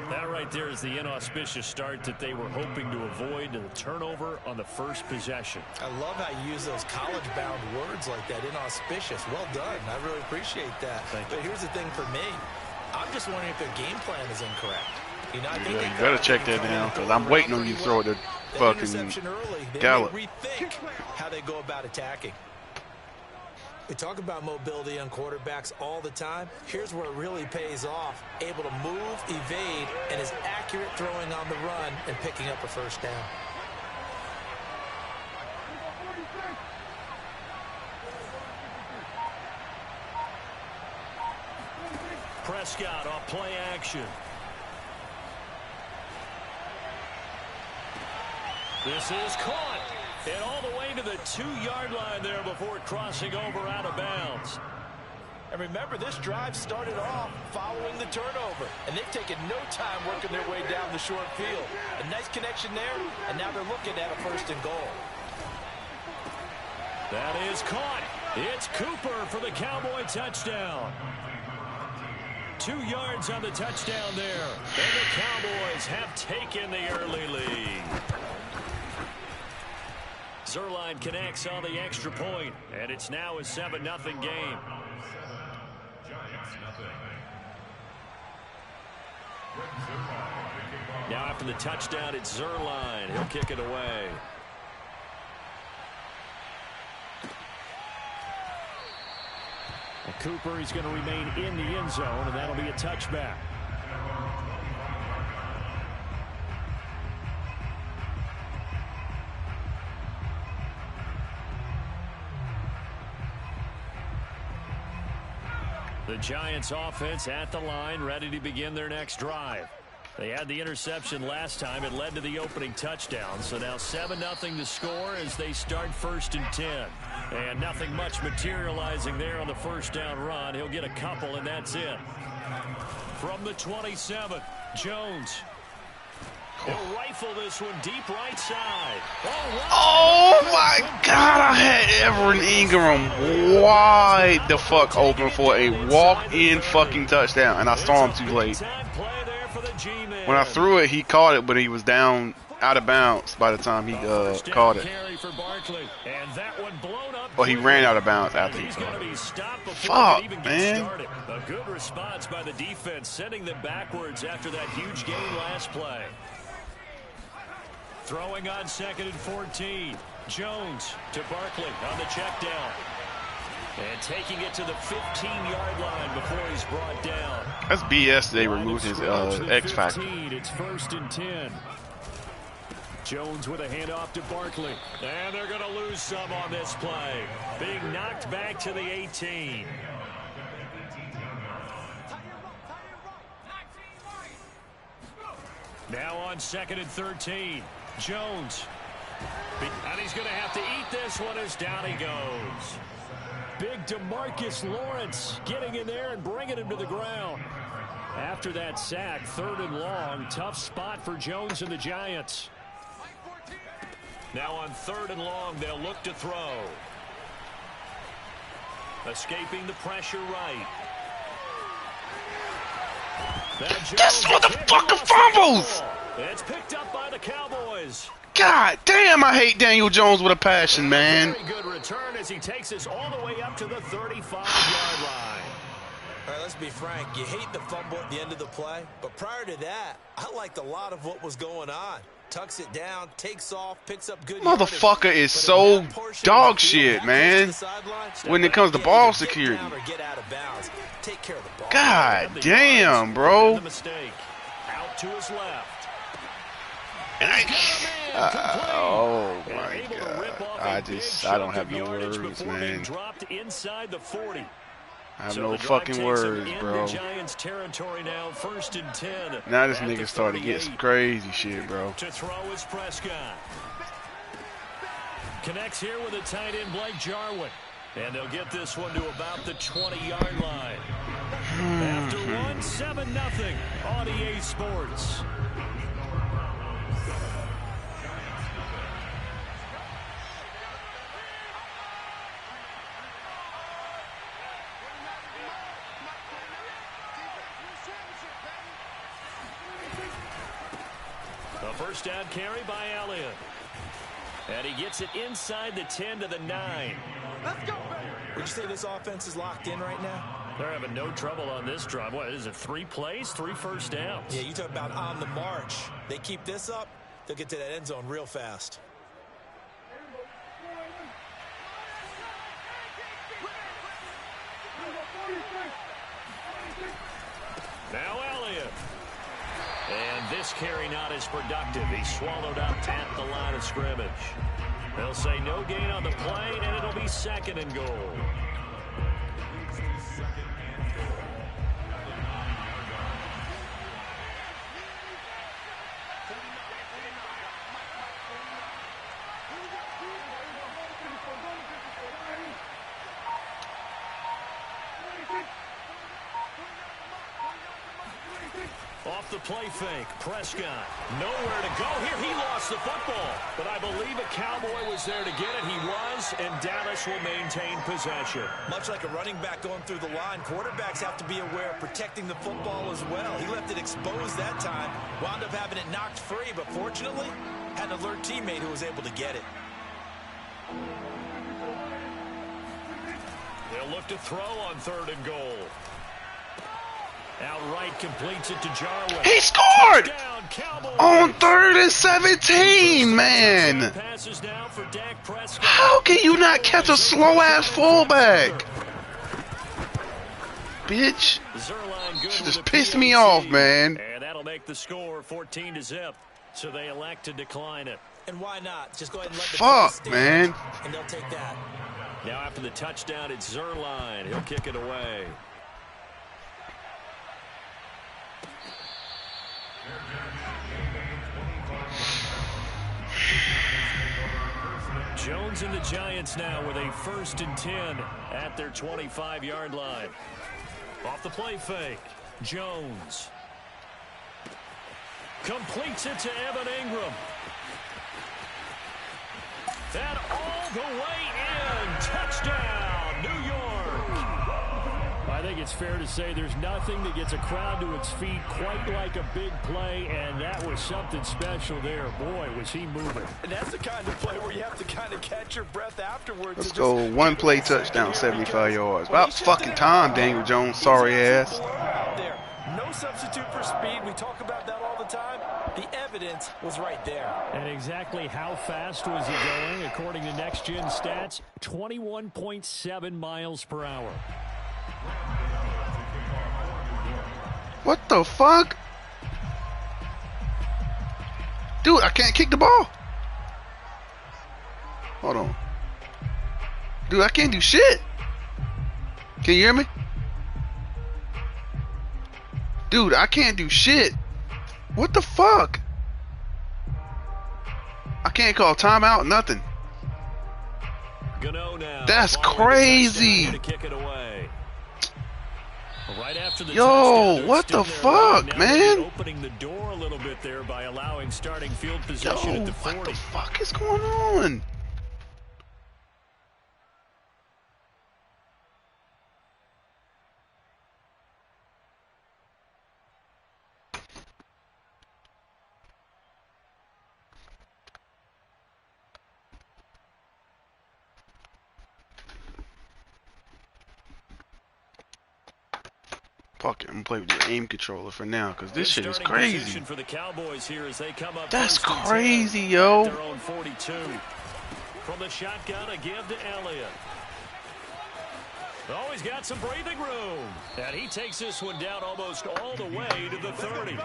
That right there is the inauspicious start that they were hoping to avoid, and the turnover on the first possession. I love how you use those college-bound words like that, inauspicious. Well done. I really appreciate that. But here's the thing for me. I'm just wondering if their game plan is incorrect. You know, I think you better check that down, because I'm waiting on you to throw it to fucking Gallup. Rethink how they go about attacking. We talk about mobility on quarterbacks all the time. Here's where it really pays off. Able to move, evade, and is accurate throwing on the run and picking up a first down. Prescott off play action. This is caught. And all the way to the 2-yard line there before crossing over out of bounds. And remember, this drive started off following the turnover. And they've taken no time working their way down the short field. A nice connection there, and now they're looking at a 1st and goal. That is caught. It's Cooper for the Cowboy touchdown. 2 yards on the touchdown there. And the Cowboys have taken the early lead. Zuerlein connects on the extra point, and it's now a 7-0 game. Now after the touchdown, it's Zuerlein. He'll kick it away. And Cooper is going to remain in the end zone, and that'll be a touchback. The Giants offense at the line, ready to begin their next drive. They had the interception last time. It led to the opening touchdown. So now 7-0 to score as they start 1st and 10. And nothing much materializing there on the first down run. He'll get a couple, and that's it. From the 27, Jones. He'll rifle this one deep right side. Oh my God! I had Everett Ingram wide the fuck open for a walk-in fucking touchdown, and I saw him too late. When I threw it, he caught it, but he was down out of bounds by the time he caught it. Or he ran out of bounds after he caught it. Fuck, man. A good response by the defense, sending them backwards after that huge gain last play. Throwing on 2nd and 14. Jones to Barkley on the check down. And taking it to the 15-yard line before he's brought down. That's BS. They removed his X factor. It's 1st and 10. Jones with a handoff to Barkley. And they're going to lose some on this play. Being knocked back to the 18. Now on 2nd and 13. Jones. And he's going to have to eat this one as down he goes. Big DeMarcus Lawrence getting in there and bringing him to the ground. After that sack, 3rd and long. Tough spot for Jones and the Giants. Now on 3rd and long, they'll look to throw. Escaping the pressure right. This motherfucker fumbles! It's picked up by the Cowboys. God damn, I hate Daniel Jones with a passion, man. Very good return as he takes us all the way up to the 35-yard line. All right, let's be frank. You hate the fumble at the end of the play, but prior to that, I liked a lot of what was going on. Tucks it down, takes off, picks up good Motherfucker yardage, is so dog shit, man. When it comes to ball security. Take care of the ball. God damn, bro. Out to his left. Oh my God. I don't have no words, man. Inside the 40. I have no fucking words, bro. Giants territory now, 1st and 10. Now this nigga started to get some crazy shit, bro. To throw is Prescott. Connects here with a tight end, Blake Jarwin. And they'll get this one to about the 20-yard line. After one, 7-0 on EA Sports. A first down carry by Elliott. And he gets it inside the 10 to the 9. Let's go, baby. Would you say this offense is locked in right now? They're having no trouble on this drive. What is it, 3 plays, 3 first downs? Yeah, you talk about on the march. They keep this up, they'll get to that end zone real fast. Now Elliott. And this carry not as productive. He's swallowed up at the line of scrimmage. They'll say no gain on the play, and it'll be 2nd and goal. Off the play fake, Prescott. Nowhere to go here. He lost the football. But I believe a Cowboy was there to get it. He was, and Dallas will maintain possession. Much like a running back going through the line, quarterbacks have to be aware of protecting the football as well. He left it exposed that time, wound up having it knocked free, but fortunately, had an alert teammate who was able to get it. They'll look to throw on 3rd and goal. Outright completes it to Jarwin. He scored! Touchdown, on 3rd and 17, man. Passes now for Dak Prescott. How can you not catch a slow-ass fullback? Bitch. She just pissed me off, man. And that'll make the score 14-0. So they elect to decline it. And why not? Just go ahead and let the fuck, man. And they'll take that. Now after the touchdown, it's Zerline. He'll kick it away. Jones and the Giants now with a 1st and 10 at their 25-yard line. Off the play fake, Jones completes it to Evan Ingram. And all the way in. Touchdown, New York. I think it's fair to say there's nothing that gets a crowd to its feet quite like a big play, and that was something special there. Boy, was he moving. And that's the kind of play where you have to kind of catch your breath afterwards. Let's go. One play touchdown, 75 yards. About fucking time, Daniel Jones. Sorry ass. There. No substitute for speed. We talk about that all the time. The evidence was right there. And exactly how fast was he going? According to Next Gen Stats, 21.7 miles per hour. What the fuck? Dude, I can't kick the ball. Hold on. Dude, I can't do shit. Can you hear me? Dude, I can't do shit. What the fuck? I can't call timeout, nothing. That's crazy. Right after the Yo, what the fuck, man? Opening the door a little bit there by allowing starting field position at the 40. What the fuck is going on? Fuck it, I'm gonna play with the aim controller for now, cause this shit is crazy. For the Cowboys here as they come up. That's crazy, yo. Their own 42. From the shotgun, a give to Elliott. Oh, he's got some breathing room, and he takes this one down almost all the way to the 30.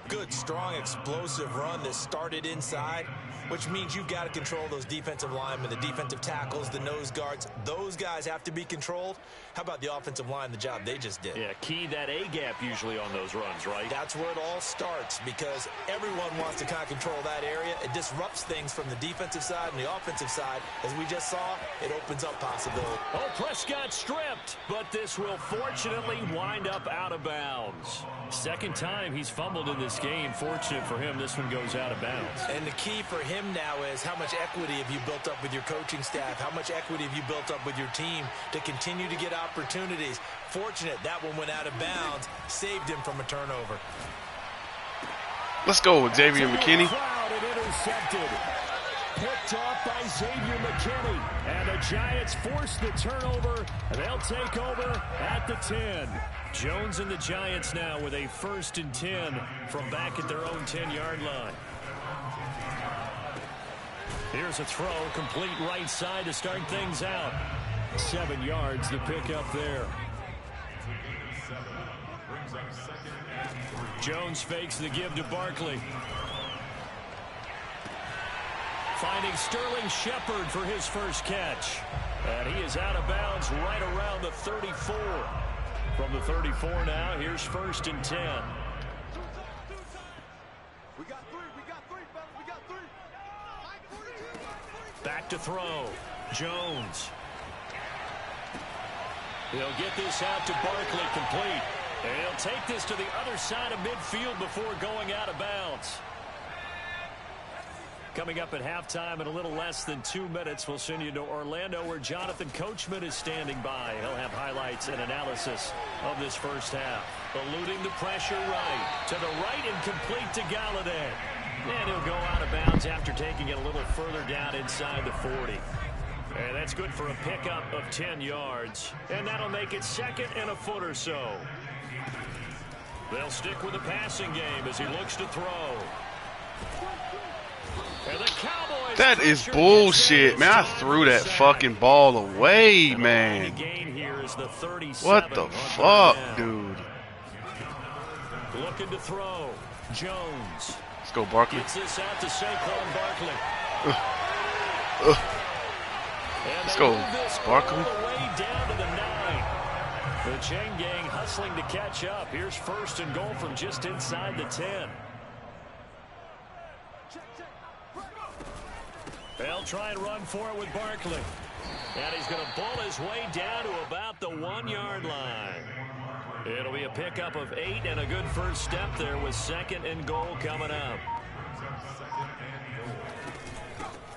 Good, strong, explosive run that started inside, which means you've got to control those defensive linemen, the defensive tackles, the nose guards. Those guys have to be controlled. How about the offensive line, the job they just did? Yeah, key that A-gap usually on those runs, right? That's where it all starts, because everyone wants to kind of control that area. It disrupts things from the defensive side and the offensive side. As we just saw, it opens up possibility. Oh, Prescott stripped, but this will fortunately wind up out of bounds. Second time he's fumbled in this game. Fortunate for him, this one goes out of bounds. And the key for him now is how much equity have you built up with your coaching staff? How much equity have you built up with your team to continue to get opportunities? Fortunate that one went out of bounds, saved him from a turnover. Let's go, Xavier McKinney. Intercepted. Picked off by Xavier McKinney. And the Giants force the turnover. And they'll take over at the 10. Jones and the Giants now with a 1st and 10 from back at their own 10-yard line. Here's a throw, complete right side to start things out. 7 yards to pick up there. Jones fakes the give to Barkley. Finding Sterling Shepard for his first catch. And he is out of bounds right around the 34. From the 34 now, here's 1st and 10. We got three, fellas, we got three. Back to throw. Jones. He'll get this out to Barkley, complete. And he'll take this to the other side of midfield before going out of bounds. Coming up at halftime in a little less than 2 minutes, we'll send you to Orlando where Jonathan Coachman is standing by. He'll have highlights and analysis of this first half. Eluding the pressure right. To the right and complete to Galladay. And he'll go out of bounds after taking it a little further down inside the 40. And that's good for a pickup of 10 yards. And that'll make it 2nd and a foot or so. They'll stick with the passing game as he looks to throw. That is bullshit, man. I threw that fucking ball away, man. What the fuck, dude? Looking to throw. Jones. Let's go, Barkley. Gets this out to Saquon Barkley. Let's go, Barkley. Way down to the 9. The chain gang hustling to catch up. Here's 1st and goal from just inside the 10. They'll try and run for it with Barkley. And he's going to bull his way down to about the 1-yard line. It'll be a pickup of 8 and a good first step there with 2nd and goal coming up.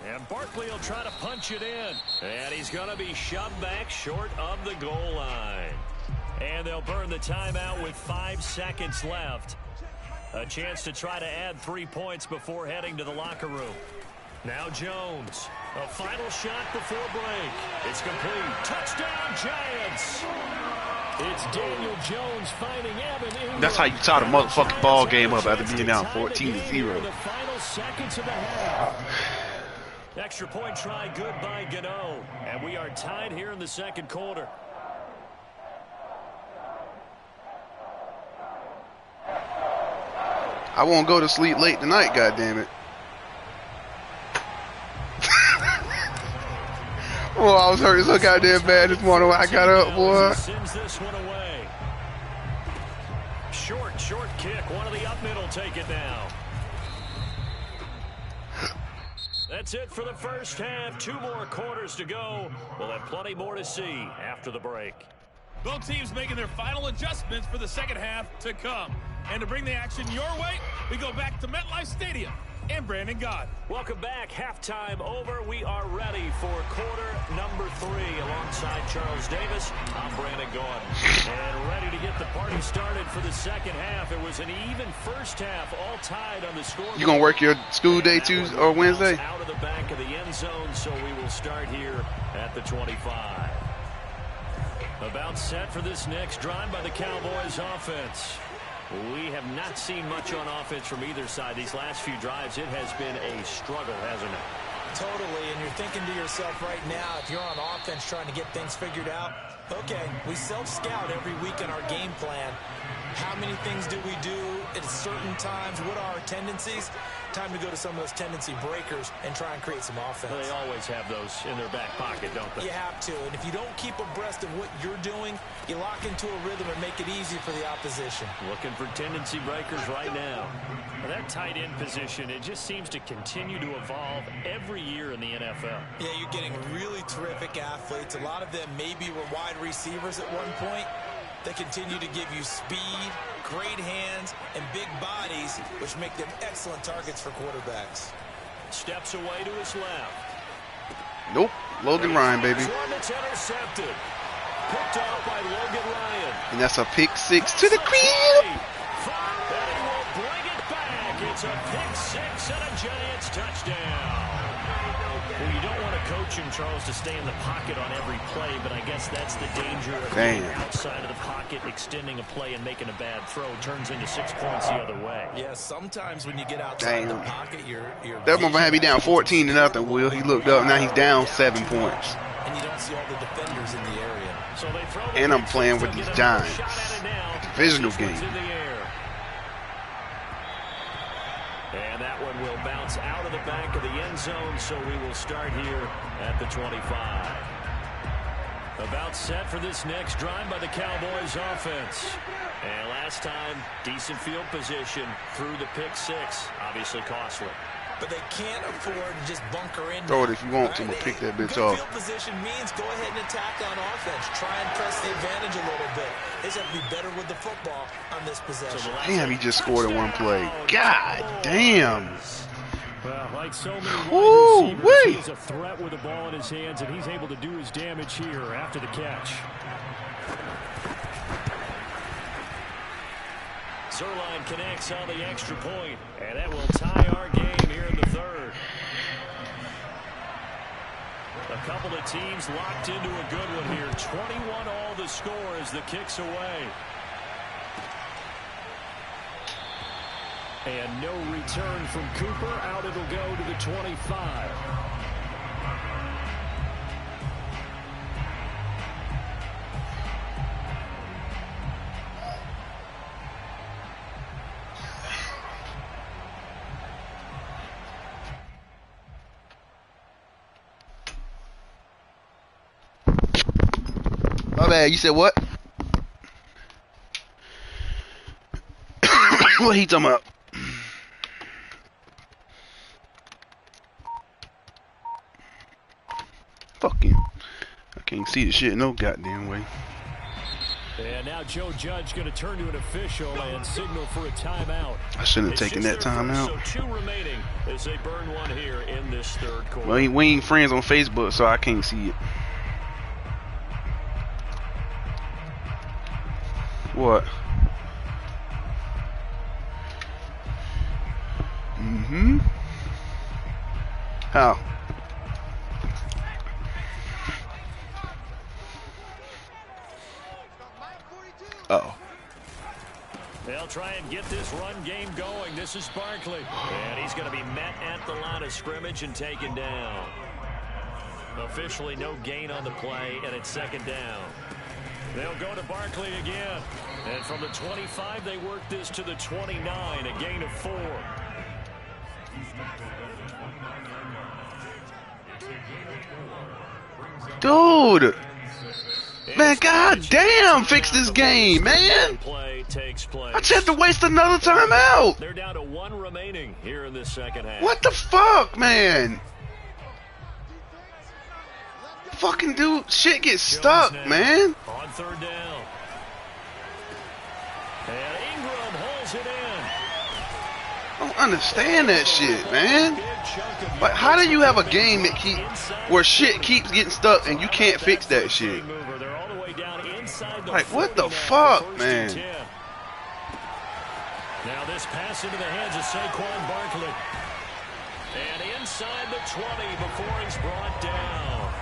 And Barkley will try to punch it in. And he's going to be shoved back short of the goal line. And they'll burn the timeout with 5 seconds left. A chance to try to add 3 points before heading to the locker room. Now Jones. A final shot before break. It's complete. Touchdown, Giants. It's Daniel Jones finding Evan Ingram. That's how you tie the motherfucking ball game up after being down 14-0. The final seconds of the half. Extra point try good by Gano. And we are tied here in the second quarter. I won't go to sleep late tonight, goddammit. Oh, I was hurting so goddamn bad this morning when I got up, boy. Sends this one away. Short kick. One of the up middle take it now. That's it for the first half. 2 more quarters to go. We'll have plenty more to see after the break. Both teams making their final adjustments for the second half to come. And to bring the action your way, we go back to MetLife Stadium and Brandon Gott. Welcome back. Halftime over. We are ready for quarter number 3. Alongside Charles Davis, I'm Brandon Gott. And ready to get the party started for the second half. It was an even first half, all tied on the score. You gonna work your school day Tuesday or Wednesday? Out of the back of the end zone, so we will start here at the 25. About set for this next drive by the Cowboys offense. We have not seen much on offense from either side. These last few drives, it has been a struggle, hasn't it? Totally, and you're thinking to yourself right now, if you're on offense trying to get things figured out, okay, we self-scout every week in our game plan. How many things do we do at certain times? What are our tendencies? Time to go to some of those tendency breakers and try and create some offense. Well, they always have those in their back pocket, don't they? You have to, and if you don't keep abreast of what you're doing, you lock into a rhythm and make it easy for the opposition. Looking for tendency breakers right now. Well, that tight end position, it just seems to continue to evolve every year in the NFL. Yeah, you're getting really terrific athletes. A lot of them maybe were wide receivers at one point. They continue to give you speed, great hands, and big bodies, which make them excellent targets for quarterbacks. Steps away to his left. Nope. Logan Ryan, baby. One that's intercepted. Picked off by Logan Ryan. And that's a pick 6 to the crib. And he will bring it back. It's a pick 6 and a Giants touchdown. Well, you don't want to coach him, Charles, to stay in the pocket on every play, but I guess that's the danger of being outside of the pocket, extending a play and making a bad throw. Turns into 6 points the other way. Yeah, sometimes when you get outside the pocket, you're that motherfucker had me down 14-0, Will. He looked up. Now he's down 7 points. And you don't see all the defenders in the area. So they throw the and I'm playing with these Giants. Divisional game. And that one will bounce out of the back of the end zone, so we will start here at the 25. About set for this next drive by the Cowboys offense. And last time, decent field position through the pick 6. Obviously costly. But they can't afford to just bunker in. Throw it if you want to, but pick that bitch off. Field position means go ahead and attack on offense. Try and press the advantage a little bit. They just have to be better with the football on this possession. Damn, he just scored in one play. God damn. Well, like so many wide receivers, he is a threat with the ball in his hands, and he's able to do his damage here after the catch. Zerline connects on the extra point, and that will tie our game here in the third. A couple of teams locked into a good one here. 21 all the score as the kick's away. And no return from Cooper. Out it'll go to the 25. My bad. You said what? What he talking about? Fuck him. I can't see the shit no goddamn way. And now Joe Judge going to turn to an official and signal for a timeout. I shouldn't have taken that timeout. So 2 remaining as they burn one here in this third quarter. Well, we ain't friends on Facebook, so I can't see it. What? Mm-hmm. How? Uh-oh. They'll try and get this run game going. This is Barkley. And he's going to be met at the line of scrimmage and taken down. Officially no gain on the play, and it's second down. They'll go to Barkley again. And from the 25, they work this to the 29, a gain of 4. Dude! Man, goddamn, fix this game, man! Play takes place. I just have to waste another timeout! They're down to 1 remaining here in this second half. What the fuck, man? Fucking dude, shit gets stuck, man. On third down. And Ingram holds it in. I don't understand that shit, man. Like, how do you have a game that where shit keeps getting stuck and you can't fix that shit? Like, what the fuck, man? Now this pass into the hands of Saquon Barkley. And inside the 20 before he's brought down.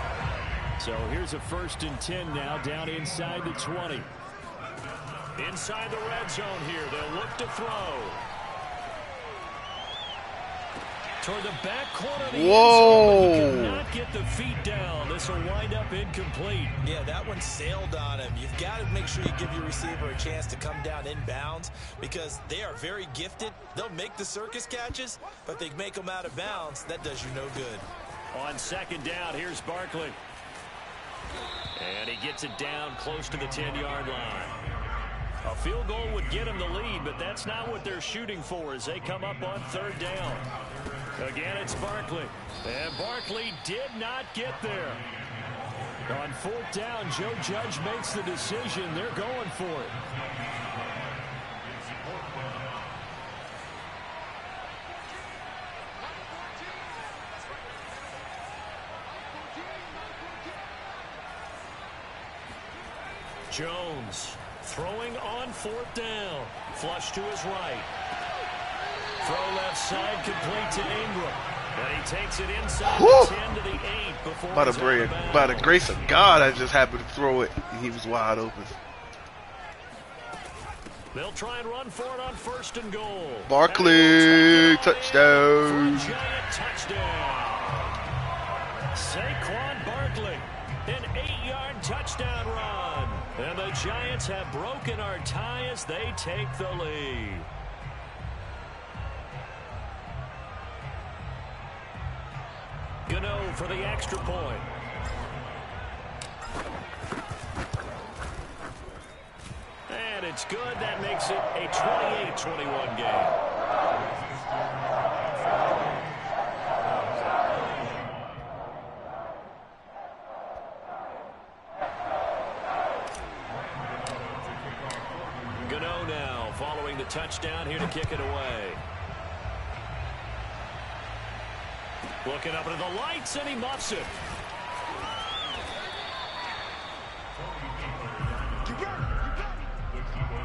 So here's a 1st and 10 now, down inside the 20. Inside the red zone here, they'll look to throw. Toward the back corner of the end zone, but he cannot get the feet down. This will wind up incomplete. Yeah, that one sailed on him. You've got to make sure you give your receiver a chance to come down inbounds because they are very gifted. They'll make the circus catches, but they make them out of bounds. That does you no good. On second down, here's Barkley. And he gets it down close to the 10-yard line. A field goal would get him the lead, but that's not what they're shooting for as they come up on third down. Again, it's Barkley. And Barkley did not get there. On fourth down, Joe Judge makes the decision. They're going for it. Jones throwing on fourth down. Flush to his right. Throw left side complete to Ingram. And he takes it inside the 10 to the 8 before by the grace of God, I just happened to throw it, and he was wide open. They'll try and run for it on 1st and goal. Barkley, touchdown. Giant touchdown. Saquon Barkley, an 8-yard touchdown run. And the Giants have broken our tie as they take the lead. Gano for the extra point. And it's good. That makes it a 28-21 game. Gano now following the touchdown here to kick it away. Looking up into the lights, and he muffs it. You got